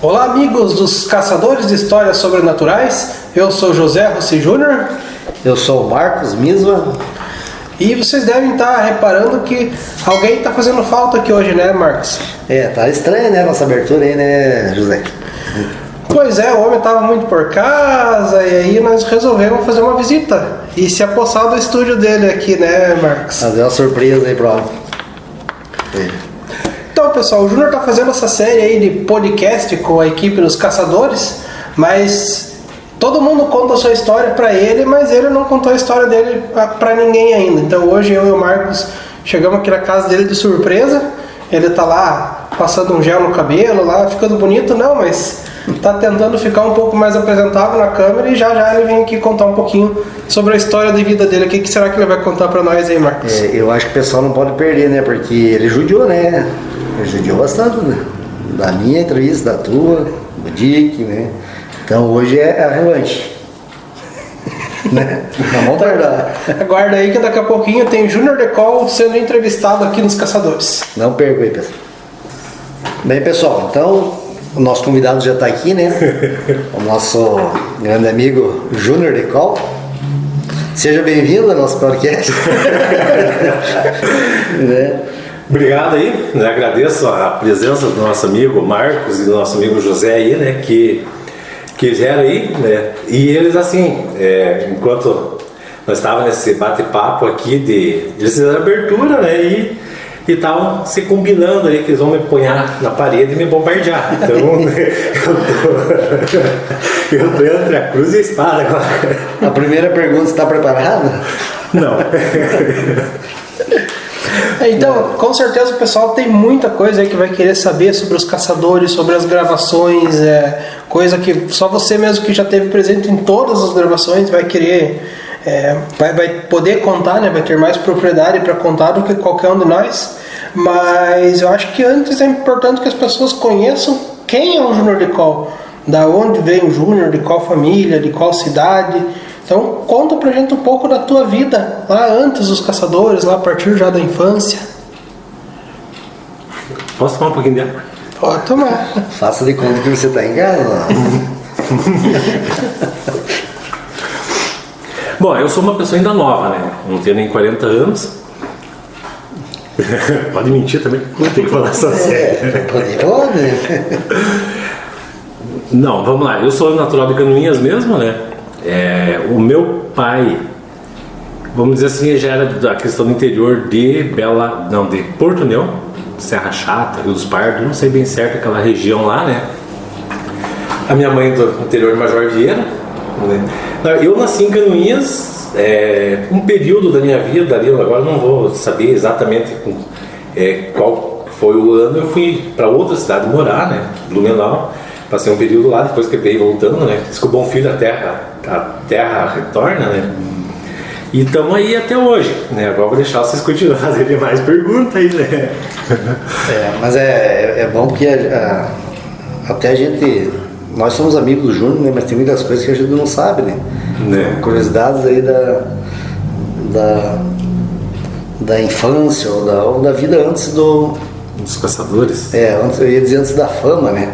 Olá, amigos dos Caçadores de Histórias Sobrenaturais. Eu sou José Rossi Júnior. Eu sou o Marcos Misma. E vocês devem estar reparando que alguém está fazendo falta aqui hoje, né, Marcos? Tá estranho, né, nossa abertura aí, né, José? Pois é, o homem estava muito por casa e aí nós resolvemos fazer uma visita e se apossar do estúdio dele aqui, né, Marcos? Fazer uma surpresa aí pro homem. Então, pessoal, o Júnior está fazendo essa série aí de podcast com a equipe dos Caçadores, mas todo mundo conta a sua história para ele, mas ele não contou a história dele para ninguém ainda. Então hoje eu e o Marcos chegamos aqui na casa dele de surpresa. Ele tá lá passando um gel no cabelo, lá ficando bonito, não, mas tá tentando ficar um pouco mais apresentável na câmera e já ele vem aqui contar um pouquinho sobre a história de vida dele. O que será que ele vai contar para nós aí, Marcos? Eu acho que o pessoal não pode perder, né, porque ele judiou, né? Ele judiou bastante, né? Da minha entrevista, da tua, do Dick, né? Então hoje é a revanche. Né? Não vamos tardar. Aguarda aí que daqui a pouquinho tem Júnior Decol sendo entrevistado aqui nos Caçadores. Não perca aí, pessoal. Bem, pessoal, então o nosso convidado já está aqui, né? O nosso grande amigo Júnior Decol. Seja bem-vindo ao nosso podcast. Né? Obrigado aí, né? Agradeço a presença do nosso amigo Marcos e do nosso amigo José aí, né? Que vieram aí, né? E eles assim, enquanto nós estávamos nesse bate-papo aqui eles fizeram abertura, né? E estavam se combinando ali que eles vão me ponhar na parede e me bombardear. Então eu tô entre a cruz e a espada agora. A primeira pergunta, você está preparado? Não. Então, com certeza o pessoal tem muita coisa aí que vai querer saber sobre os caçadores, sobre as gravações, coisa que só você mesmo que já esteve presente em todas as gravações vai querer, vai poder contar, né? Vai ter mais propriedade para contar do que qualquer um de nós. Mas eu acho que antes é importante que as pessoas conheçam quem é o Júnior Decol, da onde vem o Júnior, de qual família, de qual cidade. Então conta pra gente um pouco da tua vida lá antes dos caçadores, lá a partir já da infância. Posso tomar um pouquinho de água? Pode tomar. Faça de conta que você está em casa. Bom, eu sou uma pessoa ainda nova, né? Não tenho nem 40 anos. Pode mentir também, não tem que falar só sério. Pode. Não, vamos lá. Eu sou natural de Canoinhas mesmo, né? O meu pai, vamos dizer assim, já era da questão do interior de Porto União, Serra Chata, Rio dos Pardos, não sei bem certo aquela região lá, né? A minha mãe do interior de Major Vieira, né? Eu nasci em Canoinhas, um período da minha vida ali, agora não vou saber exatamente qual foi o ano. Eu fui para outra cidade morar, né? Blumenau. Passei um período lá, depois que veio voltando, né? Diz que o bom filho a terra retorna, né? E estamos aí até hoje, né? Agora vou deixar vocês continuarem fazendo mais perguntas aí, né? Mas é bom porque até a gente... Nós somos amigos do Júnior, né? Mas tem muitas coisas que a gente não sabe, né? Curiosidades aí da infância ou da vida antes dos caçadores? Eu ia dizer antes da fama, né?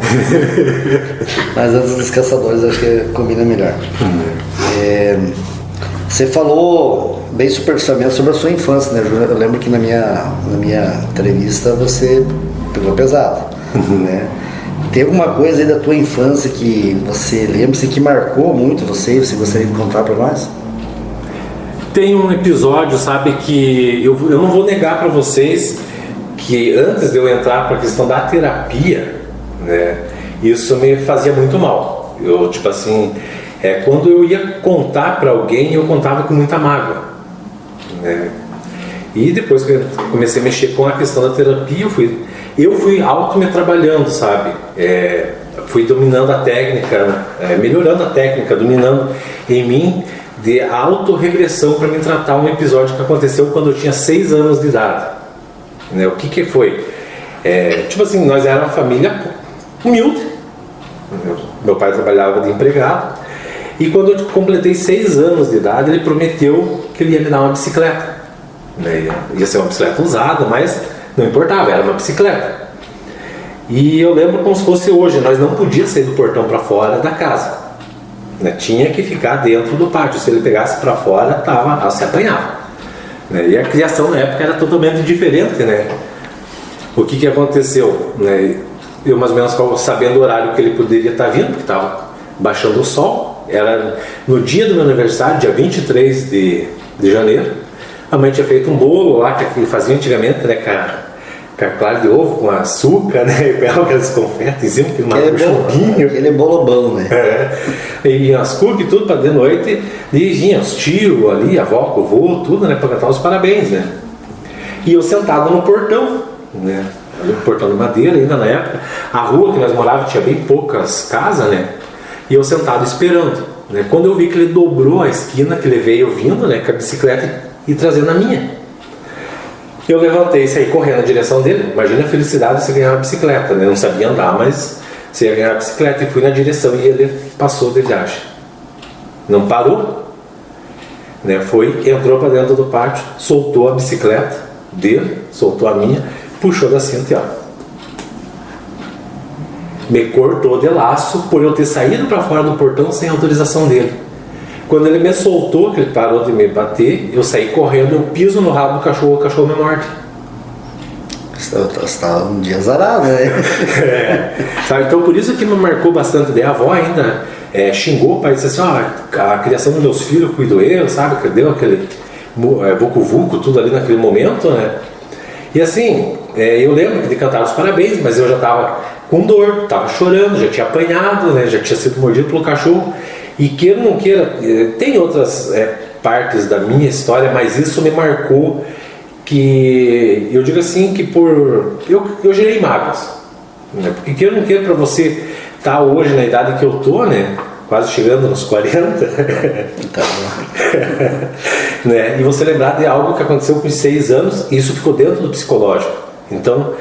Mas antes dos caçadores acho que combina melhor. Você falou bem superficialmente sobre a sua infância, né, Júnior? Eu lembro que na minha entrevista você pegou pesado, né? Tem alguma coisa aí da tua infância que você lembra, que marcou muito você gostaria de contar para nós? Tem um episódio, sabe, que eu não vou negar para vocês que antes de eu entrar para a questão da terapia, né, isso me fazia muito mal. Eu, tipo assim, quando eu ia contar para alguém, eu contava com muita mágoa, né? E depois que eu comecei a mexer com a questão da terapia, eu fui me trabalhando, sabe? Fui dominando a técnica, melhorando a técnica, dominando em mim de autorregressão para me tratar um episódio que aconteceu quando eu tinha 6 anos de idade. Né? O que foi? Tipo assim, nós éramos uma família humilde. Meu pai trabalhava de empregado. E quando eu completei 6 anos de idade, ele prometeu que ele ia me dar uma bicicleta. Né? Ia ser uma bicicleta usada, mas não importava, era uma bicicleta. E eu lembro como se fosse hoje, nós não podíamos sair do portão para fora da casa, né? Tinha que ficar dentro do pátio. Se ele pegasse para fora, se apanhava, né? E a criação na época era totalmente diferente, né? O que aconteceu, né? Eu mais ou menos sabendo o horário que ele poderia estar vindo, porque estava baixando o sol, era no dia do meu aniversário, dia 23 de janeiro. A mãe tinha feito um bolo lá que fazia antigamente, né, com a clara de ovo, com açúcar, né, e pegava aqueles confetes em cima, aquele bolo bom, né? E as cookies, tudo para de noite, e vinha os tios ali, a avó, o vô, tudo, né, para cantar os parabéns, né. E eu sentado no portão, né, no portão de madeira ainda na época, a rua que nós morávamos tinha bem poucas casas, né, e eu sentado esperando, né, quando eu vi que ele dobrou a esquina, que ele veio vindo, né, com a bicicleta e trazendo a minha. Eu levantei e saí correndo na direção dele. Imagina a felicidade de você ganhar uma bicicleta, né? Não sabia andar, mas você ia ganhar a bicicleta, e fui na direção e ele passou de viagem. Não parou, né? Entrou para dentro do pátio, soltou a bicicleta dele, soltou a minha, puxou da cinta e ó, me cortou de laço por eu ter saído para fora do portão sem autorização dele. Quando ele me soltou, que ele parou de me bater, eu saí correndo, eu piso no rabo do cachorro, o cachorro me morde. Você estava um dia azarado, né? Sabe? Então por isso que me marcou bastante. Daí a avó ainda xingou o pai, disse assim, a criação dos meus filhos cuido eu, sabe? Que deu aquele vucu-vucu, tudo ali naquele momento, né? E assim, eu lembro de cantar os parabéns, mas eu já estava com dor, estava chorando, já tinha apanhado, né? Já tinha sido mordido pelo cachorro. E queira ou não queira, tem outras partes da minha história, mas isso me marcou, que eu digo assim, que eu gerei mágoas, né? Porque queira ou não queira, para você estar hoje na idade que eu tô, né, quase chegando nos 40, tá bom. Né, e você lembrar de algo que aconteceu com 6 anos, isso ficou dentro do psicológico. Então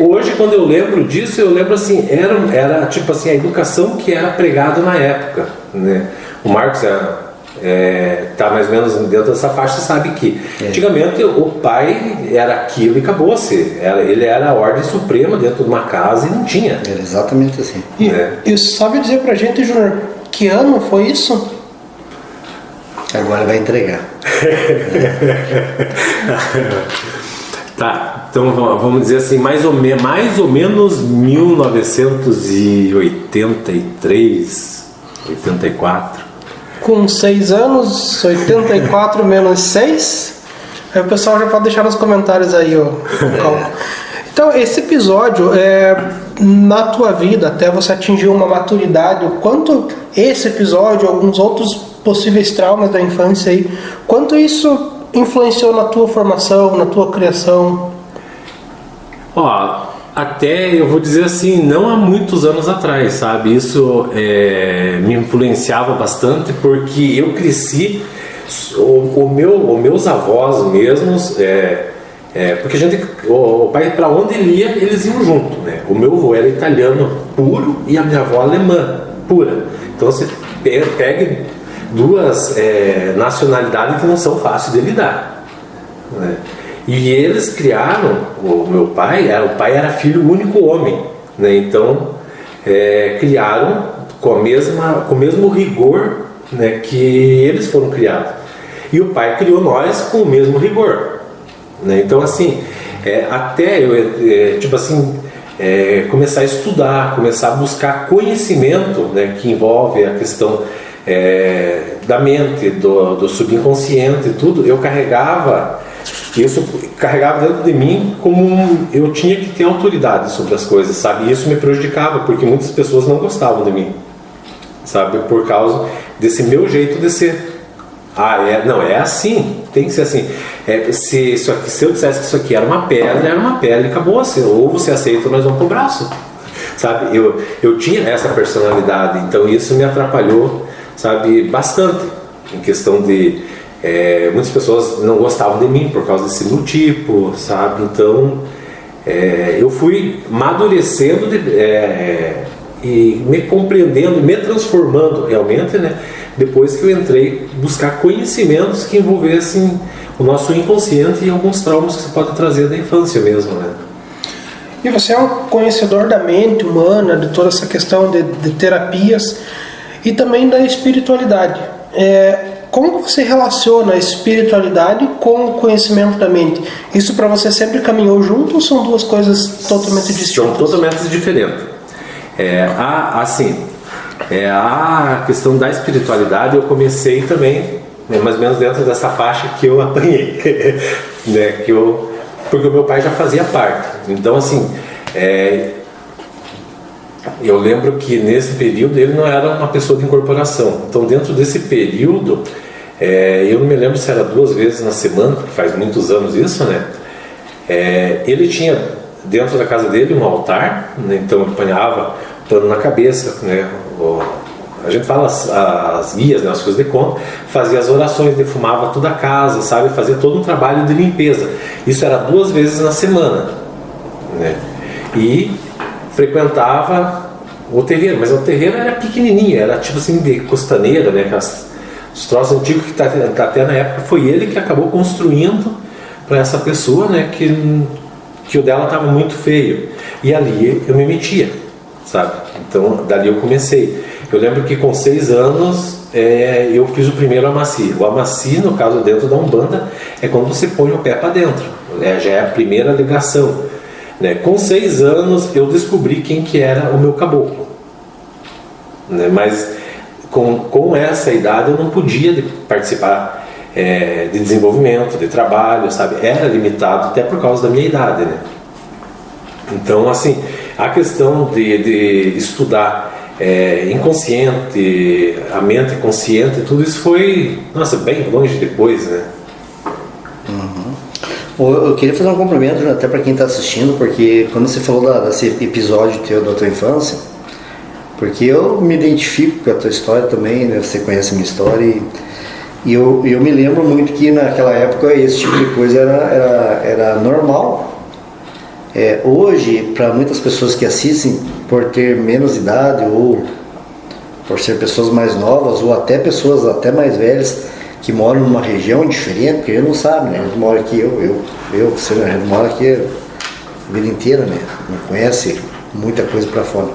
hoje, quando eu lembro disso, eu lembro assim, era tipo assim, a educação que era pregada na época, né? O Marcos tá mais ou menos dentro dessa faixa, você sabe que antigamente o pai era aquilo e acabou-se. Ele era a ordem suprema dentro de uma casa e não tinha. Era exatamente assim. E sabe dizer pra gente, Júnior, que ano foi isso? Agora vai entregar. Tá, então vamos dizer assim, mais ou menos 1983, 84. Com 6 anos, 84 menos 6. Aí o pessoal já pode deixar nos comentários aí o cálculo. Então, esse episódio, na tua vida, até você atingir uma maturidade, o quanto esse episódio, alguns outros possíveis traumas da infância aí, quanto isso influenciou na tua formação, na tua criação? Até eu vou dizer assim, não há muitos anos atrás, sabe? Isso me influenciava bastante, porque eu cresci, meus avós mesmos, porque o pai, para onde ele ia, eles iam junto, né? O meu avô era italiano puro e a minha avó alemã pura. Então você pega duas nacionalidades que não são fáceis de lidar, né? E eles criaram, o meu pai era filho único homem, né? Então criaram com o mesmo rigor, né, que eles foram criados. E o pai criou nós com o mesmo rigor, né? Então assim, até eu tipo assim, começar a estudar, começar a buscar conhecimento, né, que envolve a questão da mente, do subconsciente e tudo, eu carregava dentro de mim, como eu tinha que ter autoridade sobre as coisas, sabe? E isso me prejudicava, porque muitas pessoas não gostavam de mim, sabe? Por causa desse meu jeito de ser. Não, é assim, tem que ser assim. Se eu dissesse que isso aqui era uma pedra, acabou. Ou você aceita ou nós vamos pro braço, sabe? Eu tinha essa personalidade, então isso me atrapalhou, sabe, bastante, em questão de muitas pessoas não gostavam de mim por causa desse meu tipo, sabe? Então eu fui amadurecendo e me compreendendo, me transformando realmente, né? Depois que eu entrei buscar conhecimentos que envolvessem o nosso inconsciente e alguns traumas que você pode trazer da infância mesmo, né? E você é um conhecedor da mente humana, de toda essa questão de terapias e também da espiritualidade. Como você relaciona a espiritualidade com o conhecimento da mente? Isso para você sempre caminhou junto ou são duas coisas totalmente distintas? São totalmente diferentes. A questão da espiritualidade eu comecei também, né, mais ou menos dentro dessa faixa que eu apanhei, né, porque o meu pai já fazia parte. Então, assim, eu lembro que nesse período ele não era uma pessoa de incorporação. Então, dentro desse período, eu não me lembro se era 2 vezes na semana, porque faz muitos anos isso, né? Ele tinha dentro da casa dele um altar, né? Então ele apanhava pano na cabeça, né? A gente fala as guias, né? As coisas de conta, fazia as orações, defumava toda a casa, sabe? Fazia todo um trabalho de limpeza. Isso era 2 vezes na semana, né? E frequentava o terreiro, mas o terreiro era pequenininho, era tipo assim de costaneira, né? Os troços antigos que até na época foi ele que acabou construindo para essa pessoa, né? Que o dela estava muito feio. E ali eu me metia, sabe? Então dali eu comecei. Eu lembro que com 6 anos eu fiz o primeiro amaci. O amaci, no caso dentro da Umbanda, é quando você põe o pé para dentro. Já é a primeira ligação. Né? Com 6 anos eu descobri quem que era o meu caboclo. Né? Mas com essa idade eu não podia participar de desenvolvimento, de trabalho, sabe? Era limitado até por causa da minha idade, né? Então, assim, a questão de estudar inconsciente, a mente consciente, tudo isso foi, nossa, bem longe depois, né? Eu queria fazer um cumprimento até para quem está assistindo, porque quando você falou desse episódio teu da tua infância, porque eu me identifico com a tua história também, né? Você conhece a minha história e eu me lembro muito que naquela época esse tipo de coisa era normal. Hoje, para muitas pessoas que assistem, por ter menos idade ou por ser pessoas mais novas ou até pessoas até mais velhas que moram numa região diferente, porque eles não sabem, né? Eles moram aqui, você mora aqui a vida inteira, né? Não conhece muita coisa para fora.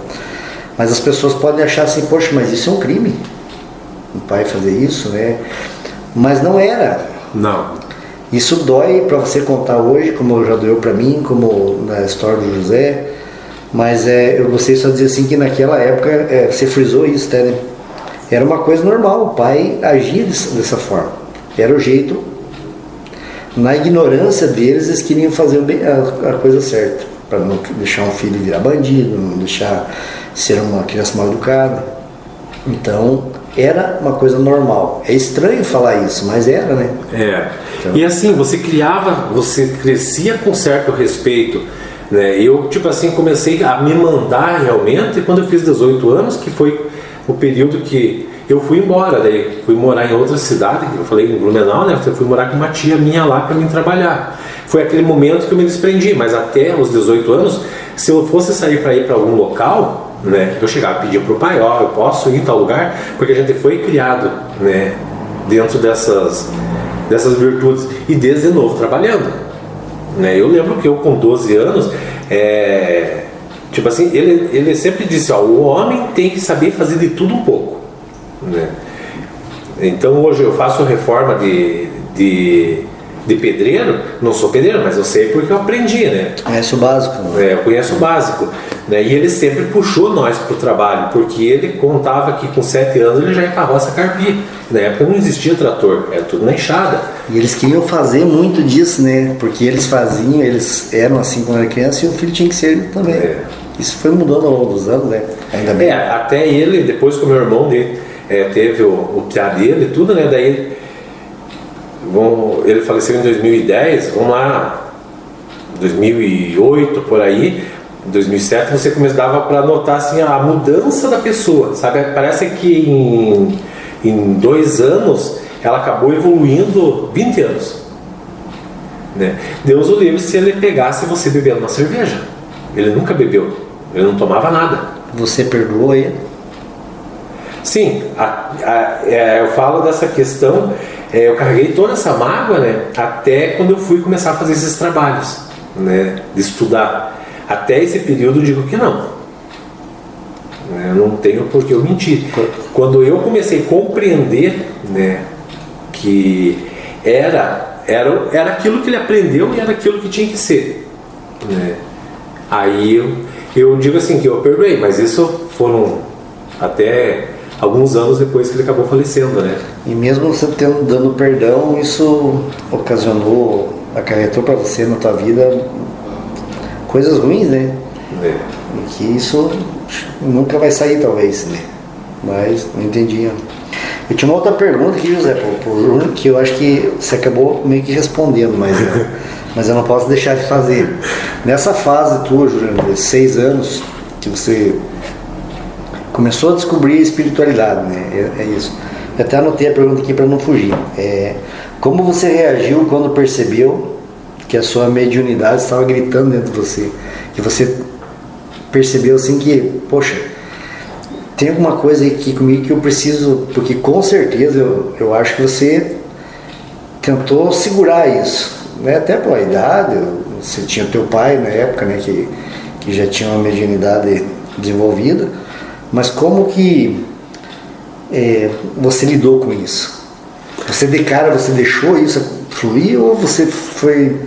Mas as pessoas podem achar assim, poxa, mas isso é um crime. O pai fazer isso, né? Mas não era. Não. Isso dói para você contar hoje, como já doeu para mim, como na história do José. Mas eu gostei só de dizer assim que naquela época, você frisou isso, até, né? Era uma coisa normal, o pai agia dessa forma. Era o jeito. Na ignorância deles, eles queriam fazer a coisa certa. Para não deixar um filho virar bandido, não deixar ser uma criança mal educada. Então, era uma coisa normal. É estranho falar isso, mas era, né? Então, e assim, você crescia com certo respeito, né? Eu, tipo assim, comecei a me mandar realmente quando eu fiz 18 anos, que foi o período que eu fui embora, daí fui morar em outra cidade, eu falei em Blumenau, né? Eu fui morar com uma tia minha lá para mim trabalhar. Foi aquele momento que eu me desprendi, mas até os 18 anos, se eu fosse sair para ir para algum local, né? Eu chegava e pedia pro pai, eu posso ir em tal lugar, porque a gente foi criado, né? Dentro dessas virtudes e desde novo trabalhando, né? Eu lembro que eu com 12 anos, tipo assim, ele sempre disse, o homem tem que saber fazer de tudo um pouco, né? Então hoje eu faço reforma de pedreiro, não sou pedreiro, mas eu sei porque eu aprendi, né? Conhece o básico. Eu conheço o básico, né? E ele sempre puxou nós para o trabalho, porque ele contava que com 7 anos ele já ia para a roça carpir. Na época não existia trator, era tudo na enxada. E eles queriam fazer muito disso, né? Porque eles eram assim quando era criança e o filho tinha que ser também. Isso foi mudando ao longo dos anos, né? Ainda bem. Até ele, depois que o meu irmão dele, teve o piá dele e tudo, né? Daí ele faleceu em 2010, vamos lá, 2008 por aí, 2007 você começava para notar assim a mudança da pessoa, sabe? Parece que em 2 anos ela acabou evoluindo 20 anos, né? Deus o livre se ele pegasse você bebendo uma cerveja. Ele nunca bebeu, ele não tomava nada. Você perdoou ele? Sim, eu falo dessa questão. Eu carreguei toda essa mágoa, né, até quando eu fui começar a fazer esses trabalhos, né, de estudar, Até esse período eu digo que não. Eu não tenho por que eu mentir. Quando eu comecei a compreender, né, que era aquilo que ele aprendeu e era aquilo que tinha que ser, né? Aí eu digo assim que eu perdoei, mas isso foram até alguns anos depois que ele acabou falecendo, né? E mesmo você dando perdão, isso acarretou para você na tua vida coisas ruins, né? E que isso nunca vai sair, talvez, né? Mas não entendi. Eu tinha uma outra pergunta aqui, José, que eu acho que você acabou meio que respondendo, mas eu não posso deixar de fazer. Nessa fase tua, Juliano, de 6 anos, que você começou a descobrir a espiritualidade, né? É isso. Eu até anotei a pergunta aqui para não fugir. Como você reagiu quando percebeu que a sua mediunidade estava gritando dentro de você? Que você percebeu assim que, poxa, tem alguma coisa aqui comigo que eu preciso, porque com certeza eu acho que você tentou segurar isso, né? Até pela idade, você tinha teu pai na época, né, que já tinha uma mediunidade desenvolvida, mas como que você lidou com isso? Você de cara, você deixou isso fluir ou você foi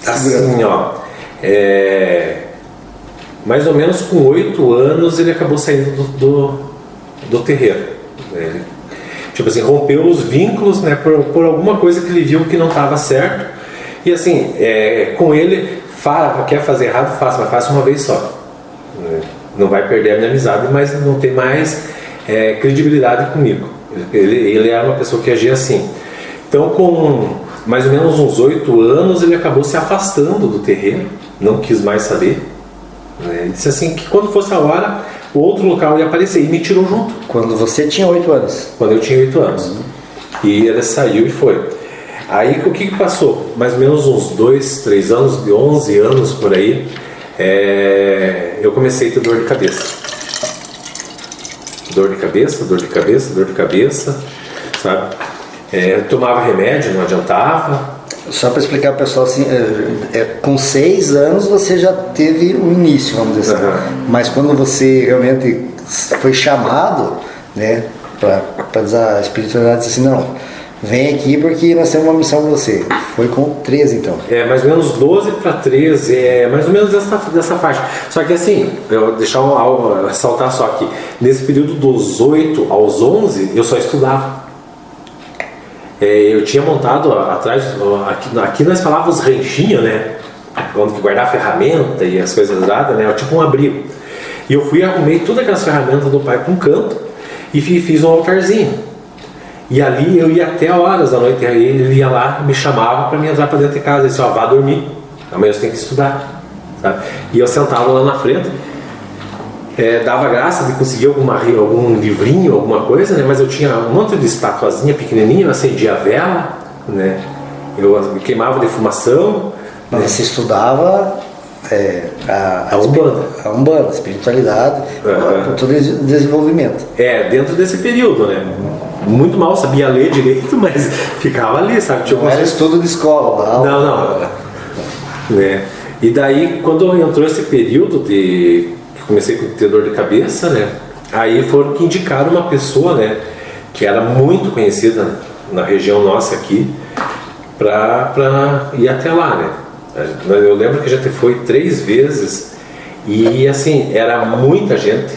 assim, ó, mais ou menos com 8 anos ele acabou saindo do terreiro, né? Ele, tipo assim, rompeu os vínculos, né, por alguma coisa que ele viu que não estava certo. E assim, com ele, quer fazer errado, faça, mas faça uma vez só, né? Não vai perder a minha amizade, mas não tem mais credibilidade comigo. Ele era uma pessoa que agia assim. Então, com mais ou menos uns 8 anos, ele acabou se afastando do terreiro, não quis mais saber. Ele disse assim que quando fosse a hora, o outro local ia aparecer e me tirou junto. Quando você tinha 8 anos? Quando eu tinha 8 anos. E ele saiu e foi. Aí o que passou? Mais ou menos uns 2, 3 anos, de 11 anos por aí, eu comecei a ter dor de cabeça. Dor de cabeça, sabe? Eu tomava remédio, não adiantava. Só para explicar para o pessoal assim, com 6 anos você já teve o início, vamos dizer assim. Mas quando você realmente foi chamado, né, para a espiritualidade, disse assim, não, vem aqui porque nós temos uma missão para você. Foi com 13 então. Mais ou menos 12 para 13, mais ou menos dessa faixa. Só que assim, eu vou deixar algo ressaltar só aqui. Nesse período dos 8 aos 11, eu só estudava. Eu tinha montado atrás, aqui nós falávamos renchinha, né? Onde guardar ferramenta e as coisas dadas, né? Tipo um abrigo. E eu arrumei todas aquelas ferramentas do pai para um canto e fiz um altarzinho. E ali eu ia até horas da noite, aí ele ia lá, me chamava para me entrar para dentro de casa. Ele disse, vá dormir, amanhã você tem que estudar, sabe? E eu sentava lá na frente, dava graça de conseguir algum livrinho, alguma coisa, né? Mas eu tinha um monte de estatuazinha pequenininha, eu acendia a vela, né? Eu me queimava de fumação. Mas você estudava a Umbanda, a espiritualidade, com todo esse desenvolvimento. Dentro desse período, né? Muito mal sabia ler direito, mas ficava ali, sabe? Não era estudo de escola. Não. E daí, quando entrou esse período que comecei com ter dor de cabeça, né? Aí foram que indicaram uma pessoa, né, que era muito conhecida na região nossa aqui, para ir até lá, né? Eu lembro que já foi 3 vezes e assim, era muita gente,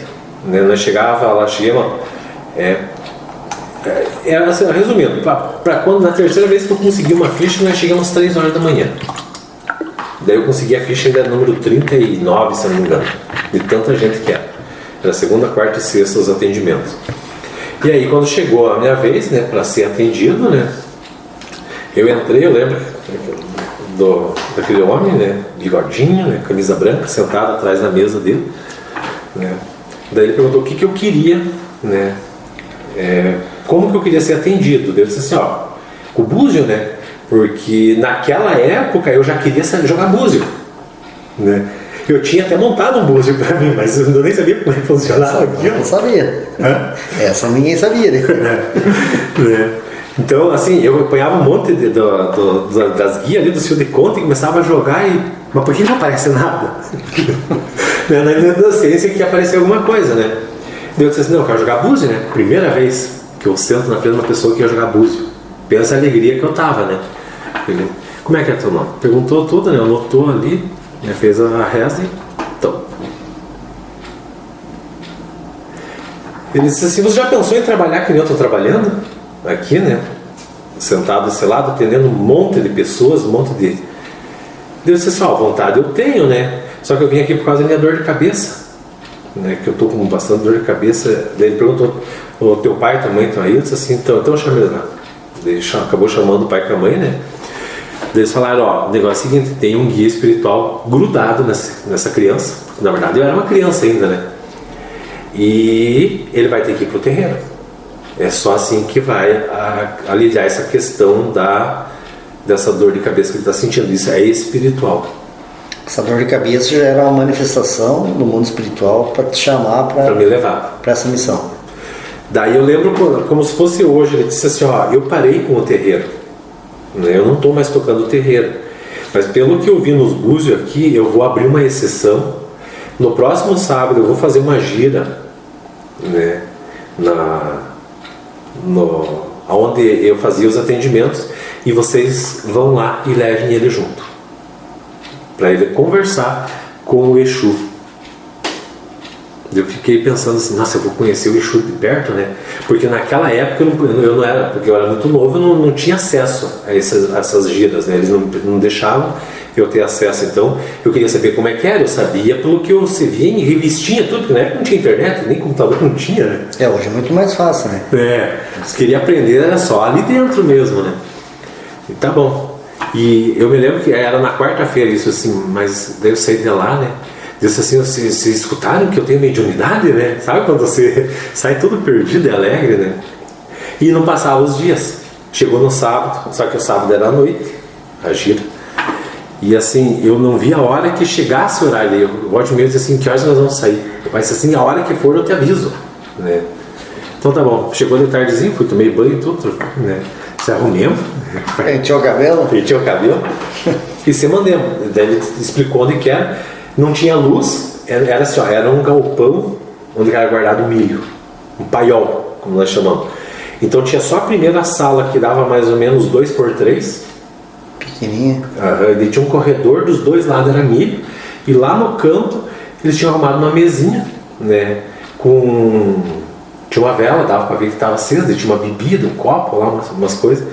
né? Nós chegamos, resumindo, para quando na terceira vez que eu consegui uma ficha, nós chegamos às 3 horas da manhã. Daí eu consegui a ficha ainda número 39, se eu não me engano, de tanta gente que era. Era segunda, quarta e sexta os atendimentos. E aí quando chegou a minha vez, né, para ser atendido, né, eu entrei, eu lembro daquele homem, né, bigodinho, né, camisa branca, sentado atrás da mesa dele, né. Daí ele perguntou o que eu queria, né, como que eu queria ser atendido. Daí eu disse assim, o búzio, né, porque naquela época eu já queria jogar búzio, né. Eu tinha até montado um búzio para mim, mas eu nem sabia como é que funcionava aquilo. Não sabia. Essa ninguém sabia, né? Então, assim, eu apanhava um monte das guias ali do fio de conta e começava a jogar e Mas por que não aparece nada? Na inocência que apareceu alguma coisa, né? Eu disse assim, não, eu quero jogar búzio, né? Primeira vez que eu sento na frente de uma pessoa que ia jogar búzio. Pensa a alegria que eu tava, né? Ele, como é que é teu nome? Perguntou tudo, né? Anotou ali, né? Fez a reza e... Então. Ele disse assim, você já pensou em trabalhar que nem eu estou trabalhando? Aqui, né? Sentado desse lado, atendendo um monte de pessoas, um monte de... Eu disse assim, vontade eu tenho, né? Só que eu vim aqui por causa da minha dor de cabeça. Né, que eu estou com bastante dor de cabeça. Daí ele perguntou, o teu pai e tua mãe estão aí? Eu disse assim, então eu chamei ele lá. Ele acabou chamando o pai com a mãe, né? Daí eles falaram, o negócio é o seguinte, tem um guia espiritual grudado nessa criança. Na verdade eu era uma criança ainda, né? E ele vai ter que ir pro terreiro. É só assim que vai aliviar essa questão dessa dor de cabeça que ele está sentindo. Isso é espiritual. Essa dor de cabeça já era uma manifestação no mundo espiritual para te chamar para me levar para essa missão. Daí eu lembro como se fosse hoje, ele disse assim, eu parei com o terreiro, né? Eu não estou mais tocando o terreiro, mas pelo que eu vi nos búzios aqui, eu vou abrir uma exceção. No próximo sábado eu vou fazer uma gira, né? Onde eu fazia os atendimentos, e vocês vão lá e levem ele junto para ele conversar com o Exu. Eu fiquei pensando assim, nossa, eu vou conhecer o Exu de perto, né? Porque naquela época eu não era, porque eu era muito novo, eu não tinha acesso a essas giras, né? Eles não deixavam eu ter acesso, então eu queria saber como é que era. Eu sabia pelo que eu via em revistinha, tudo, porque na época não tinha internet, nem computador não tinha, né? Hoje é muito mais fácil, né? Queria aprender, era só ali dentro mesmo, né? E tá bom. E eu me lembro que era na quarta-feira isso assim, mas daí eu saí de lá, né? Disse assim, vocês escutaram que eu tenho mediunidade, né? Sabe quando você sai todo perdido e alegre, né? E não passava os dias. Chegou no sábado, só que o sábado era à noite, a gira. E assim, eu não vi a hora que chegasse o horário. Eu gosto mesmo de dizer assim, que horas nós vamos sair? Mas assim, a hora que for eu te aviso, né? Então tá bom, chegou de tardezinho, fui, tomei banho e tudo, né? Se arrumemos. Penteou o cabelo? Penteou o cabelo. E se mandemos. Daí ele explicou onde que era. Não tinha luz, era assim, era um galpão onde era guardado milho. Um paiol, como nós chamamos. Então tinha só a primeira sala que dava mais ou menos 2x3. Pequenininha. E tinha um corredor, dos dois lados era milho. E lá no canto eles tinham arrumado uma mesinha, né? Tinha uma vela, dava para ver que estava acesa, tinha uma bebida, um copo lá, umas coisas.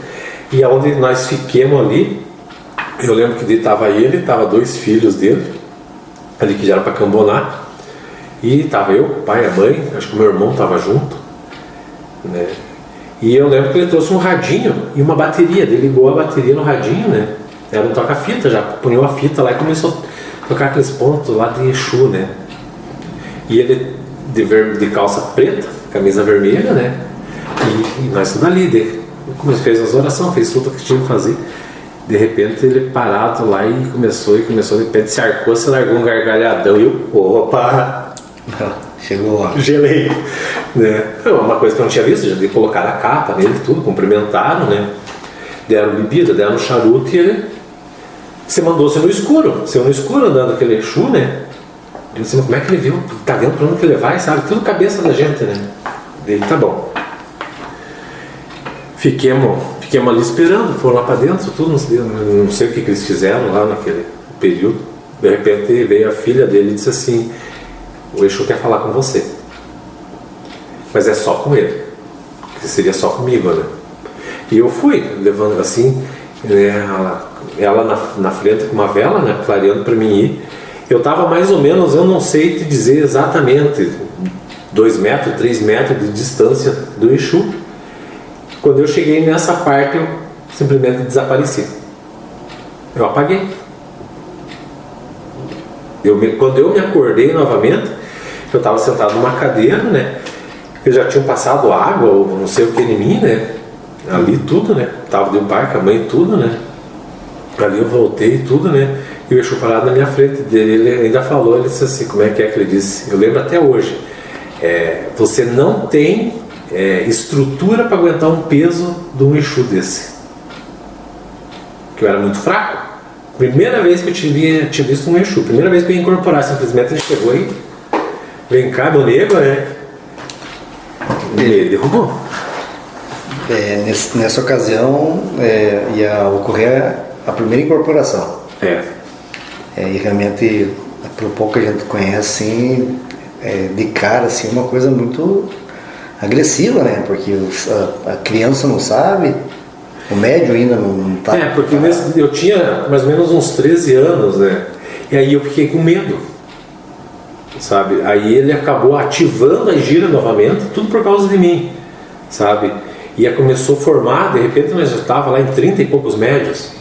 E aonde nós fiquemos ali, eu lembro que estava ele, estava 2 filhos dele, ali que já era para cambonar. E estava eu, o pai, a mãe, acho que o meu irmão estava junto, né? E eu lembro que ele trouxe um radinho e uma bateria, ele ligou a bateria no radinho, né? Era um toca-fita, já punhou a fita lá e começou a tocar aqueles pontos lá de Exu, né? E ele de calça preta, camisa vermelha, né? E nós tudo ali, fez as orações, fez tudo o que tinha que fazer. De repente ele parado lá e começou, de repente se arcou, se largou um gargalhadão e eu, opa! Chegou lá. Gelei, né? Foi uma coisa que eu não tinha visto, já colocaram a capa nele, tudo, cumprimentaram, né? Deram bebida, deram charuto e ele se mandou ser no escuro, andando aquele Exu, né? Eu disse, como é que ele viu? Tá vendo pra onde que ele vai, sabe? Tudo cabeça da gente, né? Ele, tá bom. Fiquemos ali esperando, foram lá pra dentro, tudo, não sei o que eles fizeram lá naquele período. De repente veio a filha dele e disse assim, o Exu quer falar com você. Mas é só com ele. Que seria só comigo, né? E eu fui, levando assim, né, ela na frente com uma vela, né, clareando para mim ir. Eu estava mais ou menos, eu não sei te dizer exatamente, 2 metros, 3 metros de distância do Exu. Quando eu cheguei nessa parte, eu simplesmente desapareci. Eu apaguei. Quando eu me acordei novamente, eu estava sentado numa cadeira, né? Eu já tinha passado água, ou não sei o que em mim, né? Ali tudo, né? Tava de pai, com a mãe, tudo, né? Ali eu voltei tudo, né? E o Exu parado na minha frente dele, ele ainda falou, ele disse assim, como é que ele disse? Eu lembro até hoje. Você não tem estrutura para aguentar um peso de um Exu desse. Que eu era muito fraco. Primeira vez que eu tinha visto um Exu, primeira vez que eu ia incorporar, simplesmente ele chegou aí, vem cá, meu nego, né? Ele derrubou. Nessa ocasião ia ocorrer a primeira incorporação. E realmente, por pouco que a gente conhece, assim, de cara, assim, uma coisa muito agressiva, né? Porque a criança não sabe, o médio ainda não tá. Porque eu tinha mais ou menos uns 13 anos, né? E aí eu fiquei com medo, sabe? Aí ele acabou ativando a gira novamente, tudo por causa de mim, sabe? E aí começou a formar, de repente nós já estava lá em 30 e poucos médios.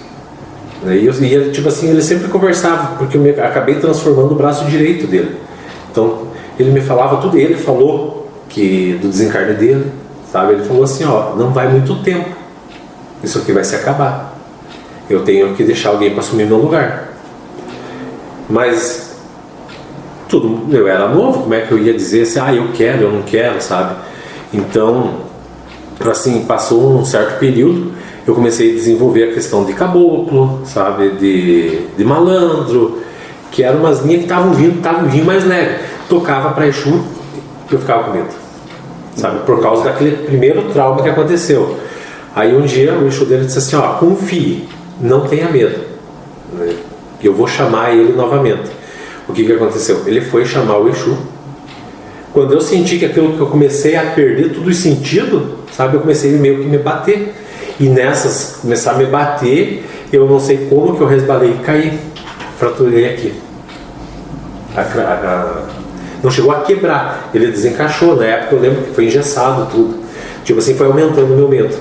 E ele, tipo assim, ele sempre conversava, porque eu acabei transformando o braço direito dele. Então, ele me falava tudo, ele falou do desencarne dele, sabe? Ele falou assim, ó, não vai muito tempo, isso aqui vai se acabar. Eu tenho que deixar alguém para assumir meu lugar. Mas, eu era novo, como é que eu ia dizer assim, eu quero, eu não quero, sabe? Então, assim, passou um certo período, eu comecei a desenvolver a questão de caboclo, sabe, de malandro, que eram umas linhas que estavam vindo mais leve. Tocava para Exu, eu ficava com medo, sabe, por causa daquele primeiro trauma que aconteceu. Aí um dia o Exu dele disse assim, confie, não tenha medo, né? Eu vou chamar ele novamente. O que aconteceu? Ele foi chamar o Exu. Quando eu senti que aquilo que eu comecei a perder tudo o sentido, sabe, eu comecei meio que me bater. E nessas, começar a me bater, eu não sei como que eu resbalei e caí. Fraturei aqui. Não chegou a quebrar, ele desencaixou. Na época eu lembro que foi engessado tudo. Tipo assim, foi aumentando o meu medo.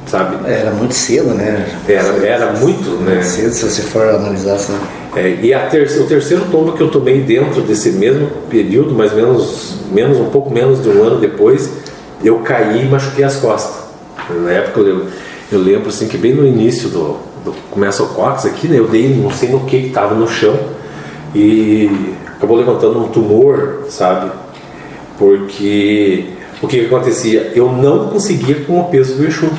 Sabe? Era muito cedo, né? Era muito, né? Cedo, se você for analisar assim. E o terceiro tombo que eu tomei dentro desse mesmo período, mais ou menos um pouco menos de um ano depois, eu caí e machuquei as costas. Na época eu lembro assim que bem no início do começa o cóccix aqui, né, eu dei não sei no que estava no chão e acabou levantando um tumor, sabe? Porque o que acontecia? Eu não conseguia com o peso do Exu.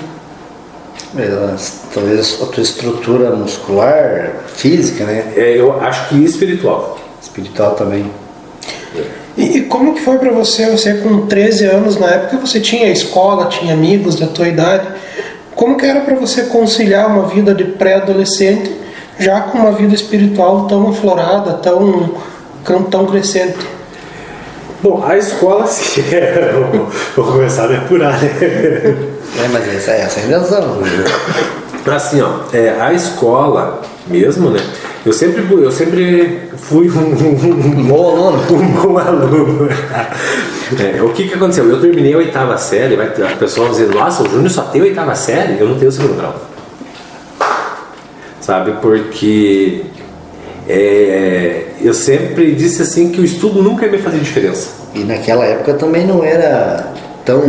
Talvez a tua estrutura muscular, física, né? Eu acho que espiritual. Espiritual também. E como que foi para você com 13 anos, na época você tinha escola, tinha amigos da tua idade, como que era para você conciliar uma vida de pré-adolescente já com uma vida espiritual tão aflorada, tão crescente? Bom, a escola, sim, vou começar a me apurar, né? Mas essa é a invenção. Assim, a escola mesmo, né? Eu sempre fui um bom aluno. O que aconteceu? Eu terminei a 8ª série, a pessoa vai dizer, nossa, o Júnior só tem a 8ª série? Eu não tenho o 2º grau. Sabe, porque eu sempre disse assim que o estudo nunca ia me fazer diferença. E naquela época também não era tão...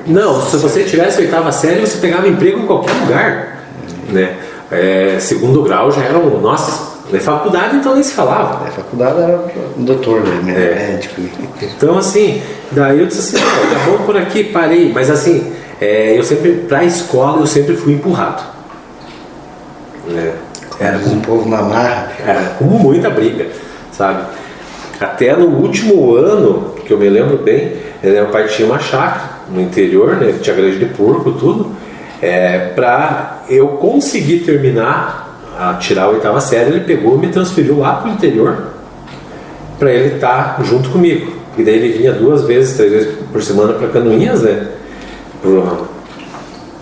Não, se você tivesse a 8ª série, você pegava emprego em qualquer lugar, né? 2º grau já era nossa, na faculdade então nem se falava. Na faculdade era um doutor, médico. Então assim, daí eu disse assim, tá bom por aqui, parei. Mas assim, eu sempre, pra escola, eu sempre fui empurrado. Era um povo na marra. Com muita briga, sabe? Até no último ano, que eu me lembro bem, meu pai tinha uma chácara no interior, né? Tinha grande de porco, tudo. Para eu conseguir terminar, a tirar a 8ª série, ele pegou e me transferiu lá pro interior para ele estar junto comigo. E daí ele vinha 2 vezes, 3 vezes por semana para Canoinhas, né?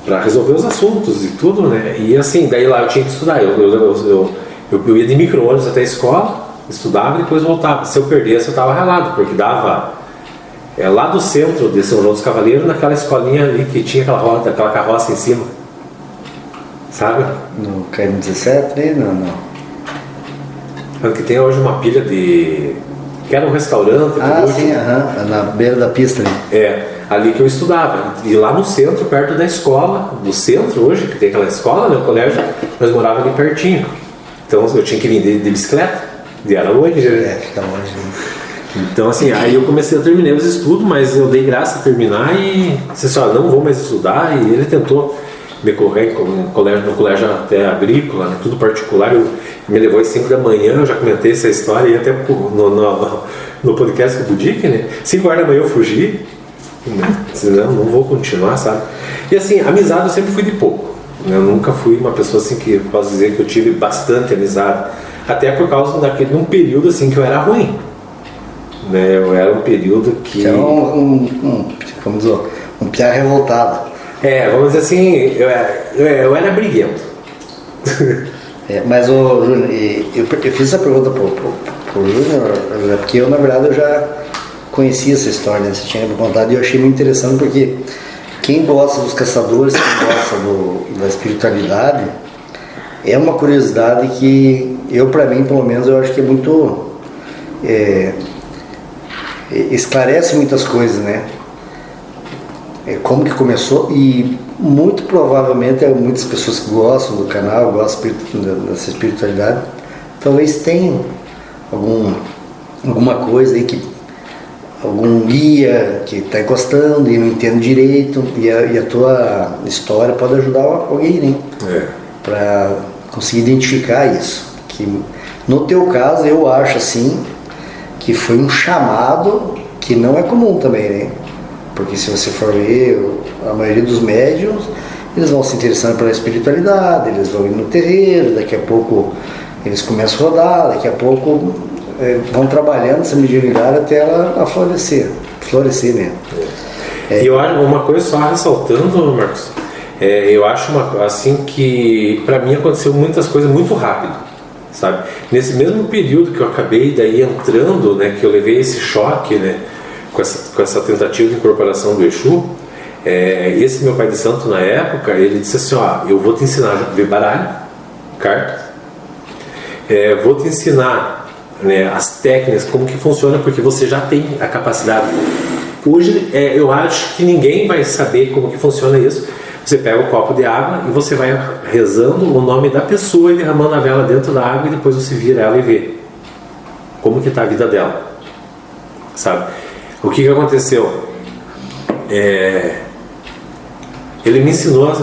Para resolver os assuntos e tudo, né? E assim, daí lá eu tinha que estudar. Eu ia de micro-ônibus até a escola, estudava e depois voltava. Se eu perdesse, eu estava ralado, porque dava lá do centro de São João dos Cavaleiros, naquela escolinha ali que tinha aquela carroça em cima. Sabe? No KM17, né? Não. Que tem hoje uma pilha de... que era um restaurante. Sim, na beira da pista. Né? Ali que eu estudava. E lá no centro, perto da escola, do centro hoje, que tem aquela escola, né, o colégio, nós morávamos ali pertinho. Então eu tinha que vir de bicicleta. E era longe, né? Fica longe. Então assim, aí eu terminei os estudos, mas eu dei graça a terminar e disse assim, não vou mais estudar. E ele tentou decorrer no colégio até agrícola, né, tudo particular. Me levou às 5 da manhã, eu já comentei essa história e até no podcast com o Budic, né? 5 horas da manhã eu fugi, né? Não vou continuar, sabe? E assim, amizade eu sempre fui de pouco, né? Eu nunca fui uma pessoa assim que eu posso dizer que eu tive bastante amizade, até por causa de um período assim que eu era ruim, né? Eu era um período que era como dizer, um piá revoltado. Vamos dizer assim, eu era briguento. Mas Júnior, eu fiz essa pergunta pro Júnior, porque eu, na verdade, eu já conhecia essa história, né? Você tinha me contado, e eu achei muito interessante, porque quem gosta dos caçadores, quem gosta da espiritualidade, é uma curiosidade que para mim, pelo menos, eu acho que é muito... esclarece muitas coisas, né? Como que começou, e muito provavelmente muitas pessoas que gostam do canal, gostam dessa espiritualidade, talvez tenham alguma coisa aí, algum guia que está encostando e não entende direito, e a tua história pode ajudar alguém, né? Para conseguir identificar isso. Que no teu caso, eu acho assim que foi um chamado que não é comum também, né? Porque se você for ver, a maioria dos médiuns, eles vão se interessando pela espiritualidade, eles vão ir no terreiro, daqui a pouco eles começam a rodar, daqui a pouco vão trabalhando essa mediunidade até ela florescer mesmo. E eu acho uma coisa só ressaltando, Marcos, eu acho assim que para mim aconteceu muitas coisas muito rápido, sabe? Nesse mesmo período que eu acabei daí entrando, né, que eu levei esse choque, né, com essa tentativa de incorporação do Exu, esse meu pai de santo na época, ele disse assim, eu vou te ensinar a ver baralho, cartas, vou te ensinar, né, as técnicas, como que funciona, porque você já tem a capacidade. Hoje eu acho que ninguém vai saber como que funciona isso. Você pega um copo de água e você vai rezando o nome da pessoa e derramando a vela dentro da água, e depois você vira ela e vê como que está a vida dela, sabe? O que aconteceu? Ele me ensinou a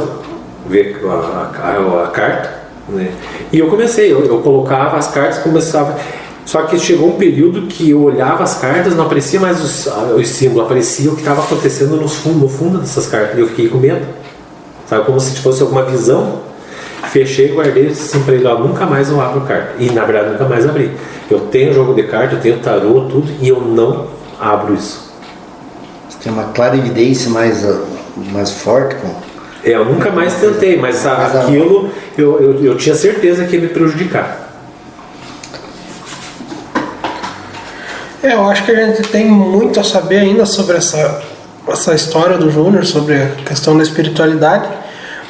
ver a carta, né? E eu comecei, eu colocava as cartas, começava. Só que chegou um período que eu olhava as cartas, não aparecia mais os símbolos, aparecia o que estava acontecendo no fundo dessas cartas, e eu fiquei com medo, sabe? Como se fosse alguma visão. Fechei, guardei e disse assim para ele, nunca mais eu abro carta. E na verdade nunca mais abri. Eu tenho jogo de carta, eu tenho tarô, tudo, e eu não abro isso. Você tem uma clarividência mais forte com... Eu nunca mais tentei, mas aquilo eu tinha certeza que ia me prejudicar. Eu acho que a gente tem muito a saber ainda sobre essa história do Júnior, sobre a questão da espiritualidade,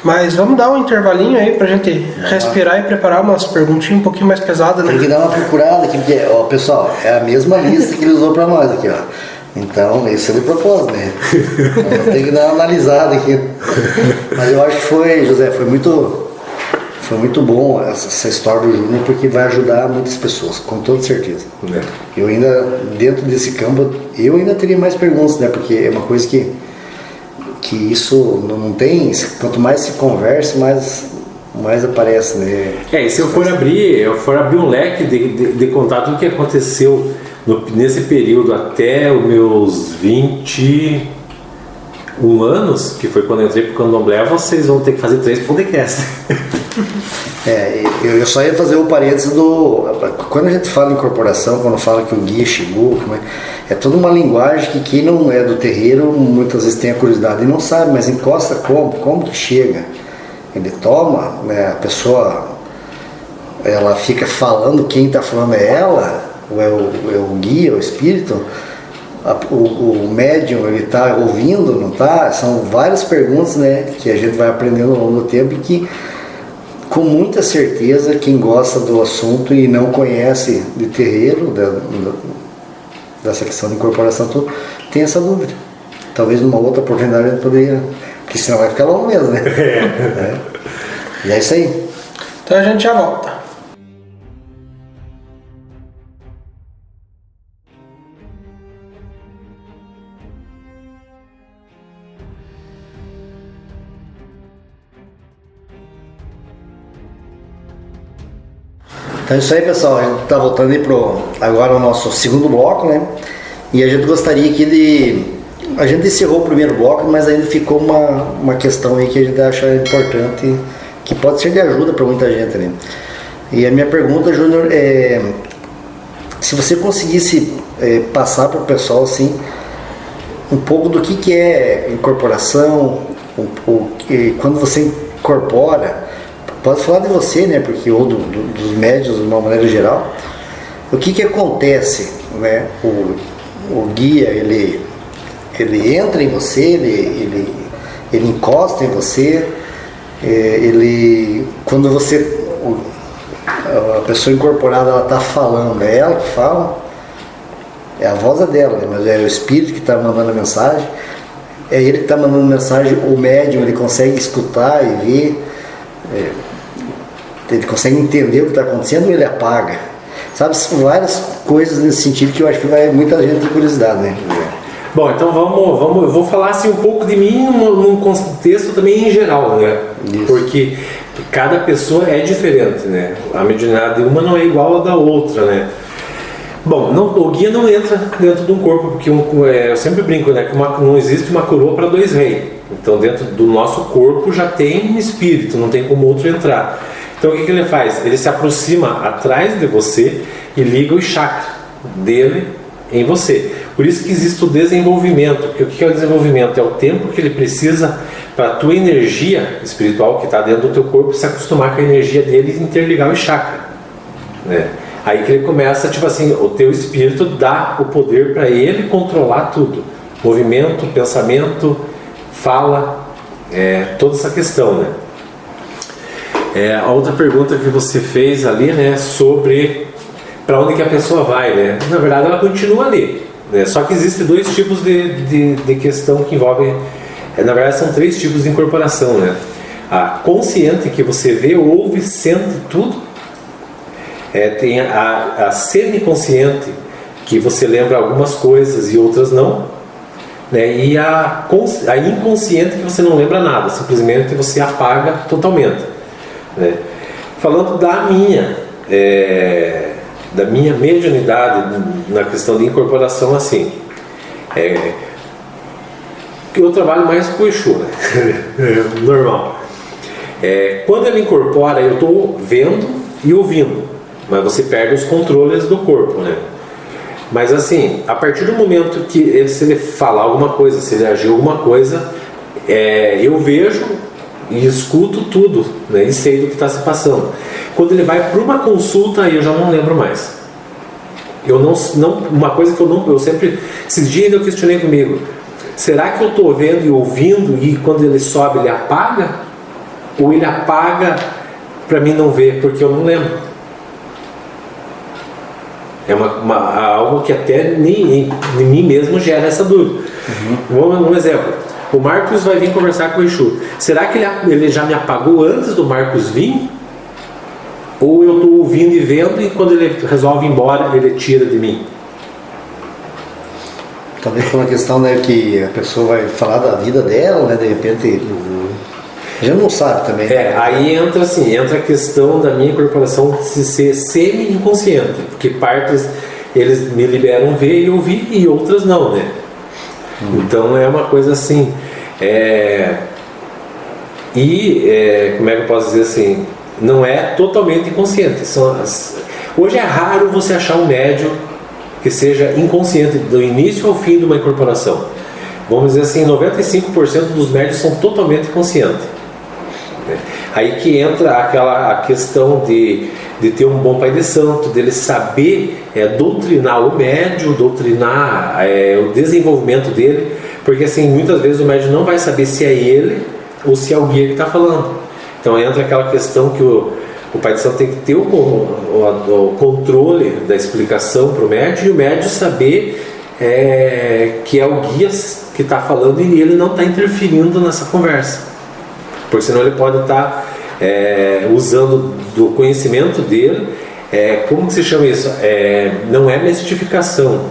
mas vamos dar um intervalinho aí pra gente respirar e preparar umas perguntinhas um pouquinho mais pesadas, né? Tem que dar uma procurada aqui, porque, pessoal, é a mesma lista que ele usou pra nós aqui, Então, isso é de propósito, né? Então, tem que dar uma analisada aqui. Mas eu acho que foi muito bom essa história do Júnior, porque vai ajudar muitas pessoas, com toda certeza. Eu ainda, dentro desse campo, eu ainda teria mais perguntas, né? Porque é uma coisa que isso não tem, quanto mais se conversa, mais aparece, né? E se eu for abrir um leque de contar tudo o que aconteceu nesse período até os meus 21 anos, que foi quando eu entrei pro Candomblé, vocês vão ter que fazer 3 podcasts. Eu só ia fazer o parênteses quando a gente fala em incorporação, quando fala que o guia chegou, é toda uma linguagem que quem não é do terreiro muitas vezes tem a curiosidade e não sabe, mas encosta como que chega. Ele toma, né, a pessoa, ela fica falando, quem está falando é ela, ou é o guia, o espírito, o médium, ele está ouvindo, não está? São várias perguntas, né, que a gente vai aprendendo ao longo do tempo, e que com muita certeza quem gosta do assunto e não conhece de terreiro, dessa questão de incorporação, tem essa dúvida. Talvez numa outra oportunidade a gente poderia, porque senão vai ficar longo mesmo, né? E é isso aí. Então a gente já volta. Então é isso aí, pessoal. A gente está voltando aí agora o nosso segundo bloco, né? E a gente gostaria aqui de... A gente encerrou o primeiro bloco, mas ainda ficou uma questão aí que a gente acha importante, que pode ser de ajuda para muita gente, né? E a minha pergunta, Júnior, é se você conseguisse passar para o pessoal assim, um pouco do que é incorporação, quando você incorpora, pode falar de você, né? Porque, ou dos médios de uma maneira geral, o que acontece, né? O guia, ele entra em você, ele encosta em você, quando você, a pessoa incorporada, ela está falando, é ela que fala, é a voz dela, né? Mas é o espírito que está mandando a mensagem, é ele que está mandando a mensagem, o médium, ele consegue escutar e ver, ele consegue entender o que está acontecendo ou ele apaga? Sabe, são várias coisas nesse sentido que eu acho que muita gente tem curiosidade, né? Bom, então vamos, eu vou falar assim um pouco de mim num contexto também em geral, né? Isso. Porque cada pessoa é diferente, né? A mediunidade de uma não é igual à da outra, né? Bom, o guia não entra dentro de um corpo, porque eu sempre brinco, né? Que não existe uma coroa para dois reis. Então dentro do nosso corpo já tem um espírito, não tem como outro entrar. Então o que ele faz? Ele se aproxima atrás de você e liga os chakras dele em você. Por isso que existe o desenvolvimento. Porque o que é o desenvolvimento? É o tempo que ele precisa para a tua energia espiritual que está dentro do teu corpo se acostumar com a energia dele e interligar os chakras, né? Aí que ele começa, tipo assim, o teu espírito dá o poder para ele controlar tudo. Movimento, pensamento, fala, toda essa questão, né? A outra pergunta que você fez ali, né, sobre para onde que a pessoa vai, né? Na verdade, ela continua ali, né? Só que existem dois tipos de questão que envolvem, na verdade, são três tipos de incorporação, né? A consciente, que você vê, ouve, sente tudo. Tem a semiconsciente, que você lembra algumas coisas e outras não, né? E a inconsciente, que você não lembra nada, simplesmente você apaga totalmente, né? Falando da minha mediunidade na questão de incorporação, assim, eu trabalho mais com o Exu, né? Normal. Quando ele incorpora, eu estou vendo e ouvindo, mas você perde os controles do corpo, né? Mas assim, a partir do momento que se ele falar alguma coisa, se ele agir alguma coisa, eu vejo e escuto tudo, né? E sei do que está se passando. Quando ele vai para uma consulta, aí eu já não lembro mais. Uma coisa que eu sempre, esses dias ainda eu questionei comigo: será que eu estou vendo e ouvindo e quando ele sobe ele apaga? Ou ele apaga para mim não ver, porque eu não lembro? É algo que até em mim mesmo gera essa dúvida. Vamos um exemplo. O Marcos vai vir conversar com o Exu. Será que ele já me apagou antes do Marcos vir? Ou eu estou ouvindo e vendo e quando ele resolve ir embora, ele tira de mim? Talvez por uma questão, né, que a pessoa vai falar da vida dela, né, de repente... A gente não sabe também. Aí entra a questão da minha incorporação de ser semi-inconsciente, porque partes eles me liberam ver e ouvir e outras não, né? Então é uma coisa assim. Como é que eu posso dizer assim? Não é totalmente inconsciente. Hoje é raro você achar um médium que seja inconsciente do início ao fim de uma incorporação. Vamos dizer assim, 95% dos médios são totalmente conscientes. Aí que entra a questão de ter um bom pai de santo, dele saber doutrinar o médium, doutrinar o desenvolvimento dele, porque assim, muitas vezes o médium não vai saber se é ele ou se é o guia que está falando. Então entra aquela questão que o pai de santo tem que ter o controle da explicação para o médium e o médium saber que é o guia que está falando e ele não está interferindo nessa conversa. Porque senão ele pode estar usando do conhecimento dele, como que se chama isso? Não é mistificação,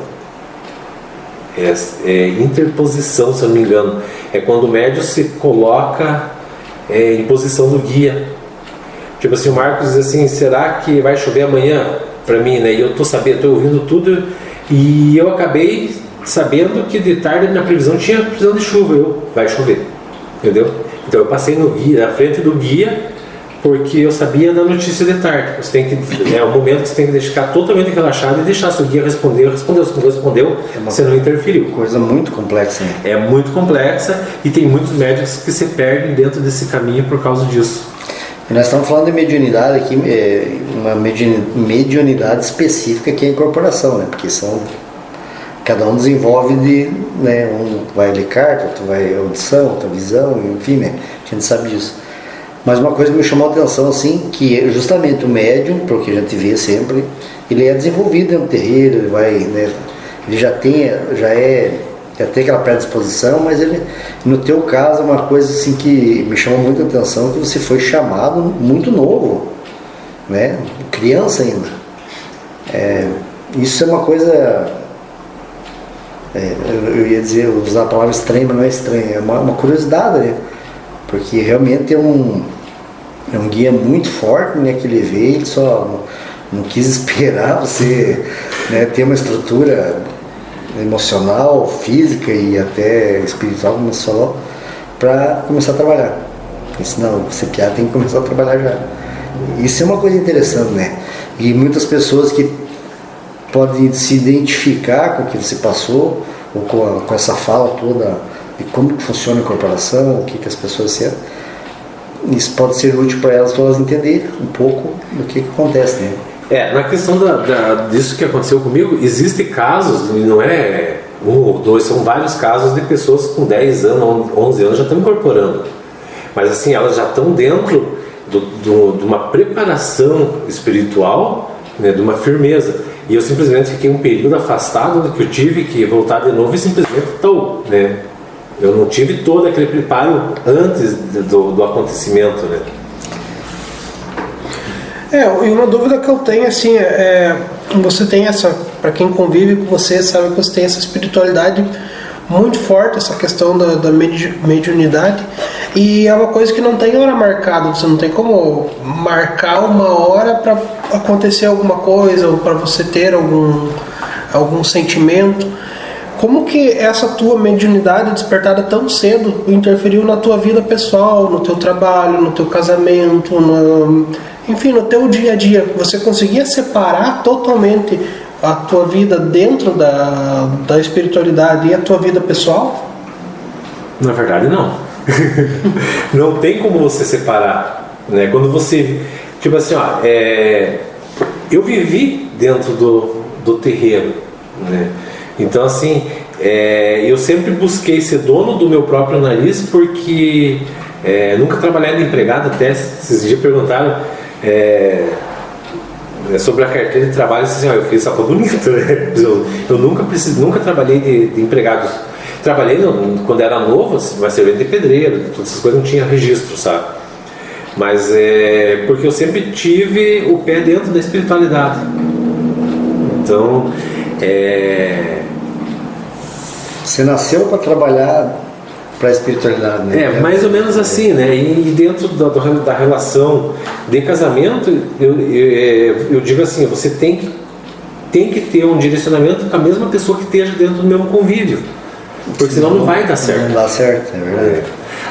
interposição, se eu não me engano. É quando o médium se coloca em posição do guia. Tipo assim, o Marcos diz assim, será que vai chover amanhã pra mim, né? E eu tô sabendo, tô ouvindo tudo e eu acabei sabendo que de tarde na previsão tinha previsão de chuva, vai chover, entendeu? Então eu passei no guia, na frente do guia, porque eu sabia da notícia de tarde. Você tem que, é um momento que você tem que ficar totalmente relaxado e deixar se o guia respondeu, se não respondeu, você não interferiu. Coisa muito complexa, né? É muito complexa e tem muitos médicos que se perdem dentro desse caminho por causa disso. E nós estamos falando de mediunidade aqui, uma mediunidade específica que é a incorporação, né? Porque cada um desenvolve né? Um vai ler carta, outro vai audição, outra visão, enfim, né? A gente sabe disso. Mas uma coisa que me chamou a atenção, assim, que é justamente o médium, porque a gente vê sempre, ele é desenvolvido em um terreiro, ele vai, né? Ele já tem aquela predisposição, mas ele, no teu caso, é uma coisa assim que me chamou muita atenção, que você foi chamado muito novo, né? Criança ainda. Isso é uma coisa, eu ia dizer, usar a palavra estranha, mas não é estranha, é uma curiosidade, né? Porque realmente é um guia muito forte, né, que ele veio, ele só não quis esperar você, né, ter uma estrutura emocional, física e até espiritual, como você falou, para começar a trabalhar. Porque senão você piada tem que começar a trabalhar já. Isso é uma coisa interessante, né? E muitas pessoas que podem se identificar com o que você passou, ou com essa fala toda, e como que funciona a corporação, o que as pessoas sentem, isso pode ser útil para elas entenderem um pouco do que acontece, né? Na questão disso que aconteceu comigo, existem casos, e não é um ou dois, são vários casos de pessoas com 10 anos, 11 anos já estão incorporando. Mas assim, elas já estão dentro de uma preparação espiritual, né, de uma firmeza. E eu simplesmente fiquei um período afastado do que eu tive que voltar de novo e simplesmente estou, né? Eu não tive todo aquele preparo antes do acontecimento, né? E uma dúvida que eu tenho, assim, você tem para quem convive com você, sabe que você tem essa espiritualidade muito forte, essa questão da mediunidade, e é uma coisa que não tem hora marcada, você não tem como marcar uma hora para acontecer alguma coisa, ou para você ter algum sentimento. Como que essa tua mediunidade despertada tão cedo interferiu na tua vida pessoal, no teu trabalho, no teu casamento, enfim, no teu dia a dia? Você conseguia separar totalmente a tua vida dentro da espiritualidade e a tua vida pessoal? Na verdade, não. Não tem como você separar, né? Quando você, tipo assim, eu vivi dentro do terreiro, né? Então, assim, eu sempre busquei ser dono do meu próprio nariz, porque nunca trabalhei de empregado. Até esses dias perguntaram sobre a carteira de trabalho. Assim, eu fiz algo bonito, né? Eu nunca trabalhei de empregado. Trabalhei quando era novo, mas servente de pedreiro, todas essas coisas não tinha registro, sabe? Mas porque eu sempre tive o pé dentro da espiritualidade. Então, você nasceu para trabalhar para a espiritualidade, né? Mais ou menos assim, né? E dentro da relação de casamento, eu digo assim, você tem que ter um direcionamento com a mesma pessoa que esteja dentro do mesmo convívio, porque senão não vai dar certo. Não dá certo, é verdade.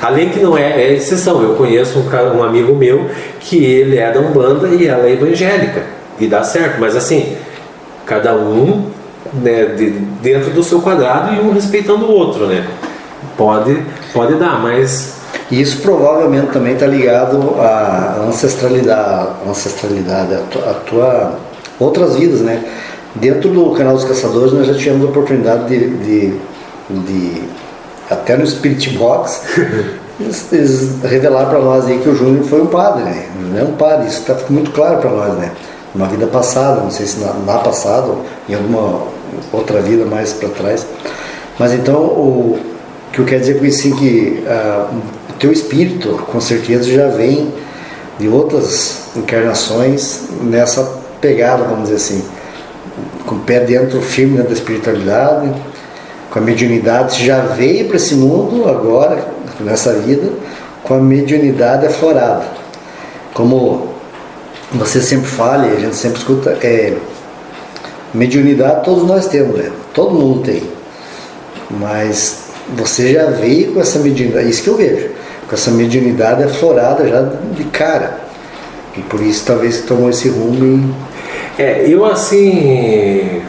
Além que não é exceção, eu conheço um amigo meu que ele é da Umbanda e ela é evangélica, e dá certo, mas assim, cada um, né, dentro do seu quadrado e um respeitando o outro, né? Pode dar, mas isso provavelmente também está ligado à ancestralidade, a tua outras vidas, né? Dentro do canal dos Caçadores nós já tivemos a oportunidade de até no Spirit Box eles revelaram para nós aí que o Júnior foi um padre, né? Não é um padre, isso está muito claro para nós, né? Uma vida passada, não sei se na passada ou em alguma outra vida mais para trás. Mas então o que eu quero dizer com isso, sim, que o teu espírito com certeza já vem de outras encarnações nessa pegada, vamos dizer assim, com o pé dentro, firme dentro da espiritualidade, com a mediunidade. Já veio para esse mundo agora, nessa vida, com a mediunidade aflorada. Como você sempre fala e a gente sempre escuta, mediunidade todos nós temos, né? Todo mundo tem. Mas você já veio com essa mediunidade, isso que eu vejo, com essa mediunidade aflorada já de cara. E por isso talvez tomou esse rumo eu assim,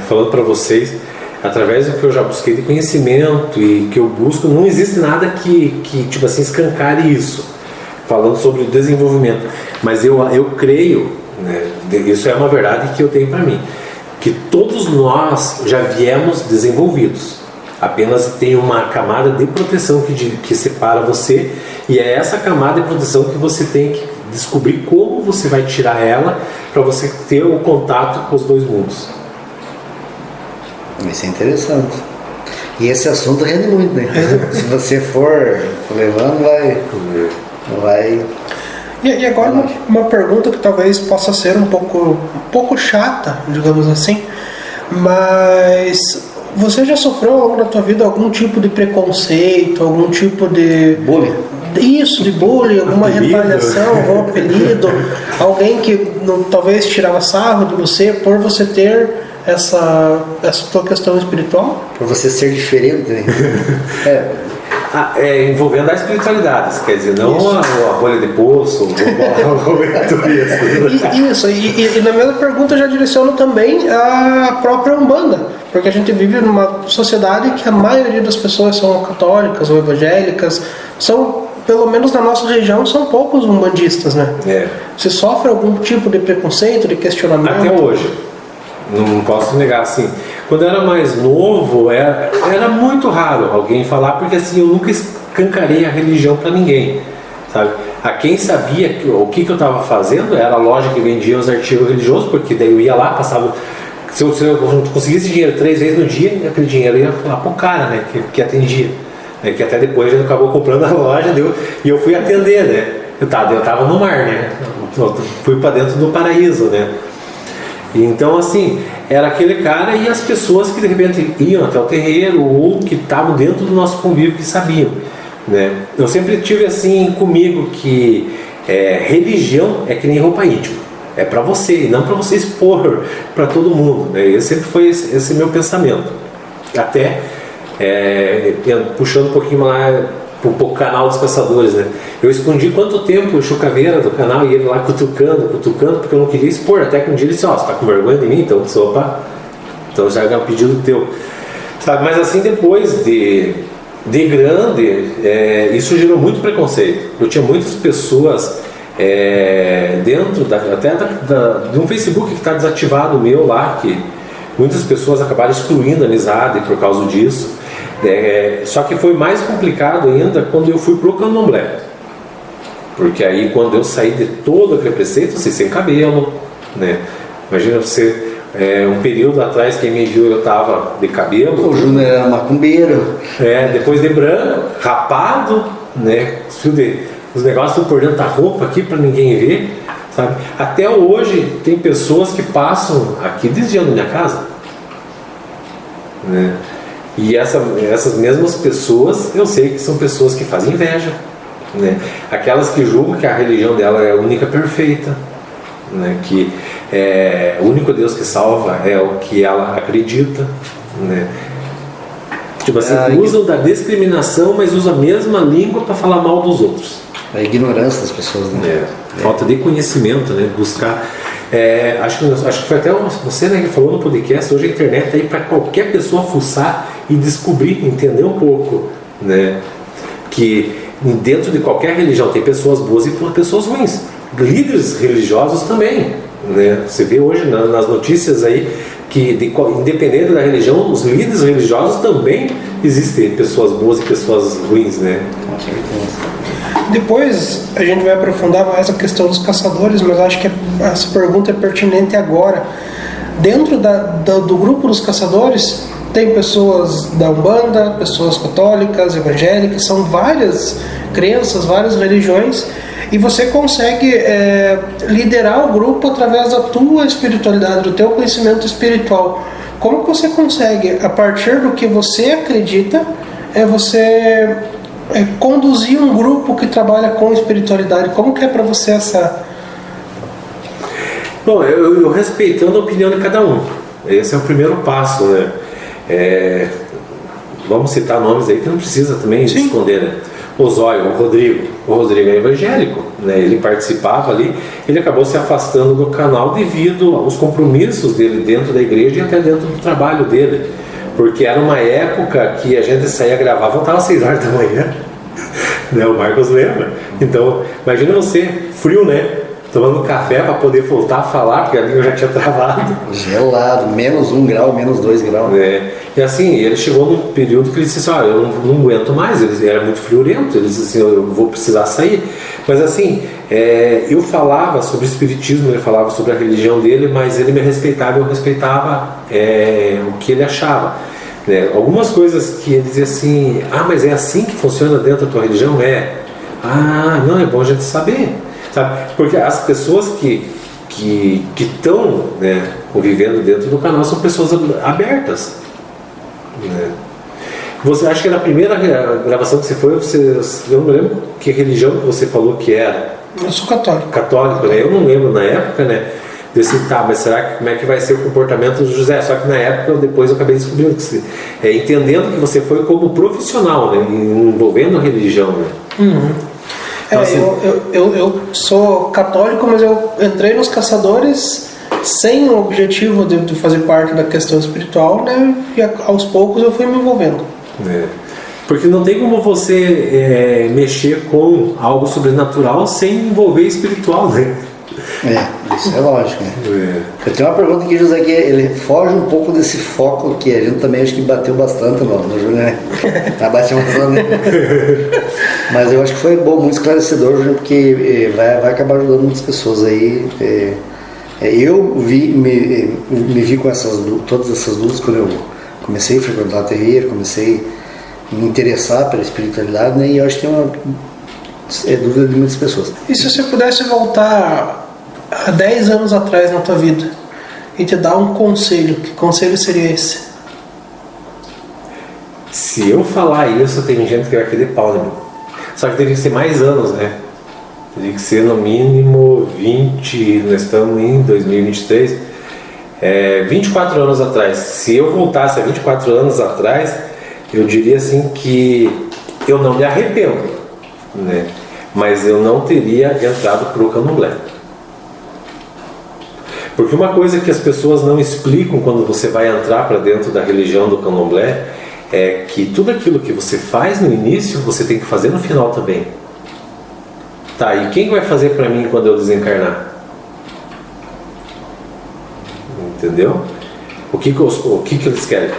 falando para vocês, através do que eu já busquei de conhecimento e que eu busco, não existe nada que tipo assim, escancare isso, falando sobre o desenvolvimento. Mas eu creio, né, isso é uma verdade que eu tenho para mim, que todos nós já viemos desenvolvidos. Apenas tem uma camada de proteção que separa você, e é essa camada de proteção que você tem que descobrir como você vai tirar ela para você ter o contato com os dois mundos. Isso é interessante. E esse assunto rende muito, né? Se você for levando, vai... E agora uma pergunta que talvez possa ser um pouco chata, digamos assim, mas você já sofreu ao longo da tua vida algum tipo de preconceito, algum tipo de... bullying? Isso, de bullying, alguma retaliação, algum apelido, alguém que talvez tirava sarro de você por você ter essa tua questão espiritual? Por você ser diferente, né? Envolvendo a espiritualidade, quer dizer, não a rolha de poço, Isso, e na mesma pergunta eu já direciono também a própria Umbanda, porque a gente vive numa sociedade que a maioria das pessoas são católicas ou evangélicas, pelo menos na nossa região, são poucos umbandistas, né? Você sofre algum tipo de preconceito, de questionamento? Até hoje, não posso negar, assim, quando eu era mais novo, era muito raro alguém falar, porque assim, eu nunca escancarei a religião para ninguém, sabe? A quem sabia o que eu estava fazendo, era a loja que vendia os artigos religiosos, porque daí eu ia lá, passava... Se eu conseguisse dinheiro 3 vezes no dia, aquele dinheiro ia lá pro cara, né, que atendia. Que até depois a gente acabou comprando a loja, e eu fui atender, né? Eu tava no mar, né? Eu fui para dentro do paraíso, né? Então, assim, era aquele cara e as pessoas que de repente iam até o terreiro ou que estavam dentro do nosso convívio que sabiam, né? Eu sempre tive assim comigo que religião é que nem roupa íntima, é para você e não para você expor para todo mundo, né? Esse sempre foi esse meu pensamento. Até puxando um pouquinho lá o canal dos caçadores, né? Eu escondi quanto tempo o Chucaveira do canal e ele lá cutucando, porque eu não queria expor. Até que um dia ele disse: você tá com vergonha de mim? Então já é um pedido teu, sabe? Mas assim, depois de grande, isso gerou muito preconceito. Eu tinha muitas pessoas dentro de um Facebook que está desativado meu lá, que muitas pessoas acabaram excluindo a amizade por causa disso. Só que foi mais complicado ainda quando eu fui pro candomblé, porque aí quando eu saí de todo aquele preceito, assim, sem cabelo, né? Imagina você, um período atrás, quem me viu, eu tava de cabelo, o Júnior era macumbeiro, depois de branco, rapado, né? Os negócios por dentro da roupa aqui para ninguém ver, sabe? Até hoje tem pessoas que passam aqui desviando minha casa, né? E essas mesmas pessoas, eu sei que são pessoas que fazem inveja, né? Aquelas que julgam que a religião dela é a única perfeita, né? Que o único Deus que salva é o que ela acredita, né? Tipo assim, usam da discriminação, mas usam a mesma língua para falar mal dos outros. A ignorância das pessoas, né? Falta de conhecimento, né? Buscar. Acho que foi até você, né, que falou no podcast. Hoje a internet tá aí para qualquer pessoa fuçar e descobrir, entender um pouco, né? Que dentro de qualquer religião tem pessoas boas e pessoas ruins. Líderes religiosos também, né? Você vê hoje nas notícias aí que, independente da religião, os líderes religiosos também existem pessoas boas e pessoas ruins, né? Com certeza. Depois a gente vai aprofundar mais a questão dos caçadores, mas acho que essa pergunta é pertinente agora. Dentro do grupo dos caçadores tem pessoas da Umbanda, pessoas católicas, evangélicas, são várias crenças, várias religiões, e você consegue liderar o grupo através da tua espiritualidade, do teu conhecimento espiritual. Como que você consegue, a partir do que você acredita, você conduzir um grupo que trabalha com espiritualidade? Como que é para você Bom, eu respeitando a opinião de cada um. Esse é o primeiro passo, né? Vamos citar nomes aí que não precisa também esconder, né? O Zóio, o Rodrigo é evangélico, né? Ele participava ali, ele acabou se afastando do canal devido aos compromissos dele dentro da igreja e até dentro do trabalho dele, porque era uma época que a gente saía gravar, voltava às 6 horas da manhã, né? O Marcos lembra. Então, imagina você, frio, né? Tomando café para poder voltar a falar, porque ali eu já tinha travado. Gelado, menos 1 grau, menos 2 graus. E assim, ele chegou num período que ele disse assim, eu não aguento mais, ele era muito friorento, ele disse assim, eu vou precisar sair. Mas assim, eu falava sobre o espiritismo, ele falava sobre a religião dele, mas ele me respeitava, eu respeitava o que ele achava. Né? Algumas coisas que ele dizia assim, mas é assim que funciona dentro da tua religião? Não, é bom a gente saber. Sabe? Porque as pessoas que estão, né, convivendo dentro do canal são pessoas abertas. Né? Você acha que na primeira gravação que você foi, eu não lembro que religião que você falou que era? Eu sou católico. Católico, né? Eu não lembro na época, né? Desse, mas será que como é que vai ser o comportamento do José? Só que na época, depois eu acabei descobrindo que entendendo que você foi como profissional, né? Envolvendo a religião, né? Uhum. Então, assim, eu sou católico, mas eu entrei nos Caçadores sem o objetivo de fazer parte da questão espiritual, né? E aos poucos eu fui me envolvendo. Porque não tem como você mexer com algo sobrenatural sem envolver espiritual, né? Isso é lógico, né? Eu tenho uma pergunta aqui, José, que ele foge um pouco desse foco que a gente também acho que bateu bastante no Júnior, né? Bateu bastante, né? Mas eu acho que foi bom, muito esclarecedor, Júnior, porque vai acabar ajudando muitas pessoas aí. Eu me vi com todas essas dúvidas quando eu comecei a frequentar a terreiro, comecei a me interessar pela espiritualidade, né? E eu acho que tem uma dúvida de muitas pessoas. E se você pudesse voltar há 10 anos atrás na tua vida e te dar um conselho, que conselho seria esse? Se eu falar isso, tem gente que vai querer pau de mim. Só que teria que ser mais anos, né? Teria que ser no mínimo 20, nós estamos em 2023, 24 anos atrás. Se eu voltasse a 24 anos atrás, eu diria assim que eu não me arrependo, né? Mas eu não teria entrado para o candomblé. Porque uma coisa que as pessoas não explicam quando você vai entrar para dentro da religião do candomblé é que tudo aquilo que você faz no início, você tem que fazer no final também. Tá, e quem vai fazer para mim quando eu desencarnar? Entendeu? O que eles querem?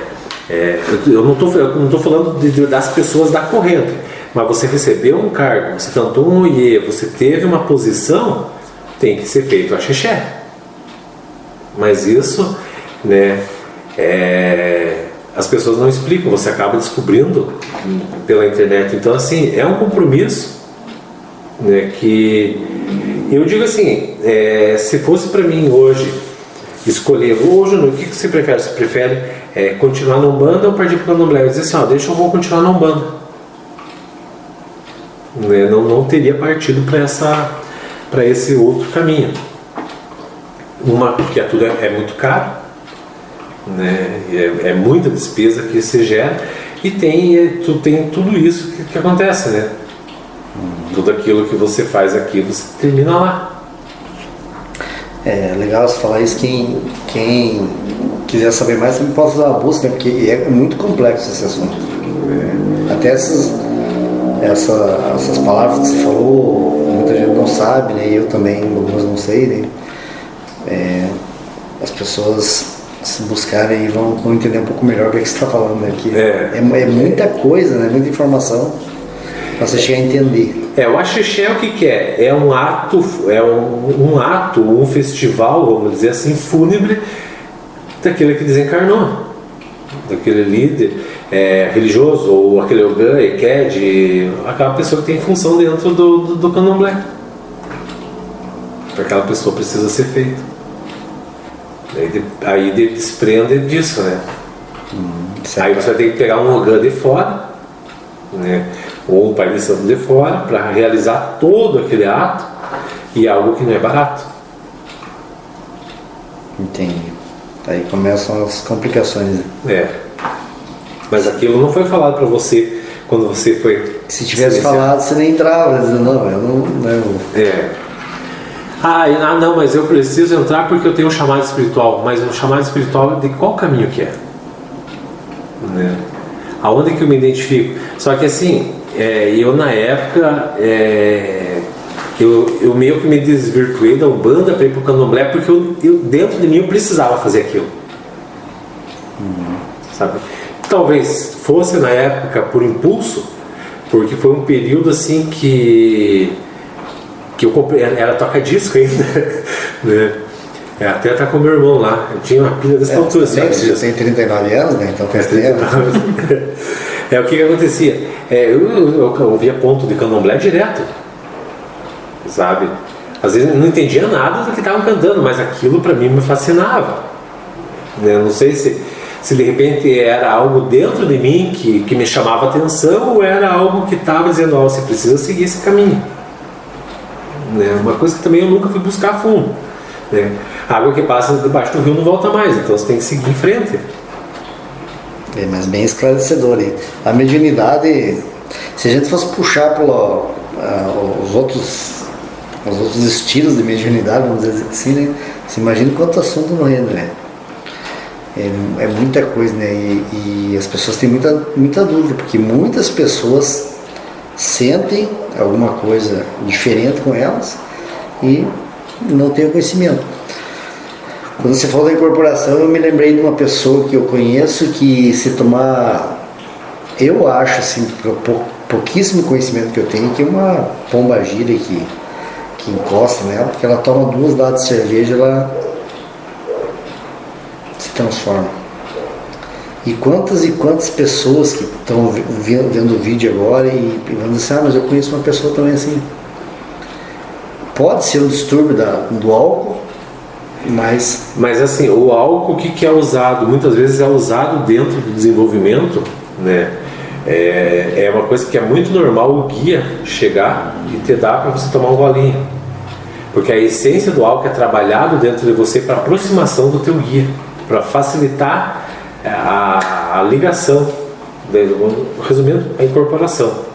Eu não estou falando das pessoas da corrente, mas você recebeu um cargo, você cantou um oiê, você teve uma posição, tem que ser feito a xexé. Mas isso, né, as pessoas não explicam, você acaba descobrindo pela internet. Então, assim, é um compromisso, né, que eu digo assim, se fosse para mim hoje escolher, hoje, o que você prefere? Você prefere continuar na Umbanda ou partir para o Candomblé? Eu dizer assim, eu vou continuar na Umbanda. Né, não teria partido para esse outro caminho. Porque tudo é muito caro, né? É muita despesa que se gera e tem tudo isso que acontece, né? Tudo aquilo que você faz aqui, você termina lá. É legal você falar isso. Quem quiser saber mais, também pode fazer uma busca, né? Porque é muito complexo esse assunto. Até essas palavras que você falou, muita gente não sabe, né? Eu também, algumas não sei, né? As pessoas, se buscarem, vão entender um pouco melhor o que você está falando aqui. É muita coisa, né? Muita informação para você chegar a entender. O axixé o que é? É um ato, um festival, vamos dizer assim, fúnebre daquele que desencarnou, daquele líder religioso, ou aquele ogã, eked, aquela pessoa que tem função dentro do candomblé. Aquela pessoa precisa ser feita. Aí desprende disso, né? Aí você vai ter que pegar um ogã de fora, né? Ou um pai de santo de fora para realizar todo aquele ato, e algo que não é barato. Entendi. Aí começam as complicações. Mas aquilo não foi falado para você quando você foi... Se tivesse falado, você nem entrava, dizendo, não, eu não. Não, mas eu preciso entrar porque eu tenho um chamado espiritual. Mas um chamado espiritual de qual caminho que é? Né? Aonde que eu me identifico? Só que assim, eu na época, eu meio que me desvirtuei da Umbanda para ir pro Candomblé, porque eu dentro de mim eu precisava fazer aquilo. Sabe? Talvez fosse na época por impulso, porque foi um período assim que eu comprei, era toca-disco ainda, né? Até tá com o meu irmão lá, eu tinha uma pilha dessa altura. Você tem 39 anos, né? Então faz tempo. O que acontecia? Eu ouvia ponto de Candomblé direto, sabe? Às vezes eu não entendia nada do que estavam cantando, mas aquilo para mim me fascinava, né? Não sei se de repente era algo dentro de mim que me chamava atenção, ou era algo que estava dizendo, você precisa seguir esse caminho, né? Uma coisa que também eu nunca fui buscar a fundo, né? A água que passa debaixo do rio não volta mais, então você tem que seguir em frente. Mas bem esclarecedor aí. A mediunidade, se a gente fosse puxar os outros estilos de mediunidade, vamos dizer assim, né? Você imagina quanto assunto não é, né? É muita coisa, né? E as pessoas têm muita dúvida, porque muitas pessoas sentem alguma coisa diferente com elas e não têm o conhecimento. Quando você falou da incorporação, eu me lembrei de uma pessoa que eu conheço que, se tomar, eu acho assim, pouquíssimo conhecimento que eu tenho, que uma pombagira que encosta nela, porque ela toma 2 latas de cerveja, ela se transforma. E quantas pessoas que estão vendo o vídeo agora e vão dizer, mas eu conheço uma pessoa também assim. Pode ser um distúrbio do álcool, mas assim, o álcool, o que é usado? Muitas vezes é usado dentro do desenvolvimento, né? É uma coisa que é muito normal o guia chegar e te dar para você tomar um golinho, porque a essência do álcool é trabalhado dentro de você para aproximação do teu guia, para facilitar a ligação, resumindo, a incorporação.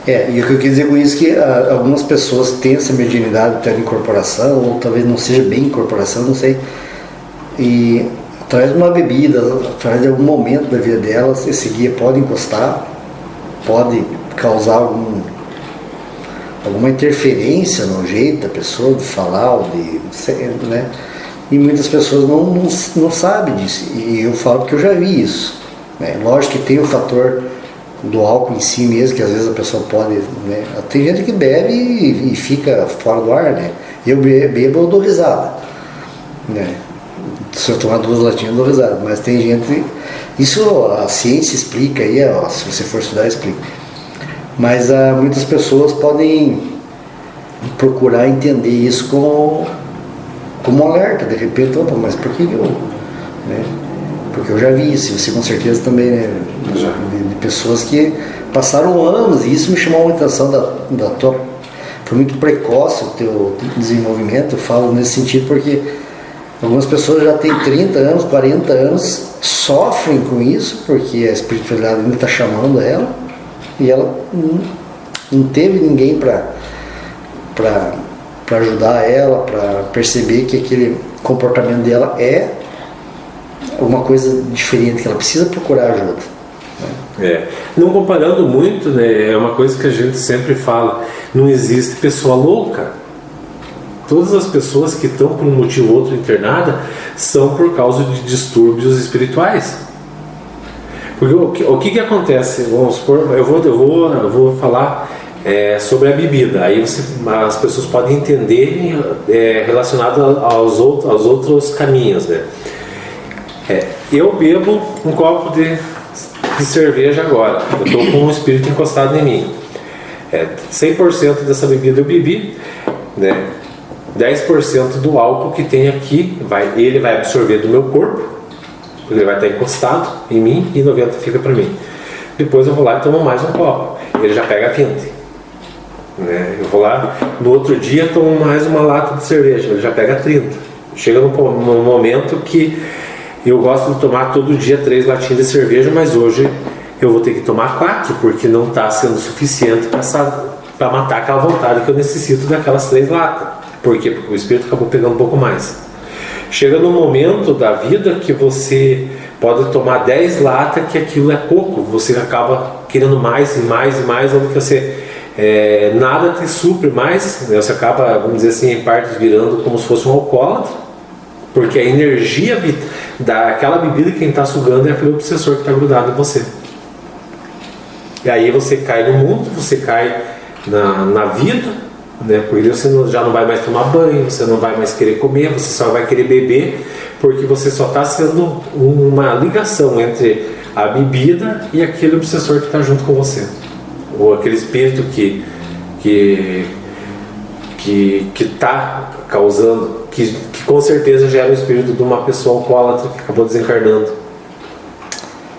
E o que eu quis dizer com isso é que algumas pessoas têm essa mediunidade de incorporação, ou talvez não seja bem incorporação, não sei, e através de uma bebida, através de algum momento da vida delas, esse guia pode encostar, pode causar alguma interferência no jeito da pessoa de falar, ou né? E muitas pessoas não sabem disso, e eu falo porque eu já vi isso, né? Lógico que tem o fator do álcool em si mesmo, que às vezes a pessoa pode, né? Tem gente que bebe e fica fora do ar, né? Eu bebo, eu dou risada, né? Se eu tomar 2 latinhas, eu dou risada, mas tem gente, isso a ciência explica aí, se você for estudar, explica, mas muitas pessoas podem procurar entender isso como um alerta, de repente, opa, mas por que eu, né? Porque eu já vi isso, você com certeza também, né? De pessoas que passaram anos, e isso me chamou a atenção da tua... Foi muito precoce o teu desenvolvimento, eu falo nesse sentido porque algumas pessoas já têm 30 anos, 40 anos, sofrem com isso, porque a espiritualidade ainda está chamando ela, e ela não teve ninguém para ajudar ela, para perceber que aquele comportamento dela é uma coisa diferente, que ela precisa procurar ajuda, né? Não comparando muito, né? É uma coisa que a gente sempre fala, não existe pessoa louca. Todas as pessoas que estão por um motivo ou outro internadas são por causa de distúrbios espirituais. Porque o que acontece? Vamos supor, eu vou falar sobre a bebida, aí as pessoas podem entender relacionado aos outros caminhos, né? Eu bebo um copo de cerveja agora, eu estou com um espírito encostado em mim, 100% dessa bebida eu bebi, né? 10% do álcool que tem aqui ele vai absorver do meu corpo, porque ele vai estar encostado em mim, e 90% fica para mim. Depois eu vou lá e tomo mais um copo, ele já pega 20%, né? Eu vou lá no outro dia, tomo mais uma lata de cerveja, ele já pega 30%. Chega num momento que eu gosto de tomar todo dia 3 latinhas de cerveja, mas hoje eu vou ter que tomar 4, porque não está sendo suficiente para matar aquela vontade que eu necessito daquelas 3 latas. Por quê? Porque o espírito acabou pegando um pouco mais. Chega num momento da vida que você pode tomar 10 latas, que aquilo é pouco, você acaba querendo mais e mais e mais, onde você nada te supre mais, né? Você acaba, vamos dizer assim, em partes virando como se fosse um alcoólatra, porque a energia daquela bebida, quem está sugando é aquele obsessor que está grudado em você. E aí você cai no mundo, você cai na vida, né? Porque você já não vai mais tomar banho, você não vai mais querer comer, você só vai querer beber, porque você só está sendo uma ligação entre a bebida e aquele obsessor que está junto com você, ou aquele espírito que está causando, que com certeza já era o espírito de uma pessoa alcoólatra que acabou desencarnando.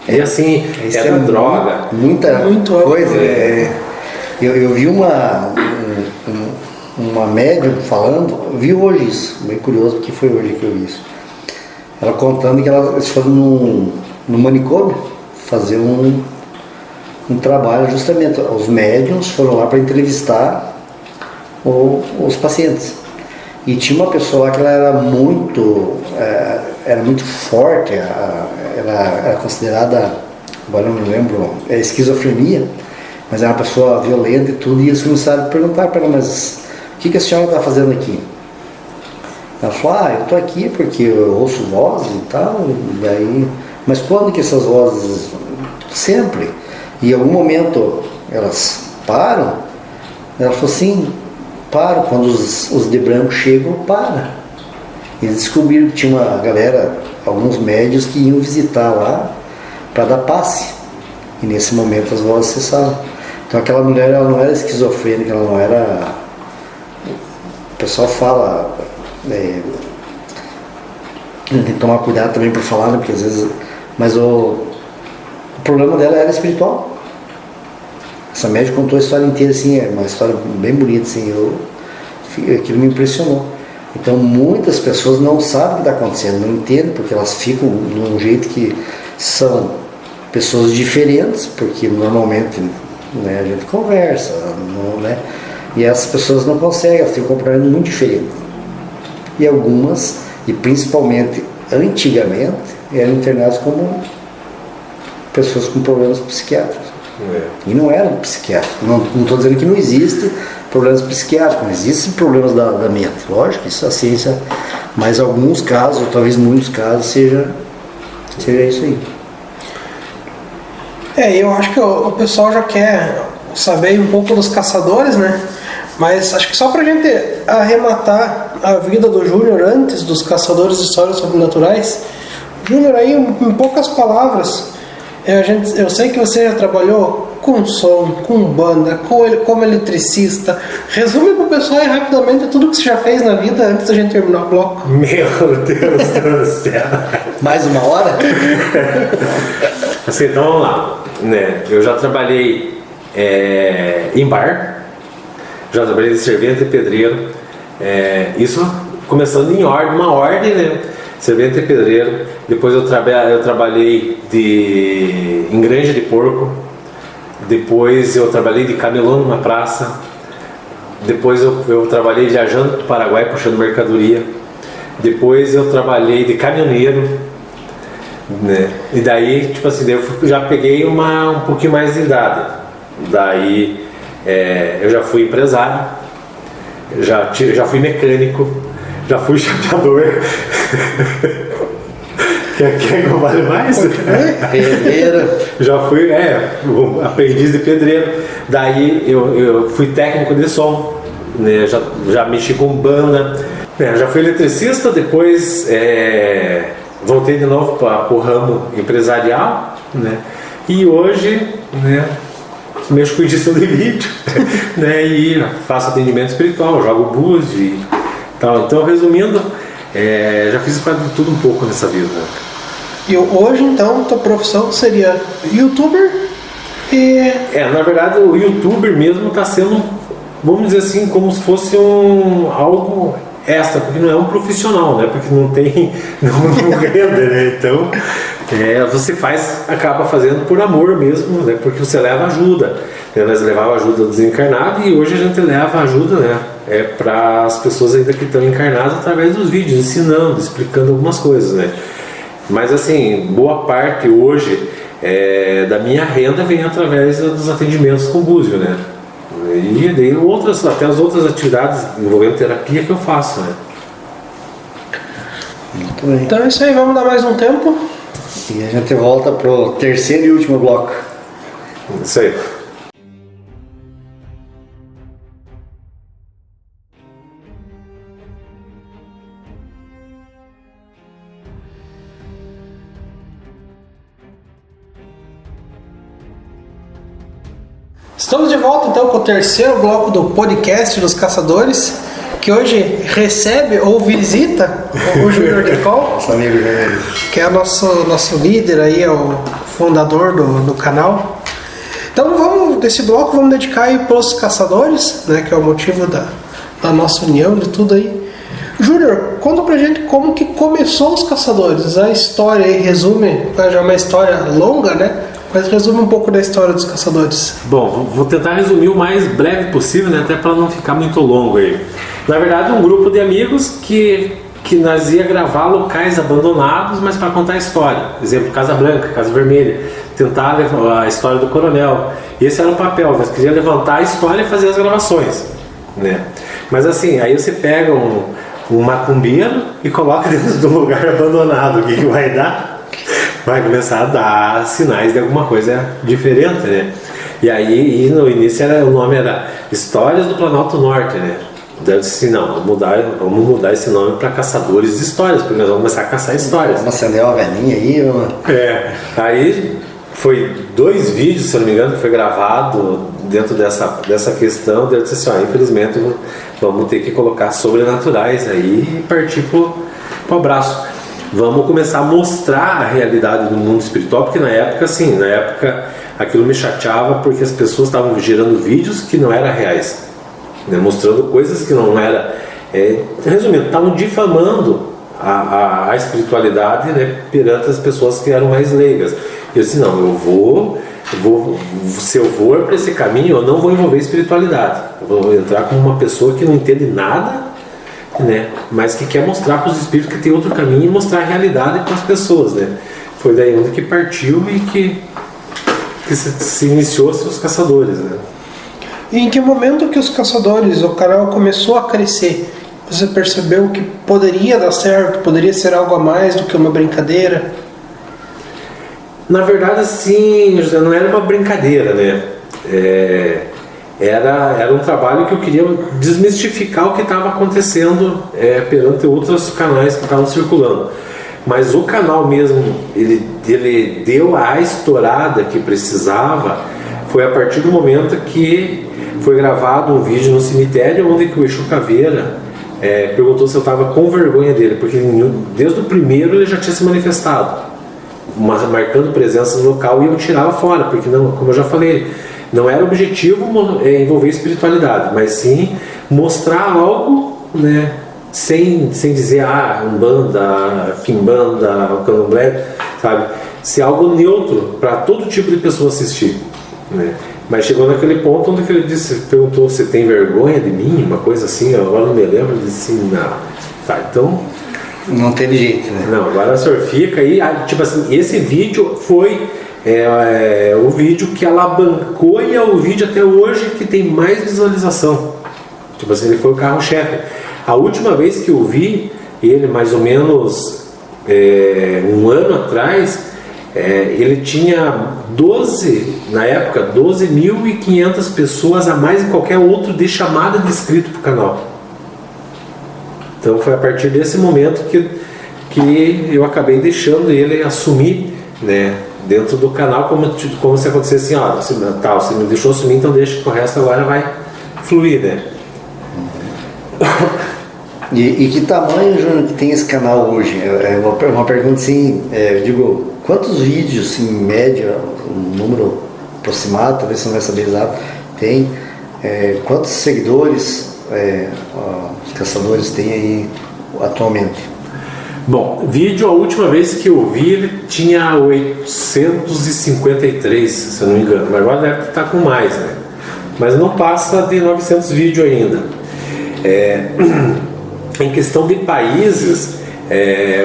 E assim, é da droga. Muita coisa. Eu vi uma médium falando, vi hoje isso, bem curioso, porque foi hoje que eu vi isso. Ela contando que eles foram no manicômio fazer um trabalho, justamente. Os médiums foram lá para entrevistar os pacientes. E tinha uma pessoa lá que ela era muito forte, ela era considerada, agora não me lembro, esquizofrenia, mas era uma pessoa violenta e tudo, e eles começaram a perguntar para ela, mas o que a senhora está fazendo aqui? Ela falou, eu estou aqui porque eu ouço vozes e tal, mas quando que essas vozes? Sempre. E em algum momento elas param. Ela falou assim, paro, quando os de branco chegam, para. Eles descobriram que tinha uma galera, alguns médios que iam visitar lá para dar passe. E nesse momento as vozes cessaram. Então aquela mulher, ela não era esquizofrênica, ela não era... O pessoal fala... tem que tomar cuidado também para falar, né? Porque às vezes... Mas o problema dela era espiritual. Essa médica contou a história inteira, assim, é uma história bem bonita, assim, aquilo me impressionou. Então muitas pessoas não sabem o que está acontecendo, não entendem, porque elas ficam de um jeito que são pessoas diferentes, porque normalmente, né, a gente conversa, né, e essas pessoas não conseguem, elas têm um comportamento muito diferente. E algumas, e principalmente antigamente, eram internadas como pessoas com problemas psiquiátricos. E não eram psiquiátricos. Não estou dizendo que não existe problemas psiquiátricos, não existem problemas da mente. Lógico, isso é a ciência, mas alguns casos, ou talvez muitos casos, seja isso aí. Eu acho que o pessoal já quer saber um pouco dos caçadores, né? Mas acho que só pra gente arrematar a vida do Júnior antes dos caçadores de histórias sobrenaturais, Júnior, aí em poucas palavras, eu sei que você já trabalhou com som, com banda, como eletricista. Resume pro pessoal aí rapidamente tudo que você já fez na vida antes da gente terminar o bloco. Meu Deus do céu! Mais uma hora? Assim, então vamos lá, né? Eu já trabalhei em bar, já trabalhei de servente e pedreiro, isso começando em uma ordem, né? Servente e pedreiro. Depois eu trabalhei em granja de porco. Depois eu trabalhei de camelô numa praça. Depois eu trabalhei viajando para o Paraguai puxando mercadoria. Depois eu trabalhei de caminhoneiro, né? E daí, tipo assim, eu já peguei um pouquinho mais de idade. Daí eu já fui empresário, já fui mecânico, já fui chapeador. Quer que eu vale mais? Pedreiro. Já fui aprendiz de pedreiro. Daí eu fui técnico de som, né? Já mexi com banda, já fui eletricista. Depois voltei de novo para o ramo empresarial, né? E hoje, né, mexo com edição de vídeo, né? E faço atendimento espiritual, jogo blues e tal. Então, resumindo, já fiz de tudo um pouco nessa vida. E hoje, então, tua profissão seria youtuber e... na verdade, o youtuber mesmo está sendo, vamos dizer assim, como se fosse algo extra, porque não é um profissional, né? Porque não tem, não renda, né? Então, você acaba fazendo por amor mesmo, né? Porque você leva ajuda. Né? Nós levava ajuda do desencarnado e hoje a gente leva ajuda, né? Para as pessoas ainda que estão encarnadas através dos vídeos, ensinando, explicando algumas coisas, né? Mas assim, boa parte hoje da minha renda vem através dos atendimentos com Búzio, né? E daí até as outras atividades envolvendo terapia que eu faço, né? Muito bem. Então é isso aí, vamos dar mais um tempo. E a gente volta pro terceiro e último bloco. Isso aí. Estamos de volta então com o terceiro bloco do podcast dos Caçadores, que hoje recebe ou visita o Júnior Decol, Nosso amigo Júnior, que é nosso líder aí, é o fundador do canal. Então desse bloco vamos dedicar aí para os caçadores, né, que é o motivo da nossa união, de tudo aí. Júnior, conta pra gente como que começou os caçadores, a história aí, resume, já é uma história longa, né? Mas resume um pouco da história dos caçadores. Bom, vou tentar resumir o mais breve possível, né, até para não ficar muito longo aí. Na verdade, um grupo de amigos que nós ia gravar locais abandonados, mas para contar a história. Exemplo, Casa Branca, Casa Vermelha, tentar levar a história do coronel. Esse era o papel, nós queríamos levantar a história e fazer as gravações, né? Mas assim, aí você pega um macumbeiro e coloca dentro do lugar abandonado, o que vai dar? Vai começar a dar sinais de alguma coisa diferente, né? E aí, no início, o nome era Histórias do Planalto Norte, né? Daí eu disse assim, não, vamos mudar esse nome para Caçadores de Histórias, porque nós vamos começar a caçar histórias. vamos acender uma velhinha aí, Aí foi 2 vídeos, se eu não me engano, que foi gravado dentro dessa questão. Daí eu disse assim, infelizmente vamos ter que colocar sobrenaturais aí e partir pro abraço. Vamos começar a mostrar a realidade do mundo espiritual, porque na época aquilo me chateava, porque as pessoas estavam gerando vídeos que não eram reais, né? Mostrando coisas que não eram, resumindo, estavam difamando a espiritualidade, né, perante as pessoas que eram mais leigas. E eu disse, não, se eu vou para esse caminho, eu não vou envolver espiritualidade, eu vou entrar como uma pessoa que não entende nada, né, mas que quer mostrar para os espíritos que tem outro caminho e mostrar a realidade para as pessoas, né. Foi daí onde que partiu e que se iniciou os caçadores, né. E em que momento que os caçadores, o canal começou a crescer? Você percebeu que poderia dar certo, poderia ser algo a mais do que uma brincadeira? Na verdade, assim, não era uma brincadeira, né. Era um trabalho que eu queria desmistificar o que estava acontecendo perante outros canais que estavam circulando. Mas o canal mesmo, ele deu a estourada que precisava, foi a partir do momento que foi gravado um vídeo no cemitério onde que o Exu Caveira perguntou se eu estava com vergonha dele, porque desde o primeiro ele já tinha se manifestado, marcando presença no local, e eu tirava fora, porque não, como eu já falei, não era objetivo envolver espiritualidade, mas sim mostrar algo, né, sem dizer Umbanda, Quimbanda, Candomblé, sabe? Ser algo neutro para todo tipo de pessoa assistir, né? Mas chegou naquele ponto onde ele perguntou: você tem vergonha de mim? Uma coisa assim, agora não me lembro. Ele disse assim, não. Tá, então não teve jeito, né? Não, agora o senhor fica aí. Tipo assim, esse vídeo foi o vídeo que alavancou e é o vídeo até hoje que tem mais visualização. Tipo assim, ele foi o carro-chefe. A última vez que eu vi ele, mais ou menos um ano atrás, ele tinha 12.500 pessoas a mais em qualquer outro de chamada de inscrito para o canal. Então foi a partir desse momento que eu acabei deixando ele assumir, né, dentro do canal, como se acontecesse assim, você me deixou assumir, então deixa que o resto agora vai fluir, né? E que tamanho, Júnior, que tem esse canal hoje? É uma pergunta assim, eu digo, quantos vídeos, assim, em média, um número aproximado, talvez você não vai saber exato, tem? Quantos seguidores? os caçadores têm aí atualmente? Bom, vídeo, a última vez que eu vi, ele tinha 853, se eu não me engano. Mas agora deve estar com mais, né? Mas não passa de 900 vídeos ainda. Em questão de países,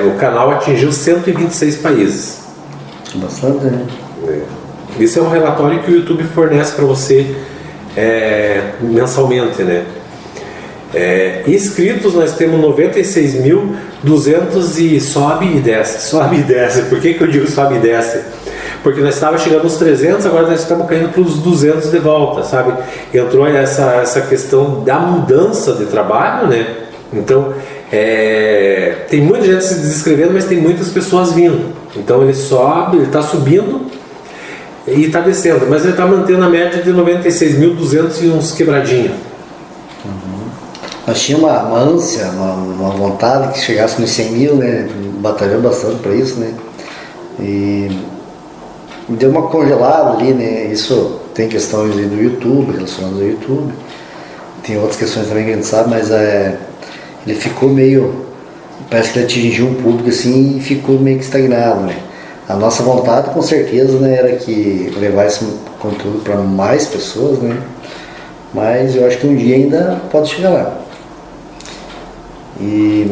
o canal atingiu 126 países. Bastante, né? Isso é um relatório que o YouTube fornece para você mensalmente, né? Inscritos nós temos 96.200 e sobe e desce. Por que eu digo sobe e desce? Porque nós estávamos chegando aos 300, agora nós estamos caindo para os 200 de volta, sabe? Entrou essa questão da mudança de trabalho, né? Então, tem muita gente se desinscrevendo, mas tem muitas pessoas vindo. Então ele sobe, ele está subindo e está descendo, mas ele está mantendo a média de 96.200 e uns quebradinhos. Nós tínhamos uma ânsia, uma vontade que chegasse nos 100 mil, né? Batalhou bastante para isso, né? E deu uma congelada ali, né? Isso tem questões ali do YouTube, relacionadas ao YouTube. Tem outras questões também que a gente sabe, mas ele ficou meio... Parece que ele atingiu um público assim e ficou meio que estagnado, né? A nossa vontade, com certeza, né, era que levar esse conteúdo para mais pessoas, né? Mas eu acho que um dia ainda pode chegar lá. E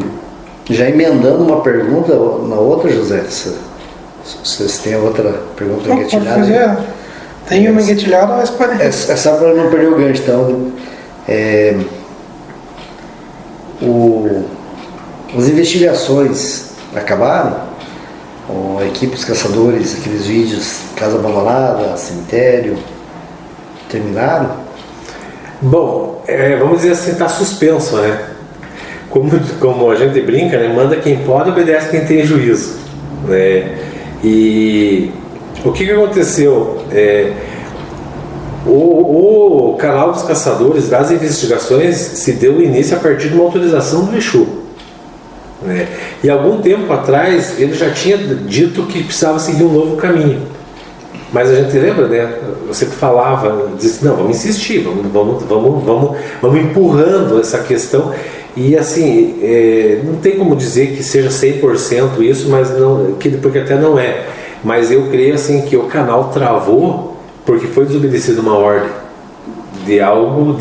já emendando uma pergunta na outra, José, vocês têm outra pergunta engatilhada? Tem uma engatilhada, mas pode... É só para não perder o gancho, então. As investigações acabaram? A equipe dos caçadores, aqueles vídeos, casa abandonada, cemitério, terminaram? Bom, vamos dizer assim, está suspenso, né? Como a gente brinca, né? Manda quem pode, obedece quem tem juízo, né? E o que aconteceu? O canal dos caçadores das investigações se deu início a partir de uma autorização do Exu, né? E algum tempo atrás ele já tinha dito que precisava seguir um novo caminho, mas a gente lembra, né? Eu sempre falava, disse, não, vamos insistir, vamos empurrando essa questão. E assim, não tem como dizer que seja 100% isso, mas porque até não é. Mas eu creio assim que o canal travou porque foi desobedecido uma ordem de algo,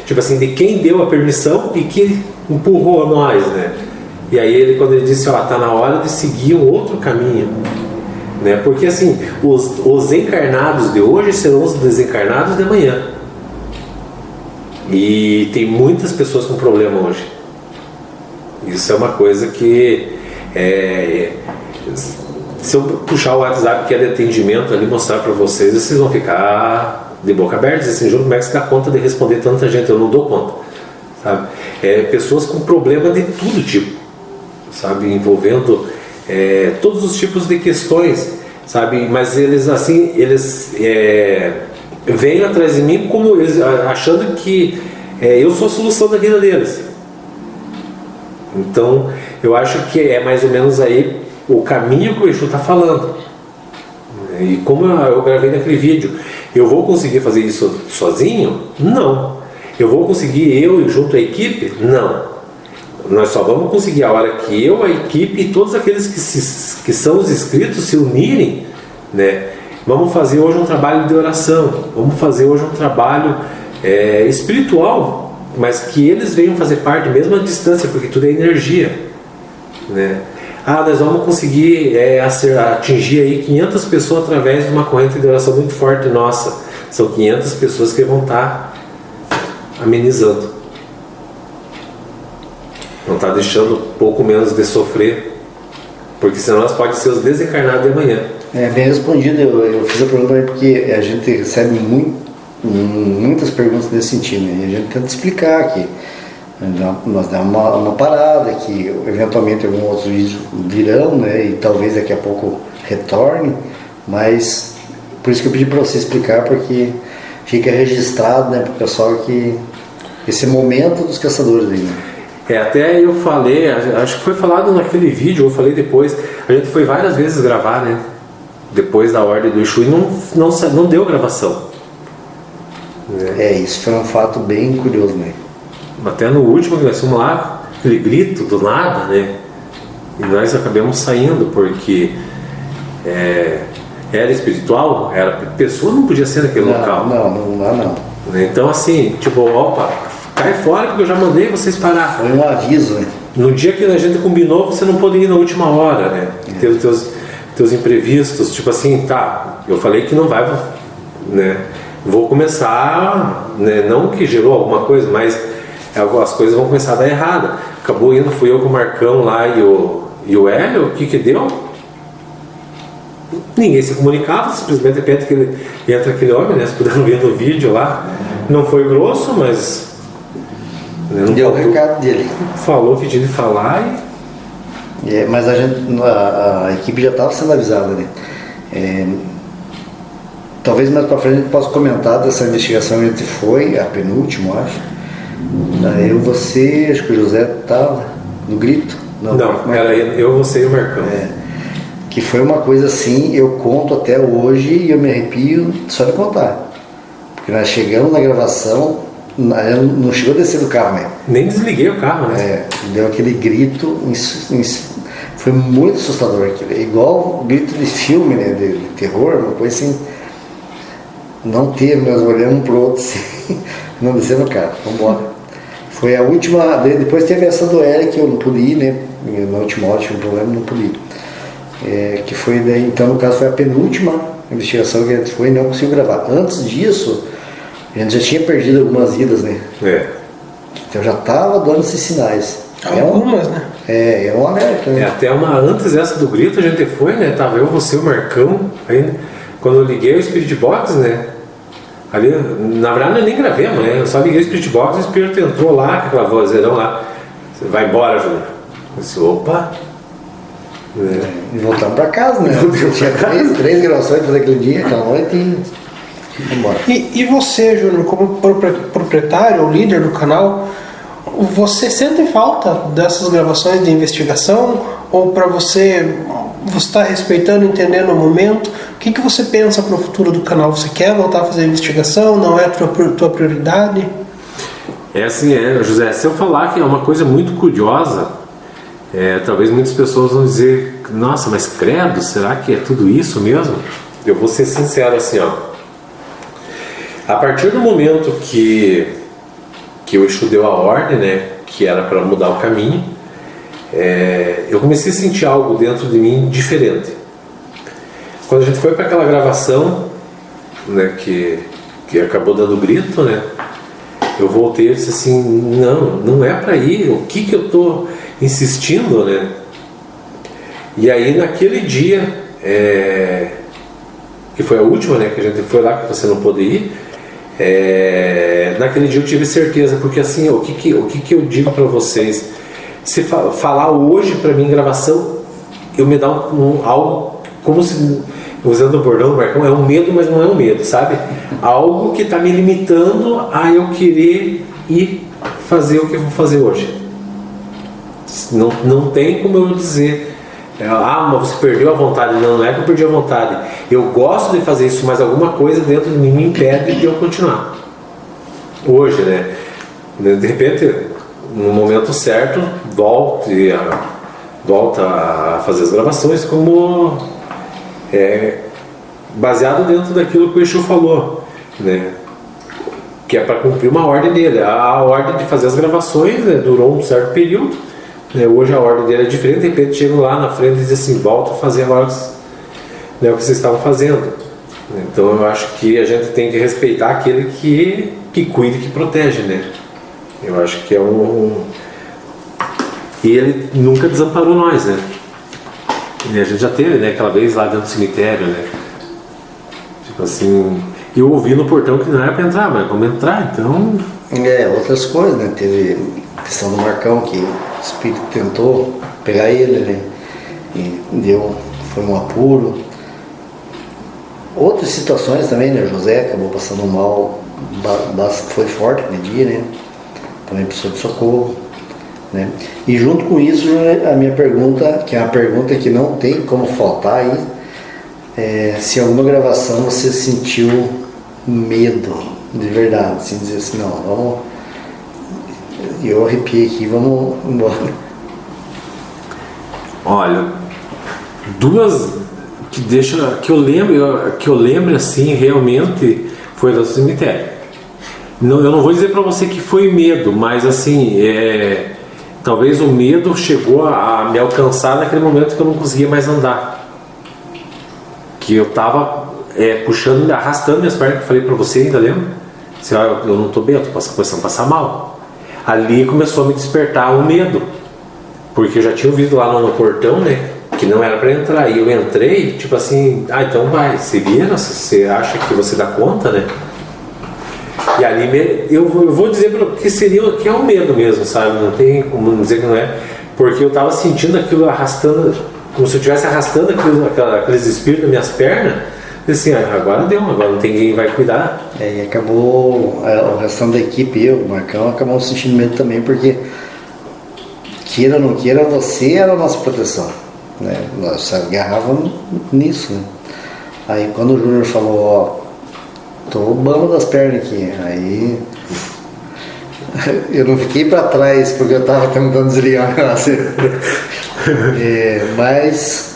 tipo assim, de quem deu a permissão e que empurrou nós, né? E aí quando ele disse, tá na hora de seguir um outro caminho, né? Porque assim, os encarnados de hoje serão os desencarnados de amanhã. E tem muitas pessoas com problema hoje. Isso é uma coisa que se eu puxar o WhatsApp que é de atendimento ali, mostrar para vocês vão ficar de boca aberta, assim, juro, como é que você dá conta de responder tanta gente? Eu não dou conta, sabe? Pessoas com problema de todo tipo, sabe? Envolvendo todos os tipos de questões, sabe? Mas eles assim, vêm atrás de mim como achando que eu sou a solução da vida deles. Então, eu acho que é mais ou menos aí o caminho que o Exu está falando. E como eu gravei naquele vídeo, eu vou conseguir fazer isso sozinho? Não. Eu vou conseguir eu junto à equipe? Não. Nós só vamos conseguir a hora que eu, a equipe e todos aqueles que são os inscritos se unirem, né? Vamos fazer hoje um trabalho de oração, vamos fazer hoje um trabalho espiritual, mas que eles venham fazer parte mesmo à distância, porque tudo é energia, né? Nós vamos conseguir atingir aí 500 pessoas através de uma corrente de oração muito forte nossa. São 500 pessoas que vão estar amenizando, não está deixando pouco menos de sofrer, porque senão nós podemos ser os desencarnados de amanhã. Bem respondido. Eu fiz a pergunta aí porque a gente recebe muitas perguntas nesse sentido, né? E a gente tenta explicar que nós damos uma parada, que eventualmente alguns outros vídeos virão, né? E talvez daqui a pouco retorne, mas por isso que eu pedi para você explicar, porque fica registrado, né, para o pessoal que esse momento dos caçadores aí, né? Até eu falei, acho que foi falado naquele vídeo, eu falei depois, a gente foi várias vezes gravar, né? Depois da ordem do Exu e não deu gravação. Isso foi um fato bem curioso, né? Até no último que nós fomos lá, aquele grito do nada, né? E nós acabamos saindo porque era espiritual, era pessoa, não podia ser naquele local. Não. Então assim, tipo, opa, cai fora porque eu já mandei vocês parar. Foi um aviso, né? No dia que a gente combinou, você não pôde ir na última hora, né? Ter os teus imprevistos, tipo assim, tá, eu falei que não vai, né? Vou começar, né? Não que gerou alguma coisa, mas as coisas vão começar a dar errada. Acabou indo, fui eu com o Marcão lá e o Hélio, o que deu? Ninguém se comunicava, simplesmente de repente que entra aquele homem, né? Vocês puderam ver no vídeo lá, não foi grosso, mas não deu o faltou, recado dele. falou, pediu de falar mas a equipe já estava sendo avisada, né? Talvez mais para frente a gente possa comentar dessa investigação que a gente foi, a penúltima, acho. Eu, você, acho que o José estava no grito. Não, era eu, você e o Marcão. Que foi uma coisa assim, eu conto até hoje e eu me arrepio só de contar. Porque nós chegamos na gravação, não chegou a descer do carro, né? Nem desliguei o carro, né? Deu aquele grito, foi muito assustador aquilo. Igual o grito de filme, né? De terror, uma coisa assim. Não teve, nós olhamos um pro outro assim, não descer no carro, vamos embora. Foi a última, depois teve essa do Eric, eu não pude ir, né? Na última hora tinha um problema, não pude ir. Que foi daí, então no caso foi a penúltima investigação que a gente foi e não conseguiu gravar. Antes disso, a gente já tinha perdido algumas idas, né? Então já estava dando esses sinais. Algumas, né? É um alerta, né? Até antes dessa do grito a gente foi, né? Tava eu, você e o Marcão. Aí, quando eu liguei o Spirit Box, né? Ali, na verdade eu nem gravemos, né? Eu só liguei o Spirit Box e o Spirit entrou lá, com aquela vozeirão lá. Você vai embora, Júnior. Eu disse, opa! E voltamos para casa, né? Tinha três gravações naquele dia, aquela noite e vamos embora. E você, Júnior, como proprietário ou líder do canal, você sente falta dessas gravações de investigação? Ou para você está respeitando, entendendo o momento? O que você pensa para o futuro do canal? Você quer voltar a fazer investigação? Não é a tua prioridade? Assim, José, se eu falar que é uma coisa muito curiosa, talvez muitas pessoas vão dizer, nossa, mas credo, será que é tudo isso mesmo? Eu vou ser sincero assim, ó. A partir do momento que o Exu deu a ordem, né, que era para mudar o caminho, eu comecei a sentir algo dentro de mim diferente. Quando a gente foi para aquela gravação, né, que acabou dando grito, né, eu voltei e disse assim, não é para ir, o que eu tô insistindo, né? E aí naquele dia, que foi a última, né, que a gente foi lá, que você não pôde ir, naquele dia eu tive certeza, porque assim, o que eu digo para vocês, se falar hoje para mim em gravação, eu me dá algo como se, usando o bordão do Marcão, é um medo, mas não é um medo, sabe? Algo que está me limitando a eu querer ir fazer o que eu vou fazer hoje. Não tem como eu dizer, mas você perdeu a vontade. Não é que eu perdi a vontade. Eu gosto de fazer isso, mas alguma coisa dentro de mim me impede de eu continuar. Hoje, né? De repente, no momento certo, volta a fazer as gravações como baseado dentro daquilo que o Exu falou, né? Que é para cumprir uma ordem dele. A ordem de fazer as gravações, né, durou um certo período. Hoje a ordem dele é diferente, de repente chega lá na frente e diz assim, volta a fazer agora, né, o que vocês estavam fazendo. Então eu acho que a gente tem que respeitar aquele que cuida e que protege, né? Eu acho que e ele nunca desamparou nós, né? E a gente já teve, né, aquela vez lá dentro do cemitério, né? Tipo assim, eu ouvi no portão que não era para entrar, mas vamos entrar, então... Outras coisas, né? Teve a questão do Marcão, que o espírito tentou pegar ele, né? E foi um apuro. Outras situações também, né? O José acabou passando mal, foi forte aquele dia, né? Também precisou de socorro, né? E junto com isso, a minha pergunta, que é uma pergunta que não tem como faltar aí, se em alguma gravação você sentiu medo de verdade, assim, dizer assim, não, vamos... eu arrepiei aqui, vamos embora. Olha, duas que eu lembro assim, realmente foi do cemitério. Não, eu não vou dizer para você que foi medo, mas assim, talvez o medo chegou a me alcançar naquele momento que eu não conseguia mais andar. Que eu tava puxando, arrastando minhas pernas, que eu falei para você, ainda lembra? Assim, eu não tô bem, eu tô começando a passar mal. Ali começou a me despertar o medo, porque eu já tinha ouvido lá no portão, né, que não era para entrar, e eu entrei, tipo assim, então vai, se vira, você acha que você dá conta, né? E ali eu vou dizer que seria, que é um medo mesmo, sabe? Não tem como dizer que não é, porque eu tava sentindo aquilo arrastando, como se eu estivesse arrastando aqueles espíritos nas minhas pernas. E assim, agora deu, agora não tem ninguém vai cuidar. E acabou o restante da equipe, eu, o Marcão, acabamos sentindo medo também, porque queira ou não queira, você era a nossa proteção, né? Nós se agarrávamos nisso, né? Aí quando o Júnior falou, tô bando das pernas aqui, aí eu não fiquei para trás porque eu tava tentando desligar o negócio. Mas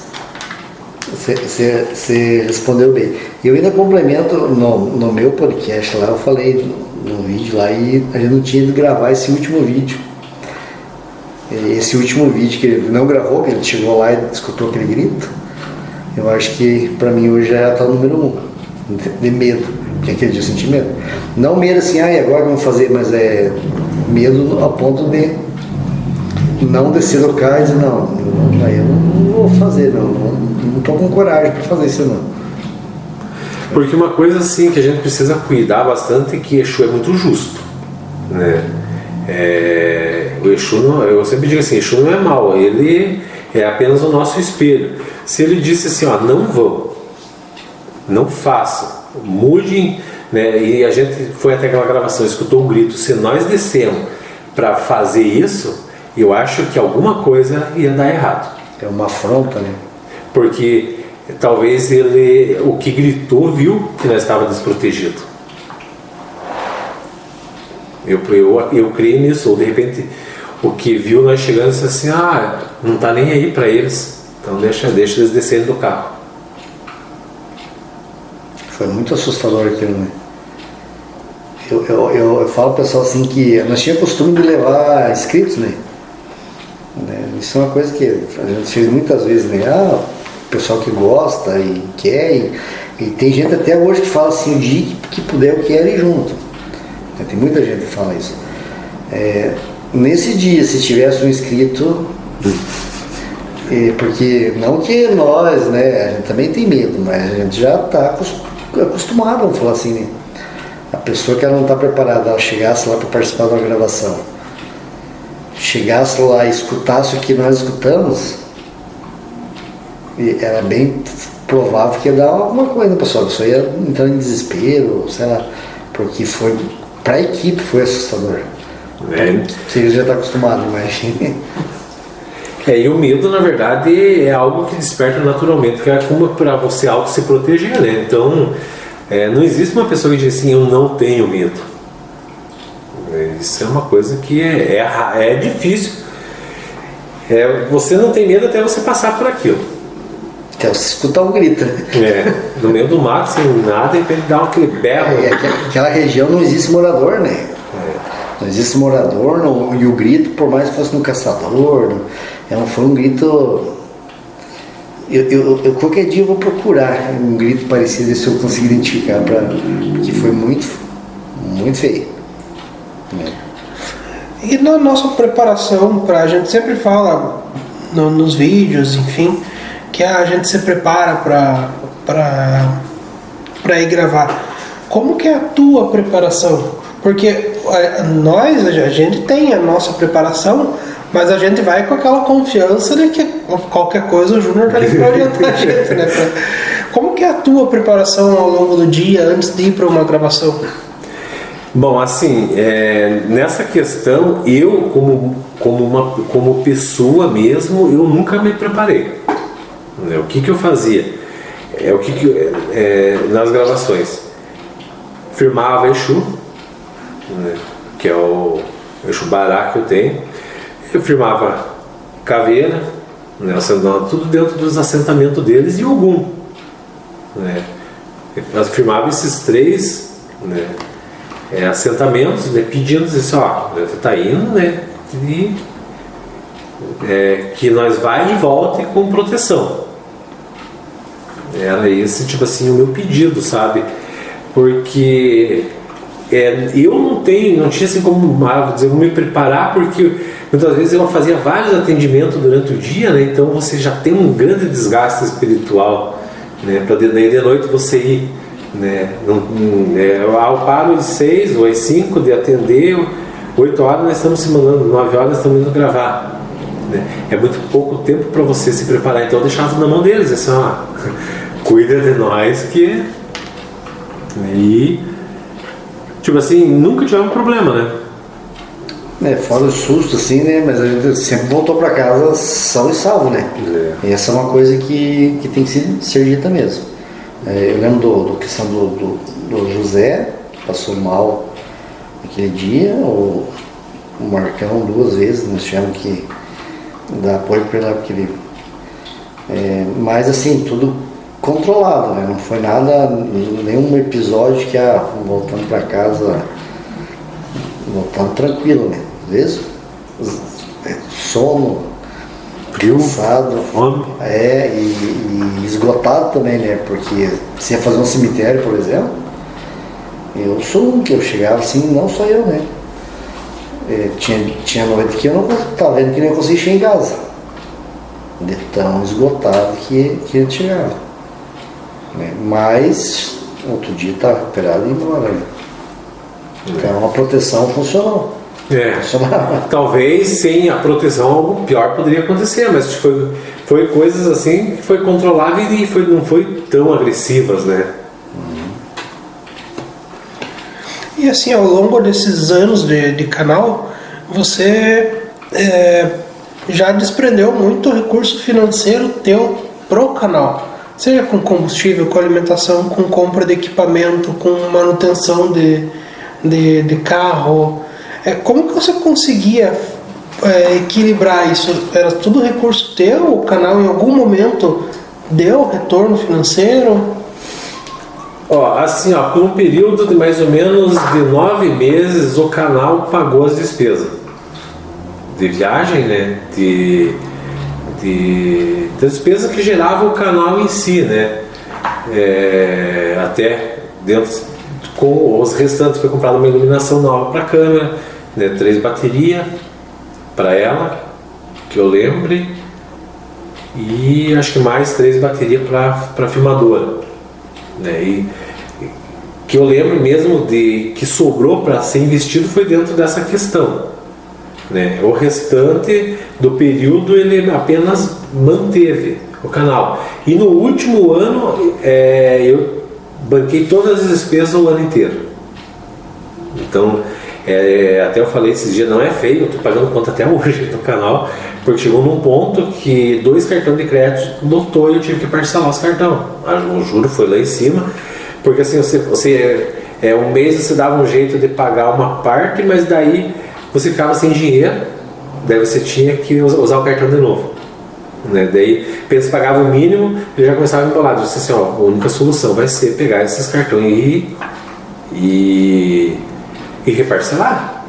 você respondeu bem. Eu ainda complemento no meu podcast lá, eu falei no vídeo lá, e a gente não tinha ido gravar esse último vídeo. Esse último vídeo que ele não gravou, que ele chegou lá e escutou aquele grito, eu acho que pra mim hoje já tá o número 1 de medo, porque aquele dia eu senti medo. Não medo assim, agora vamos fazer, mas é medo a ponto de não descer do carro e dizer, não, aí eu não vou fazer, não tô com coragem para fazer isso não. Porque uma coisa assim que a gente precisa cuidar bastante é que Exu é muito justo, né? O Exu não, eu sempre digo assim, Exu não é mau, ele é apenas o nosso espelho. Se ele disse assim, não vão, não façam, mudem, né? E a gente foi até aquela gravação, escutou um grito, se nós descemos para fazer isso, eu acho que alguma coisa ia dar errado. É uma afronta, né? Porque talvez ele, o que gritou, viu que nós estávamos desprotegidos. Eu creio nisso. Ou de repente o que viu nós chegando disse assim, não está nem aí para eles, então deixa eles descerem do carro. Foi muito assustador aquilo, né? Eu falo pro pessoal assim que nós tínhamos costume de levar inscritos, né? Isso é uma coisa que a gente fez muitas vezes, né? O pessoal que gosta e quer, e tem gente até hoje que fala assim, o dia que puder eu quero ir junto. Tem muita gente que fala isso. Nesse dia, se tivesse um inscrito, porque não que nós, né? A gente também tem medo, mas a gente já está acostumado, vamos falar assim, né? A pessoa que ela não está preparada, ela chegasse lá para participar da gravação, chegasse lá e escutasse o que nós escutamos, era bem provável que ia dar alguma coisa, pessoal. A pessoa ia entrar em desespero, sei lá, porque foi, para a equipe foi assustador. Você já está acostumado, imagina. E o medo, na verdade, é algo que desperta naturalmente, que é como para você auto se proteger, né? Então, não existe uma pessoa que diz assim, eu não tenho medo. Isso é uma coisa que é difícil. Você não tem medo até você passar por aquilo. Até você escutar um grito. No meio do mato, sem nada, de repente dá aquele berro. Aquela região não existe morador, né? Não existe morador, e o grito, por mais que fosse no caçador, foi um grito. Qualquer dia eu vou procurar um grito parecido, se eu conseguir identificar, que foi muito, muito feio. E na nossa preparação, a gente sempre fala nos vídeos, enfim, que a gente se prepara para ir gravar. Como que é a tua preparação? Porque a gente tem a nossa preparação, mas a gente vai com aquela confiança de que qualquer coisa o Júnior está ali para orientar a gente, né? Como que é a tua preparação ao longo do dia antes de ir para uma gravação? Bom, assim, nessa questão, eu como pessoa mesmo, eu nunca me preparei. O que eu fazia? Nas gravações, firmava Exu, que é o eixo Bará que eu tenho. Eu firmava Caveira, né, tudo dentro dos assentamentos deles, e Ogum, né. Eu firmava esses 3, né, assentamentos, né, pedindo assim, ó, você está indo, né, e que nós vai e volte com proteção. Era esse, tipo assim, o meu pedido, sabe? Porque eu não tinha assim como dizer, me preparar, porque muitas vezes eu fazia vários atendimentos durante o dia, né? Então você já tem um grande desgaste espiritual, né? Para de noite você ir, né? Eu paro às 6 ou às 5 de atender, 8 horas nós estamos se mandando, 9 horas nós estamos indo gravar, né? É muito pouco tempo para você se preparar, então eu deixava na mão deles, assim, ó, cuida de nós que... E, tipo assim, nunca tivemos problema, né? Fora o susto, assim, né? Mas a gente sempre voltou para casa são e salvo, né? E essa é uma coisa que tem que ser dita mesmo. Eu lembro da questão do José, que passou mal aquele dia, o Marcão 2 vezes, nós tivemos que dar apoio para ele lá, porque ele... mas assim, tudo controlado, né? Não foi nada, nenhum episódio que voltando para casa, voltando tranquilo, né? Às vezes sono, frio, cansado, fome, e esgotado também, né? Porque se ia fazer um cemitério, por exemplo, eu sou um que eu chegava assim, não só eu, né? Tinha noite que eu não estava vendo que nem eu conseguia chegar em casa, de tão esgotado que ele chegava. Mas outro dia está recuperado e embora. Então a proteção funcionou. Talvez sem a proteção algo pior poderia acontecer, mas foi coisas assim que foi controlável e não foi tão agressivas, né? E assim, ao longo desses anos de canal, você já desprendeu muito recurso financeiro teu pro canal. Seja com combustível, com alimentação, com compra de equipamento, com manutenção de carro. Como que você conseguia equilibrar isso? Era tudo recurso teu? O canal em algum momento deu retorno financeiro? Por um período de mais ou menos de 9 meses, o canal pagou as despesas de viagem, né? De despesa que gerava o canal em si, né? Até dentro com os restantes foi comprada uma iluminação nova para a câmera, né? 3 baterias para ela, que eu lembre, e acho que mais 3 baterias para filmadora, né? E que eu lembro mesmo de que sobrou para ser investido foi dentro dessa questão, né? O restante do período ele apenas manteve o canal, e no último ano eu banquei todas as despesas o ano inteiro. Então até eu falei esses dias, não é feio, eu estou pagando conta até hoje no canal, porque chegou num ponto que 2 cartões de crédito lotou e eu tive que parcelar os cartões. O juro foi lá em cima, porque assim, um mês você dava um jeito de pagar uma parte, mas daí você ficava sem dinheiro, daí você tinha que usar o cartão de novo, né? Daí você pagava o mínimo e já começava a embolar. Eu disse assim, a única solução vai ser pegar esses cartões e reparcelar,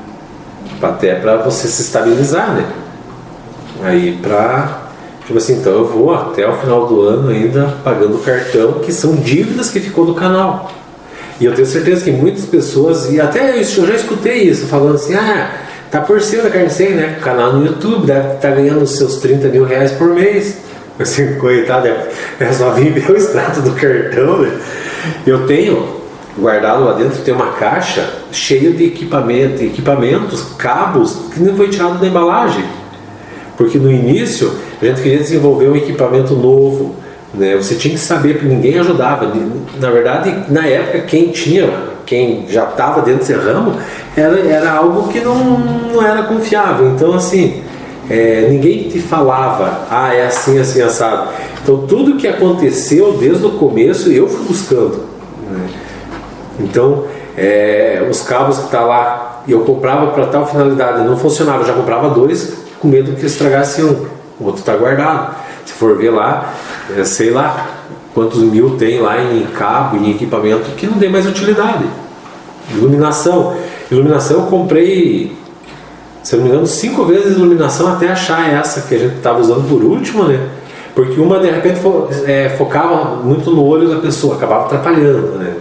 até para você se estabilizar, né? Aí tipo assim, então eu vou até o final do ano ainda pagando o cartão, que são dívidas que ficou do canal. E eu tenho certeza que muitas pessoas, e até eu já escutei isso, falando assim, tá por cima da carne seca, né? O canal no YouTube deve estar ganhando os seus 30 mil reais por mês. Assim, coitado, só vim ver o extrato do cartão, né? Eu tenho guardado lá dentro, tem uma caixa cheia de equipamentos, cabos, que não foi tirado da embalagem. Porque no início a gente queria desenvolver um equipamento novo, né? Você tinha que saber, porque ninguém ajudava. Na verdade, na época, quem já estava dentro desse ramo, era algo que não era confiável. Então, assim, ninguém te falava, é assim, assim, assado. Então, tudo que aconteceu desde o começo, eu fui buscando, né? Então, os cabos que tá lá, eu comprava para tal finalidade, não funcionava, eu já comprava 2 com medo que estragasse um, o outro tá guardado. Se for ver lá, sei lá quantos mil tem lá em cabo, em equipamento que não tem mais utilidade. Iluminação eu comprei, se eu não me engano, 5 vezes iluminação até achar essa que a gente estava usando por último, né? Porque uma de repente focava muito no olho da pessoa, acabava atrapalhando, né?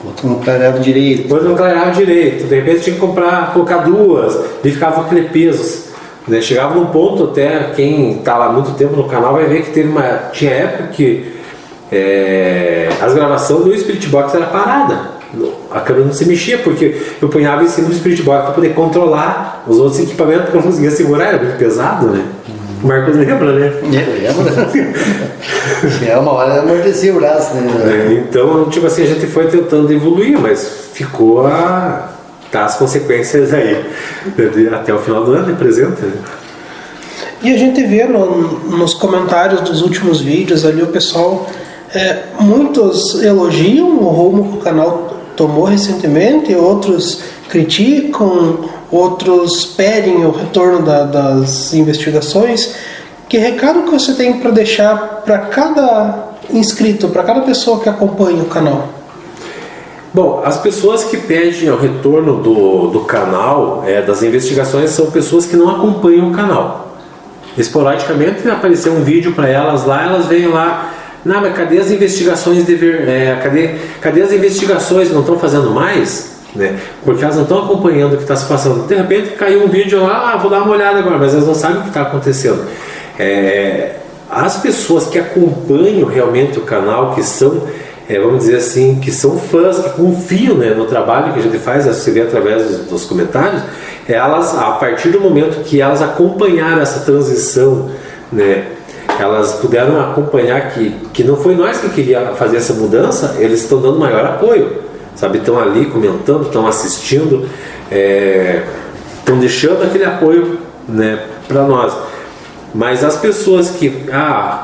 Outro não clareava direito. Outro não clareava direito, de repente tinha que colocar 2, e ficava aquele peso, né? Chegava num ponto, até quem está lá há muito tempo no canal vai ver que tinha época que as gravações do Spirit Box era parada. A câmera não se mexia porque eu punhava em cima do Spirit Box para poder controlar os outros equipamentos que eu não conseguia segurar, era muito pesado, né? O Marcos lembra, né? Lembra? Uma hora amortecia o braço, né? Então, tipo assim, a gente foi tentando evoluir, mas ficou as consequências aí até o final do ano, presente, né? E a gente vê nos comentários dos últimos vídeos ali o pessoal, muitos elogiam o rumo que o canal tomou recentemente, outros criticam, outros pedem o retorno das investigações. Que recado que você tem para deixar para cada inscrito, para cada pessoa que acompanha o canal? Bom, as pessoas que pedem o retorno do canal, das investigações, são pessoas que não acompanham o canal. Esporadicamente apareceu um vídeo para elas lá, elas veem lá, não, mas cadê as investigações cadê as investigações, não estão fazendo mais? Né? Porque elas não estão acompanhando o que está se passando. De repente caiu um vídeo lá, vou dar uma olhada agora, mas elas não sabem o que está acontecendo. As pessoas que acompanham realmente o canal, que são, vamos dizer assim, que são fãs, que confiam, né, no trabalho que a gente faz, você vê através dos comentários, elas, a partir do momento que elas acompanharam essa transição, né, elas puderam acompanhar que não foi nós que queríamos fazer essa mudança, eles estão dando maior apoio, sabe? Estão ali comentando, estão assistindo, estão deixando aquele apoio, né, para nós. Mas as pessoas que,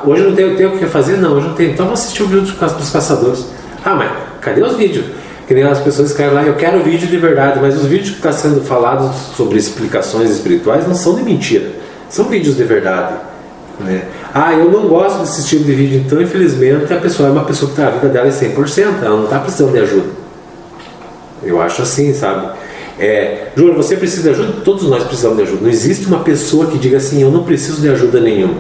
hoje eu não tenho o que fazer, não, hoje não tenho, então vou assistir o vídeo dos caçadores. Mas cadê os vídeos? Que nem as pessoas escrevem lá, eu quero vídeo de verdade, mas os vídeos que estão sendo falados sobre explicações espirituais não são de mentira, são vídeos de verdade, né? Eu não gosto desse tipo de vídeo, então infelizmente a pessoa é uma pessoa que a vida dela é 100%, ela não está precisando de ajuda. Eu acho assim, sabe? Júlio, você precisa de ajuda? Todos nós precisamos de ajuda. Não existe uma pessoa que diga assim, eu não preciso de ajuda nenhuma.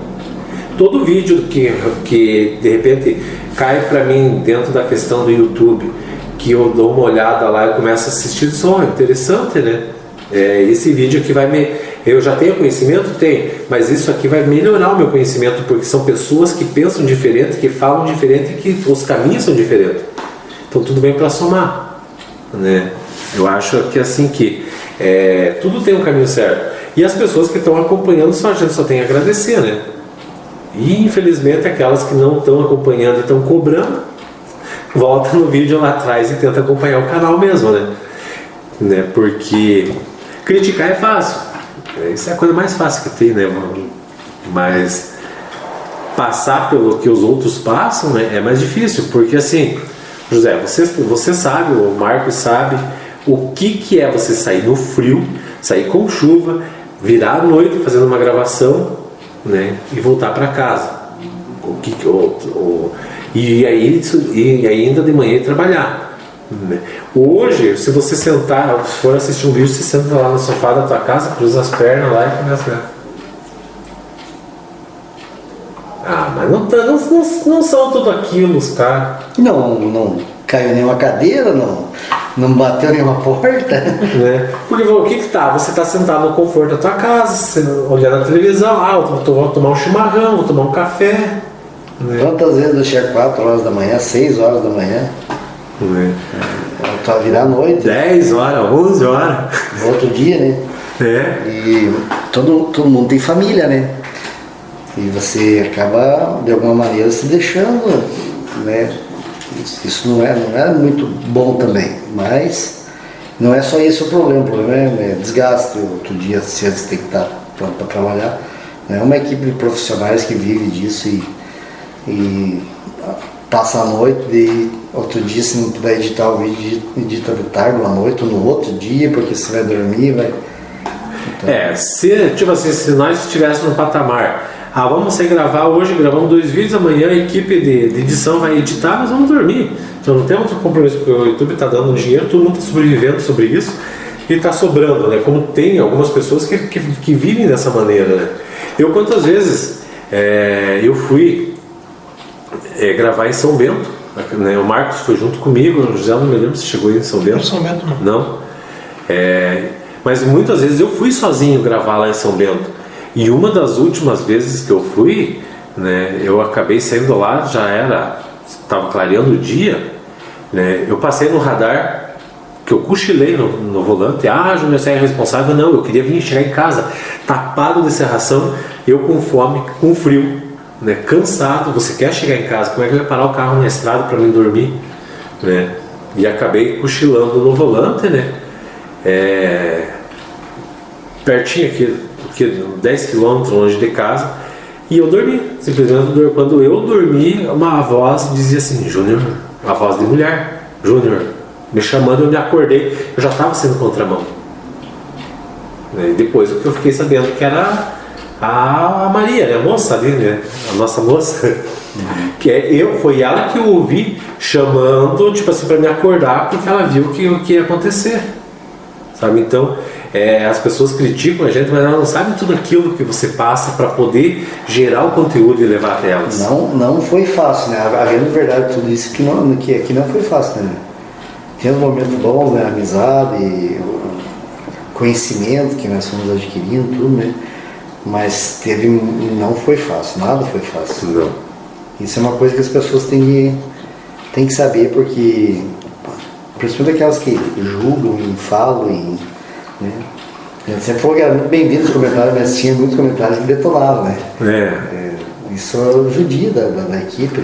Todo vídeo que de repente cai para mim dentro da questão do YouTube, que eu dou uma olhada lá e começo a assistir, só interessante, né? Esse vídeo aqui eu já tenho conhecimento? Tenho, mas isso aqui vai melhorar o meu conhecimento, porque são pessoas que pensam diferente, que falam diferente, que os caminhos são diferentes. Então tudo vem para somar, né? Eu acho que assim tudo tem um caminho certo. E as pessoas que estão acompanhando, a gente só tem a agradecer, né? E infelizmente aquelas que não estão acompanhando e estão cobrando, volta no vídeo lá atrás e tenta acompanhar o canal mesmo, né? Porque criticar é fácil. Isso é a coisa mais fácil que tem, né? Mas passar pelo que os outros passam, né, é mais difícil. Porque assim, José, você sabe, o Marcos sabe o que é você sair no frio, sair com chuva, virar à noite fazendo uma gravação, né, e voltar para casa. E ainda de manhã trabalhar. Hoje, se você sentar, se for assistir um vídeo, você senta lá no sofá da tua casa, cruza as pernas lá e começa mas não são tudo aquilo, os caras. Não caiu nenhuma cadeira, não bateu nenhuma porta. Porque o que tá? Você tá sentado no conforto da tua casa, olhando a televisão, vou tomar um chimarrão, vou tomar um café. Quantas vezes eu chego 4 horas da manhã, 6 horas da manhã? Para virar à noite. 10 horas, 11 horas. No outro dia, né? E todo mundo tem família, né? E você acaba, de alguma maneira, se deixando, né? Isso não é muito bom também. Mas não é só esse o problema é desgaste. Outro dia você tem que estar pronto para trabalhar. É uma equipe de profissionais que vive disso e passa a noite, e outro dia se não puder editar o vídeo, edita de tarde ou à noite, ou no outro dia, porque você vai dormir, vai... Então... se nós estivéssemos no patamar, vamos sair gravar hoje, gravamos 2 vídeos, amanhã a equipe de edição vai editar, nós vamos dormir. Então não tem outro compromisso, porque o YouTube está dando dinheiro, todo mundo está sobrevivendo sobre isso e está sobrando, né? Como tem algumas pessoas que vivem dessa maneira, né? Eu, quantas vezes eu fui gravar em São Bento, né? O Marcos foi junto comigo, o José, não me lembro se chegou aí em São Bento. São Bento não. Mas muitas vezes eu fui sozinho gravar lá em São Bento. E uma das últimas vezes que eu fui, né, eu acabei saindo lá, estava clareando o dia, né, eu passei no radar, que eu cochilei no volante. Júnior, você é responsável? Não, eu queria vir chegar em casa, tapado de serração, eu com fome, com frio, né, cansado. Você quer chegar em casa, como é que vai parar o carro na estrada para mim dormir? Né? E acabei cochilando no volante, né? Pertinho aqui, 10 km longe de casa, e eu dormi. Simplesmente, quando eu dormi, uma voz dizia assim: Júnior, uma voz de mulher, Júnior, me chamando. Eu me acordei, eu já estava sendo contramão. E depois o que eu fiquei sabendo que era a Maria, né, a moça ali, né, a nossa moça, foi ela que eu ouvi chamando, tipo assim, para me acordar, porque ela viu o que ia acontecer, sabe? Então as pessoas criticam a gente, mas elas não sabem tudo aquilo que você passa para poder gerar o conteúdo e levar até elas. Não foi fácil, né? A grande verdade, tudo isso que aqui não foi fácil, né? Tem um momento bom, né? Amizade, conhecimento que nós fomos adquirindo, tudo, né? Mas não foi fácil, nada foi fácil. Não. Isso é uma coisa que as pessoas têm que saber, porque principalmente aquelas que julgam e falam, né? Eu sempre falou que era muito bem-vindo os comentários, mas tinha muitos comentários que detonavam, né? Isso judia da equipe.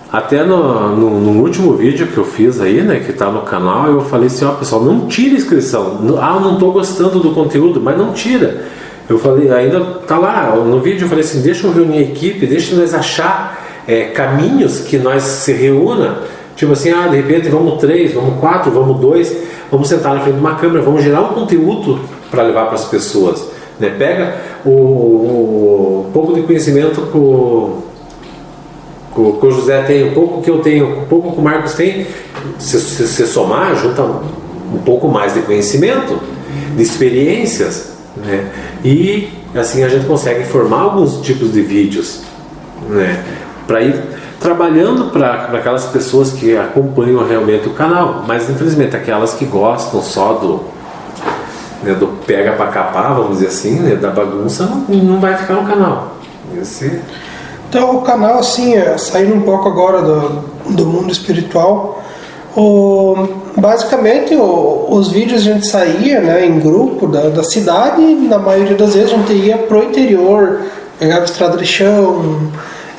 Até no último vídeo que eu fiz aí, né, que tá no canal, eu falei assim: pessoal, não tira a inscrição. Eu não tô gostando do conteúdo, mas não tira. Eu falei, ainda tá lá no vídeo, eu falei assim: deixa eu reunir a equipe, deixa nós achar caminhos que nós se reúna. Tipo assim, de repente vamos 3, vamos 4, vamos 2, vamos sentar na frente de uma câmera, vamos gerar um conteúdo para levar para as pessoas, né? Pega o pouco de conhecimento que o José tem, um pouco que eu tenho, um pouco que o Marcos tem, se somar, junta um pouco mais de conhecimento, de experiências, né? E assim a gente consegue formar alguns tipos de vídeos, né? Para ir trabalhando para aquelas pessoas que acompanham realmente o canal, mas infelizmente aquelas que gostam só do pega para capar, vamos dizer assim, né, da bagunça, não vai ficar no canal. Então o canal, assim, saindo um pouco agora do mundo espiritual, basicamente os vídeos a gente saía, né, em grupo da cidade, e na maioria das vezes a gente ia pro interior, pegava estrada de chão.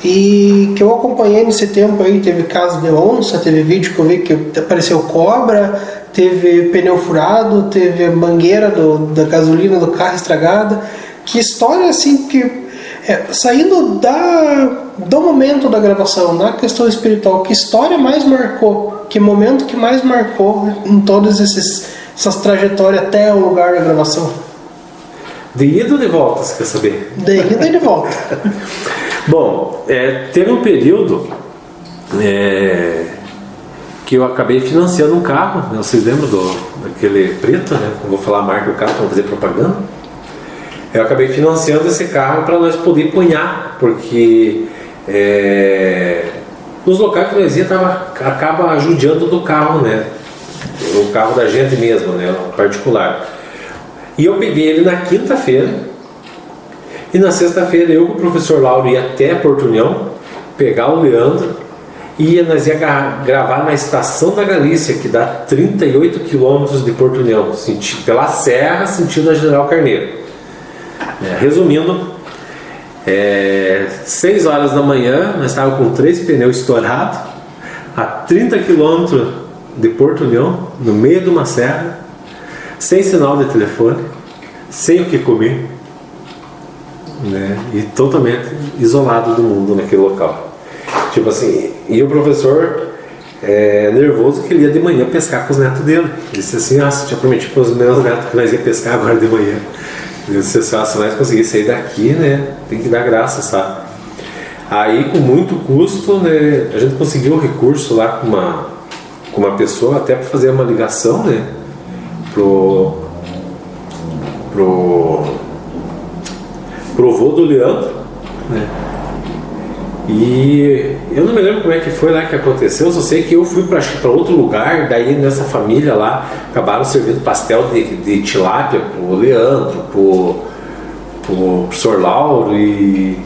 E que eu acompanhei nesse tempo aí, teve caso de onça, teve vídeo que eu vi que apareceu cobra, teve pneu furado, teve mangueira da gasolina do carro estragada. Que história assim que, saindo do momento da gravação, na questão espiritual, que história mais marcou, que momento que mais marcou em todas essas trajetórias até o lugar da gravação? De ida ou de volta, você quer saber? De ida e de volta. Bom, teve um período que eu acabei financiando um carro, né? Vocês lembram daquele preto, né? Não vou falar a marca do carro para não fazer propaganda. Eu acabei financiando esse carro para nós poder punhar, porque nos locais que nós ia acaba judiando do carro, né? O carro da gente mesmo, né? O particular. E eu peguei ele na quinta-feira. E na sexta-feira eu com o professor Lauro ia até Porto União, pegar o Leandro, e nós ia gravar na Estação da Galícia, que dá 38 quilômetros de Porto União, pela serra, sentido da General Carneiro. Resumindo, 6 horas da manhã, nós estávamos com 3 pneus estourados, a 30 quilômetros de Porto União, no meio de uma serra, sem sinal de telefone, sem o que comer, né? E totalmente isolado do mundo naquele local. Tipo assim, e o professor nervoso que ele ia de manhã pescar com os netos dele. Ele disse assim, você tinha prometido para os meus netos que nós ia pescar agora de manhã. Ele disse assim, se nós conseguir sair daqui, né, tem que dar graça, sabe? Aí com muito custo, né, a gente conseguiu um recurso lá com uma pessoa até para fazer uma ligação, né, pro vô do Leandro, né? E eu não me lembro como é que foi lá que aconteceu, eu só sei que eu fui para outro lugar, daí nessa família lá acabaram servindo pastel de tilápia pro Leandro, pro Sr. Lauro, e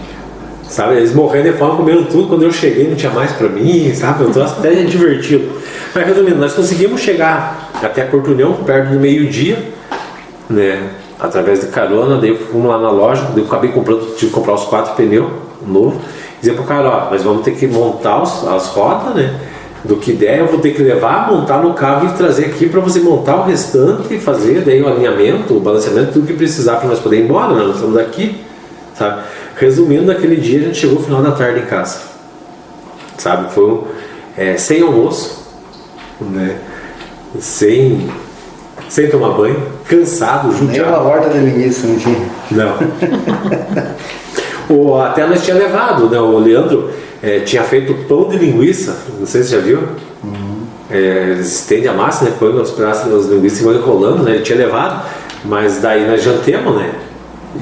sabe, eles morrendo de fome, comendo tudo. Quando eu cheguei não tinha mais para mim, sabe, eu troço até divertido. Mas resumindo, nós conseguimos chegar até Porto União perto do meio-dia, né, através de carona. Daí fomos lá na loja, daí eu acabei tive que comprar os 4 pneus novos. Dizer pro cara, nós vamos ter que montar as rodas, né? Do que der, eu vou ter que levar, montar no carro e trazer aqui para você montar o restante e fazer daí o alinhamento, o balanceamento, tudo que precisar para nós poder ir embora, né? Nós estamos aqui, sabe? Resumindo, naquele dia a gente chegou no final da tarde em casa, sabe? Foi sem almoço, né? Sem tomar banho, cansado, judiado. Nem uma horta de linguiça, não tinha. Não. Até nós tinha levado, né? O Leandro tinha feito pão de linguiça, não sei se você já viu. Eles estendem a massa, né? Põe os pedaços das linguiças e vão enrolando, né? Ele tinha levado, mas daí nós jantemos, né?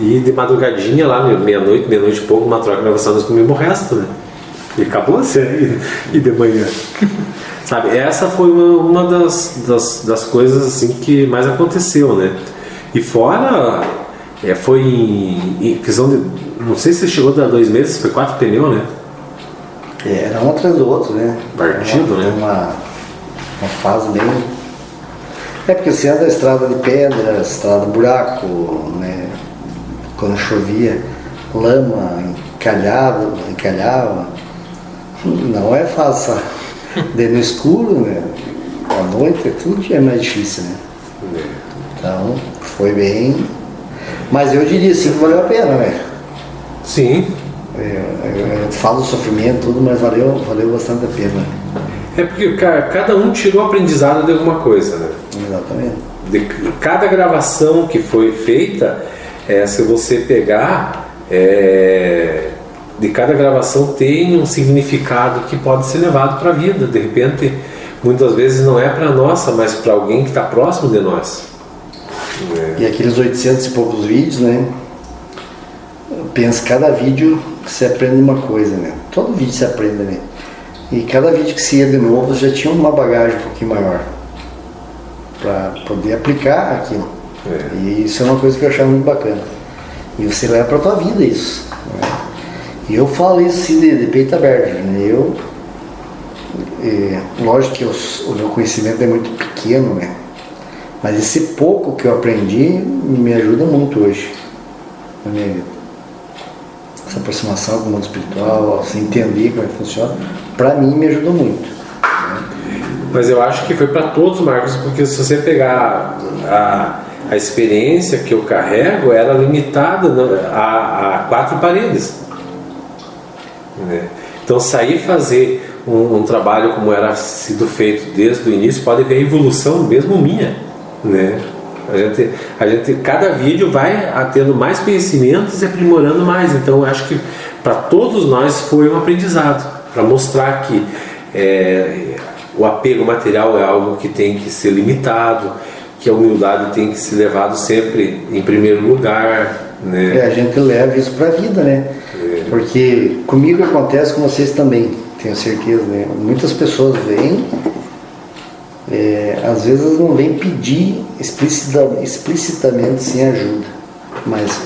E de madrugadinha lá, meia-noite e pouco, uma troca de gravação, nós comemos o resto, né? E acabou assim, e de manhã. Sabe, essa foi uma das coisas assim que mais aconteceu, né? E fora, foi em questão de, não sei se chegou a dar 2 meses, foi 4 pneus, né? Era um atrás do outro, né? Partido, né? Uma fase bem... porque você anda a estrada de pedra, estrada de buraco, né? Quando chovia, lama, encalhava. Não é fácil. Daí no escuro, né? À noite, tudo é mais difícil, né? Então, foi bem... Mas eu diria assim que valeu a pena, né? Sim. Eu falo do sofrimento, tudo, mas valeu bastante a pena. Porque cada um tirou aprendizado de alguma coisa, né? Exatamente. De cada gravação que foi feita, se você pegar, de cada gravação tem um significado que pode ser levado para a vida. De repente, muitas vezes não é para nossa, mas para alguém que está próximo de nós. E aqueles 800 e poucos vídeos, né? Pensa, cada vídeo você aprende uma coisa, né? Todo vídeo você aprende, né? E cada vídeo que você ia de novo já tinha uma bagagem um pouquinho maior para poder aplicar aquilo. E isso é uma coisa que eu achava muito bacana. E você leva para a tua vida isso, né? E eu falo isso assim de peito aberto, né? Lógico que o meu conhecimento é muito pequeno, né? Mas esse pouco que eu aprendi me ajuda muito hoje na minha vida. Essa aproximação com o mundo espiritual, assim, entender como é que funciona, para mim me ajudou muito, né? Mas eu acho que foi para todos, Marcos, porque se você pegar a experiência que eu carrego, era limitada a 4 paredes, né? Então sair fazer um trabalho como era sido feito desde o início, pode ver a evolução mesmo minha, né? A gente cada vídeo vai tendo mais conhecimentos e aprimorando mais. Então eu acho que para todos nós foi um aprendizado, para mostrar que o apego material é algo que tem que ser limitado, que a humildade tem que ser levado sempre em primeiro lugar, né? A gente leva isso para a vida, né? Porque comigo acontece, com vocês também, tenho certeza, né? Muitas pessoas vêm, às vezes elas não vêm pedir explicitamente sem ajuda, mas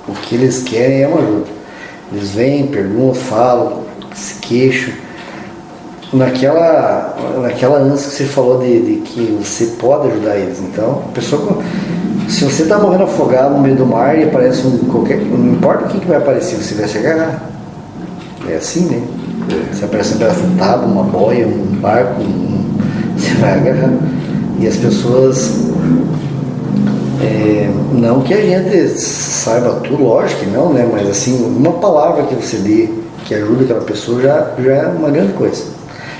o que eles querem é uma ajuda. Eles vêm, perguntam, falam, se queixam. Naquela ânsia que você falou de que você pode ajudar eles. Então, a pessoa, se você está morrendo afogado no meio do mar e aparece não importa o que vai aparecer, você vai se agarrar. É assim, né? Se aparece um pedaço de tábua, uma boia, um barco, você vai agarrar. E as pessoas, não que a gente saiba tudo, lógico que não, né? Mas assim, uma palavra que você dê, que ajuda aquela pessoa, já é uma grande coisa.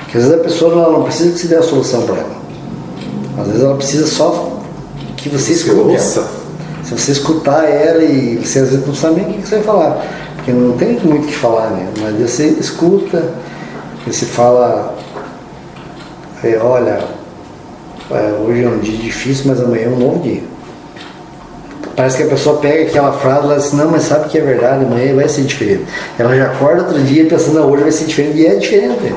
Porque às vezes a pessoa não precisa que você dê a solução para ela. Às vezes ela precisa só que você escute ela. Se você escutar ela e você às vezes não sabe nem o que você vai falar. Porque não tem muito o que falar, né? Mas você escuta, você fala, olha, hoje é um dia difícil, mas amanhã é um novo dia. Parece que a pessoa pega aquela frase e ela diz assim, não, mas sabe que é verdade, amanhã vai ser diferente. Ela já acorda outro dia pensando, não, hoje vai ser diferente, e é diferente.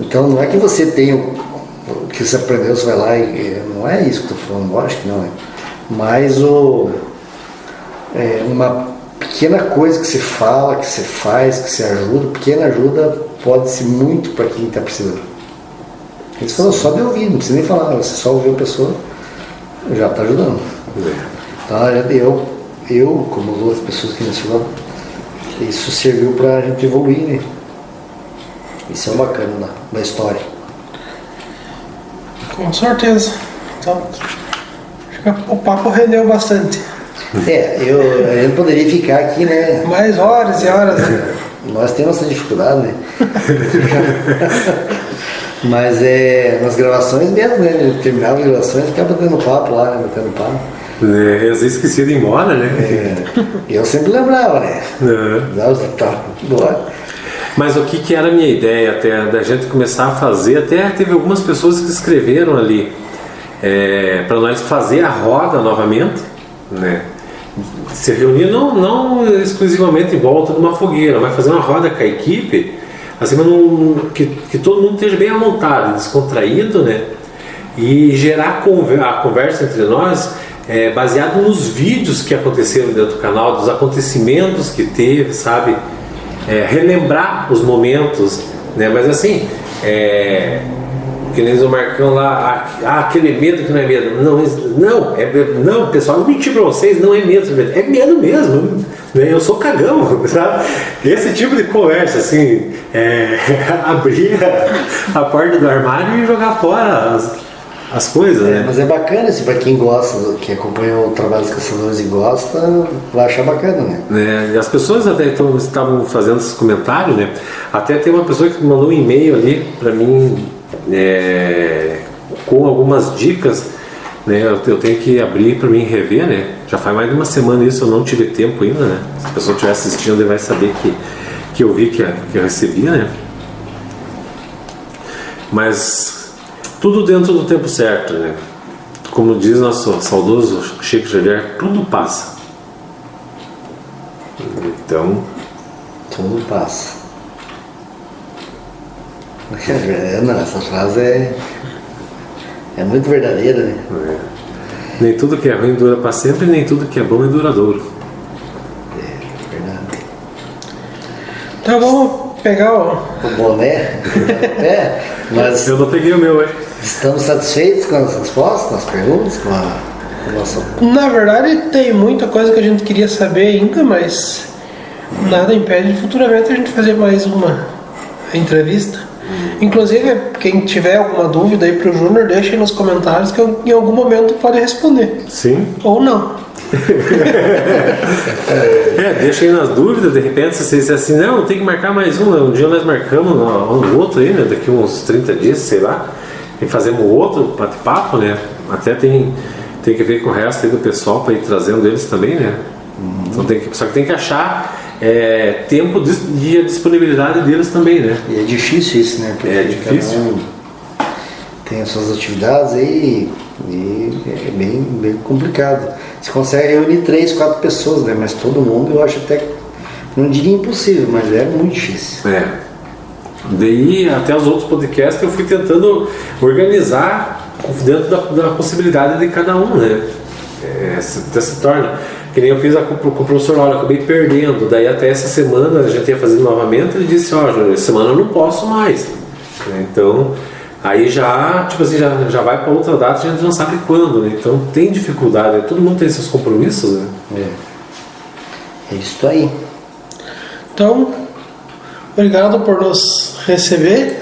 Então não é que você tem o que você aprendeu, você vai lá e... Não é isso que eu estou falando, lógico que não é. Mas uma pequena coisa que você fala, que você faz, que você ajuda, pequena ajuda pode ser muito para quem está precisando. Eles falam só de ouvir, não precisa nem falar, você só ouviu a pessoa, já está ajudando. Então, eu, como as outras pessoas que nós falamos, isso serviu para a gente evoluir, né? Isso é bacana da história. Com certeza. Então, o papo rendeu bastante. A gente poderia ficar aqui, né? Mais horas e horas. Nós temos essa dificuldade, né? Mas nas gravações mesmo, né? Terminava as gravações e ficava batendo papo lá, né? Batendo papo. Às vezes esqueci de ir embora, né? Eu sempre lembrava, né? Tá, bora. Mas o que era a minha ideia até da gente começar a fazer, até teve algumas pessoas que escreveram ali para nós fazer a roda novamente, né? Se reunir não exclusivamente em volta de uma fogueira, mas fazer uma roda com a equipe, assim, que todo mundo esteja bem à vontade, descontraído, né? E gerar a conversa entre nós baseado nos vídeos que aconteceram dentro do canal, dos acontecimentos que teve, sabe? Relembrar os momentos, né? Mas assim, que nem o Marcão lá, aquele medo que não é medo. Não, pessoal, eu menti pra vocês, não é medo, é medo mesmo, né? Eu sou cagão, sabe? Esse tipo de conversa, assim, abrir a porta do armário e jogar fora as coisas, né? Mas é bacana, assim, pra quem gosta, quem acompanha o trabalho dos caçadores e gosta, vai achar bacana, né? E as pessoas até então estavam fazendo esses comentários, né? Até tem uma pessoa que mandou um e-mail ali pra mim, com algumas dicas, né? Eu tenho que abrir pra mim rever, né? Já faz mais de uma semana isso, eu não tive tempo ainda, né? Se a pessoa estiver assistindo, ele vai saber que eu vi que eu recebi, né? Mas tudo dentro do tempo certo, né? Como diz nosso saudoso Chico Xavier, tudo passa. Então, tudo passa. Não, essa frase é muito verdadeira, né? Nem tudo que é ruim dura para sempre, nem tudo que é bom é duradouro. Verdade. Então vamos pegar o boné. Mas eu não peguei o meu, estamos satisfeitos com as respostas, com as perguntas, com a nossa... Na verdade, tem muita coisa que a gente queria saber ainda, mas nada impede de futuramente a gente fazer mais uma entrevista. Inclusive, quem tiver alguma dúvida aí pro Júnior, deixa aí nos comentários que eu, em algum momento, pode responder. Sim. Ou não. Deixa aí nas dúvidas, de repente, se você disser assim, não, tem que marcar mais um dia nós marcamos um outro aí, né? Daqui uns 30 dias, sei lá, e fazemos outro bate-papo, né? Até tem que ver com o resto aí do pessoal para ir trazendo eles também, né? Então só que tem que achar tempo e a disponibilidade deles também, né? E é difícil isso, né? Porque difícil. Tem as suas atividades aí e é bem complicado. Você consegue reunir 3, 4 pessoas, né? Mas todo mundo, eu acho até, não diria impossível, mas é muito difícil. Daí, até os outros podcasts eu fui tentando organizar dentro da possibilidade de cada um, né? Se torna, que nem eu fiz com o professor Laura, eu acabei perdendo. Daí até essa semana a gente ia fazer novamente, ele disse, essa semana eu não posso mais. Então, aí já, tipo assim, já vai para outra data, a gente não sabe quando, né? Então tem dificuldade, todo mundo tem seus compromissos, né? É isso aí. Então, obrigado por nos receber.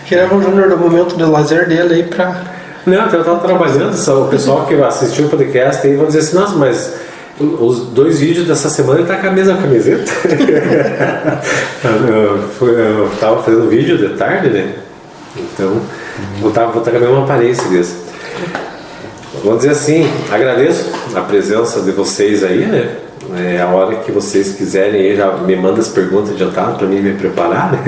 Tirava o Júnior do momento de lazer dele aí pra... Não, eu estava trabalhando, o pessoal que assistiu o podcast aí vão dizer assim, nossa, mas Os 2 vídeos dessa semana ele tá com a mesma camiseta. eu tava fazendo vídeo de tarde, né? Então, vou estar com a mesma aparência mesmo. Vamos dizer assim, agradeço a presença de vocês aí, né? A hora que vocês quiserem aí, já me manda as perguntas adiantadas para mim me preparar, né?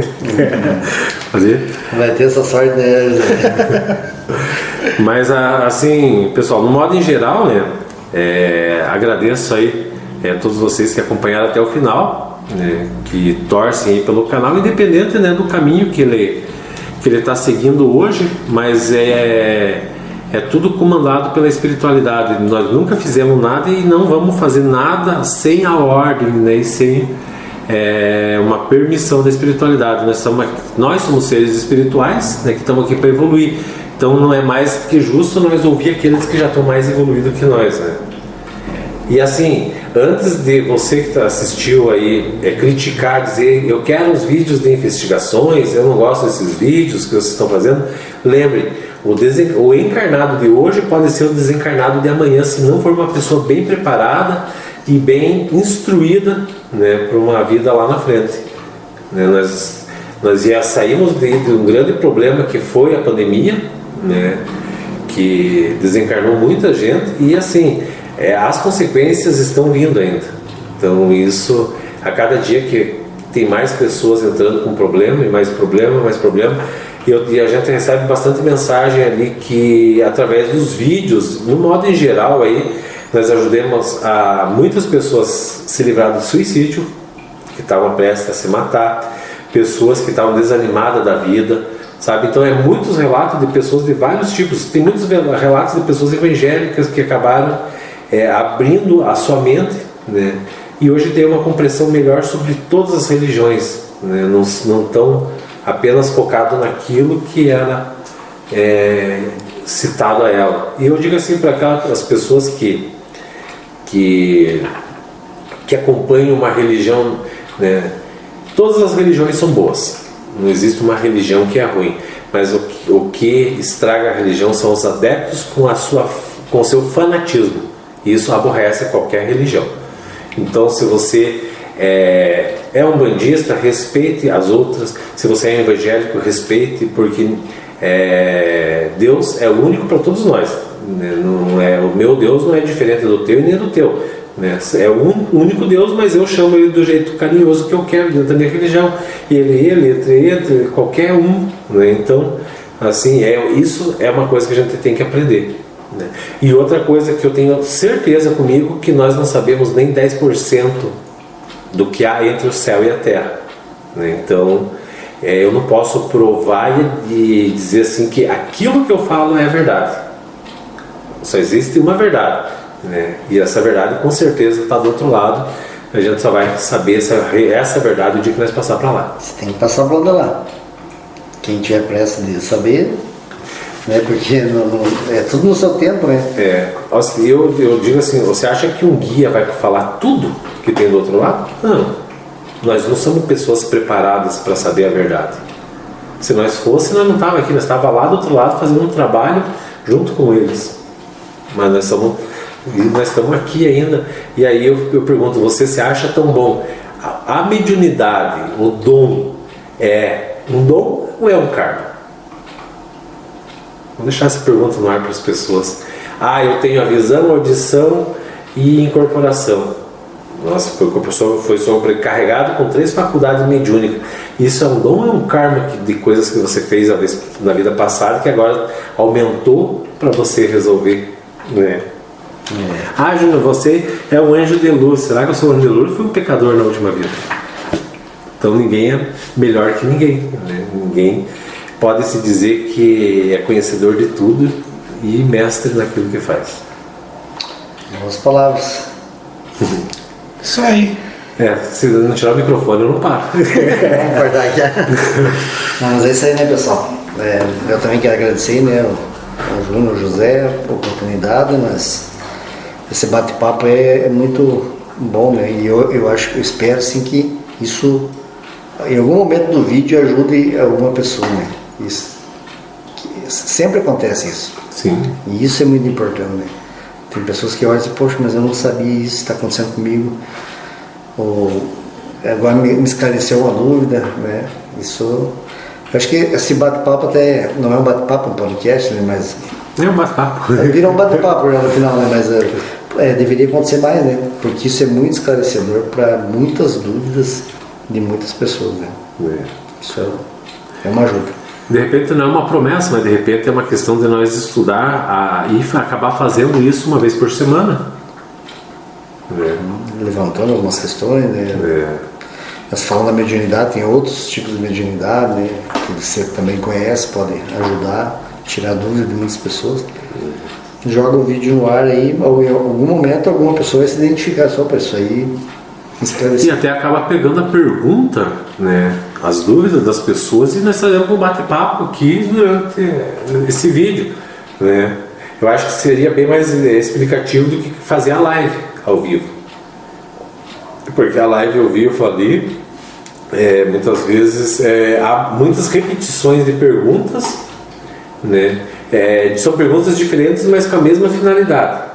Fazer. Vai ter essa sorte, né? Mas assim, pessoal, no modo em geral, né? Agradeço aí a todos vocês que acompanharam até o final, né? Que torcem aí pelo canal, independente, né, do caminho que ele está seguindo hoje, mas é tudo comandado pela espiritualidade. Nós nunca fizemos nada e não vamos fazer nada sem a ordem, né? E sem uma permissão da espiritualidade. Nós somos seres espirituais, né, que estamos aqui para evoluir. Então não é mais que justo nós ouvir aqueles que já estão mais evoluídos que nós, né? E assim, antes de você que assistiu aí criticar, dizer eu quero os vídeos de investigações, eu não gosto desses vídeos que vocês estão fazendo, lembre, o encarnado de hoje pode ser o desencarnado de amanhã, se não for uma pessoa bem preparada e bem instruída, né, para uma vida lá na frente, né? Nós já saímos de um grande problema que foi a pandemia, né, que desencarnou muita gente e assim, as consequências estão vindo ainda. Então isso, a cada dia que tem mais pessoas entrando com problema e mais problema, e a gente recebe bastante mensagem ali que através dos vídeos, no modo em geral aí, nós ajudamos a muitas pessoas se livrar do suicídio, que estavam prestes a se matar, pessoas que estavam desanimadas da vida, sabe? Então muitos relatos de pessoas de vários tipos. Tem muitos relatos de pessoas evangélicas que acabaram abrindo a sua mente, né? E hoje tem uma compreensão melhor sobre todas as religiões, né? Não estão apenas focado naquilo que era citado a ela. E eu digo assim para aquelas pessoas que acompanham uma religião, né? Todas as religiões são boas, não existe uma religião que é ruim, mas o que estraga a religião são os adeptos com o seu fanatismo. Isso aborrece qualquer religião. Então, se você é um bandista, respeite as outras. Se você é evangélico, respeite, porque Deus é o único para todos nós, né? O meu Deus não é diferente do teu e nem do teu, né? É o único Deus, mas eu chamo ele do jeito carinhoso que eu quero dentro da minha religião. E ele entre qualquer um, né? Então, assim, isso é uma coisa que a gente tem que aprender, né? E outra coisa que eu tenho certeza comigo, que nós não sabemos nem 10% do que há entre o céu e a terra, né? Então eu não posso provar e dizer assim que aquilo que eu falo é verdade. Só existe uma verdade, né? E essa verdade com certeza está do outro lado. A gente só vai saber essa verdade o dia que nós passar para lá. Você tem que passar para lá. Quem tiver pressa de saber, né? Porque é tudo no seu tempo, né? Eu digo assim, você acha que um guia vai falar tudo que tem do outro lado? Não. Nós não somos pessoas preparadas para saber a verdade. Se nós fôssemos, nós não estávamos aqui, nós estávamos lá do outro lado fazendo um trabalho junto com eles. Mas nós estamos aqui ainda. E aí eu pergunto, você se acha tão bom? A mediunidade, o dom, é um dom ou é um karma? Vou deixar essa pergunta no ar para as pessoas. Eu tenho a visão, audição e incorporação. Nossa, o professor foi sobrecarregado com 3 faculdades mediúnicas. Isso é um dom ou é um karma de coisas que você fez na vida passada que agora aumentou para você resolver, né? Júnior, você é um anjo de luz. Será que eu sou um anjo de luz ou fui um pecador na última vida? Então ninguém é melhor que ninguém, né? Ninguém pode se dizer que é conhecedor de tudo e mestre naquilo que faz. Boas palavras. Isso aí. Se não tirar o microfone, eu não paro. Vamos cortar aqui. Não, mas é isso aí, né, pessoal? Eu também quero agradecer, né, ao Júnior, ao José, a oportunidade, mas esse bate-papo é muito bom, né? E eu espero, sim, que isso, em algum momento do vídeo, ajude alguma pessoa, né? Sempre acontece isso. Sim. E isso é muito importante, né? Tem pessoas que olham e dizem, poxa, mas eu não sabia isso, está acontecendo comigo. Ou agora me esclareceu uma dúvida, né? Isso, eu acho que esse bate-papo até não é um bate-papo, um podcast, né? Mas É um bate-papo. vira um bate-papo no final, né? Mas deveria acontecer mais, né? Porque isso é muito esclarecedor para muitas dúvidas de muitas pessoas, né? Isso é uma ajuda. De repente não é uma promessa, mas de repente é uma questão de nós estudar e acabar fazendo isso uma vez por semana. Levantando algumas questões, né? Nós falamos da mediunidade, tem outros tipos de mediunidade, né? Que você também conhece, pode ajudar, tirar dúvida de muitas pessoas. Joga o vídeo no ar aí, ou em algum momento alguma pessoa vai se identificar só para isso aí. E até acaba pegando a pergunta, né, as dúvidas das pessoas, e nós fazemos um bate-papo aqui durante esse vídeo, né? Eu acho que seria bem mais explicativo do que fazer a live ao vivo, porque a live ao vivo ali muitas vezes há muitas repetições de perguntas, né? São perguntas diferentes, mas com a mesma finalidade.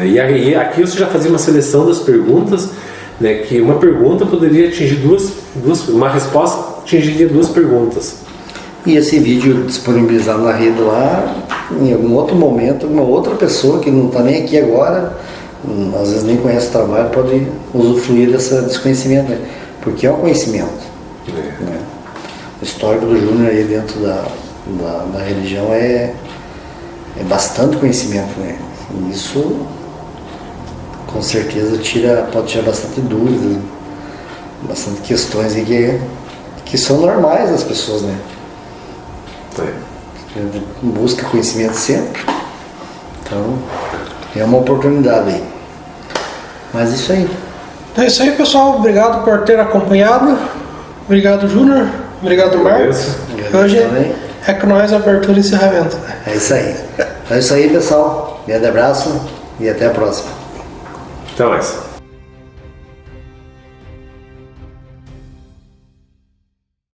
E aí, aqui você já fazia uma seleção das perguntas, né, que uma pergunta poderia atingir uma resposta atingiria duas perguntas. E esse vídeo disponibilizado na rede lá, em algum outro momento, uma outra pessoa que não está nem aqui agora, às vezes nem conhece o trabalho, pode usufruir desse conhecimento, né? Porque é um conhecimento. Né? O histórico do Júnior aí dentro da religião é bastante conhecimento, né? E isso com certeza pode tirar bastante dúvidas, bastante questões aí que são normais das pessoas, né? Busca conhecimento sempre. Então é uma oportunidade aí. Mas isso aí. É isso aí, pessoal. Obrigado por ter acompanhado. Obrigado, Júnior. Obrigado, Marcos. Hoje é com nós abertura e encerramento. É isso aí. Então é isso aí, pessoal. Grande abraço e até a próxima. Até mais.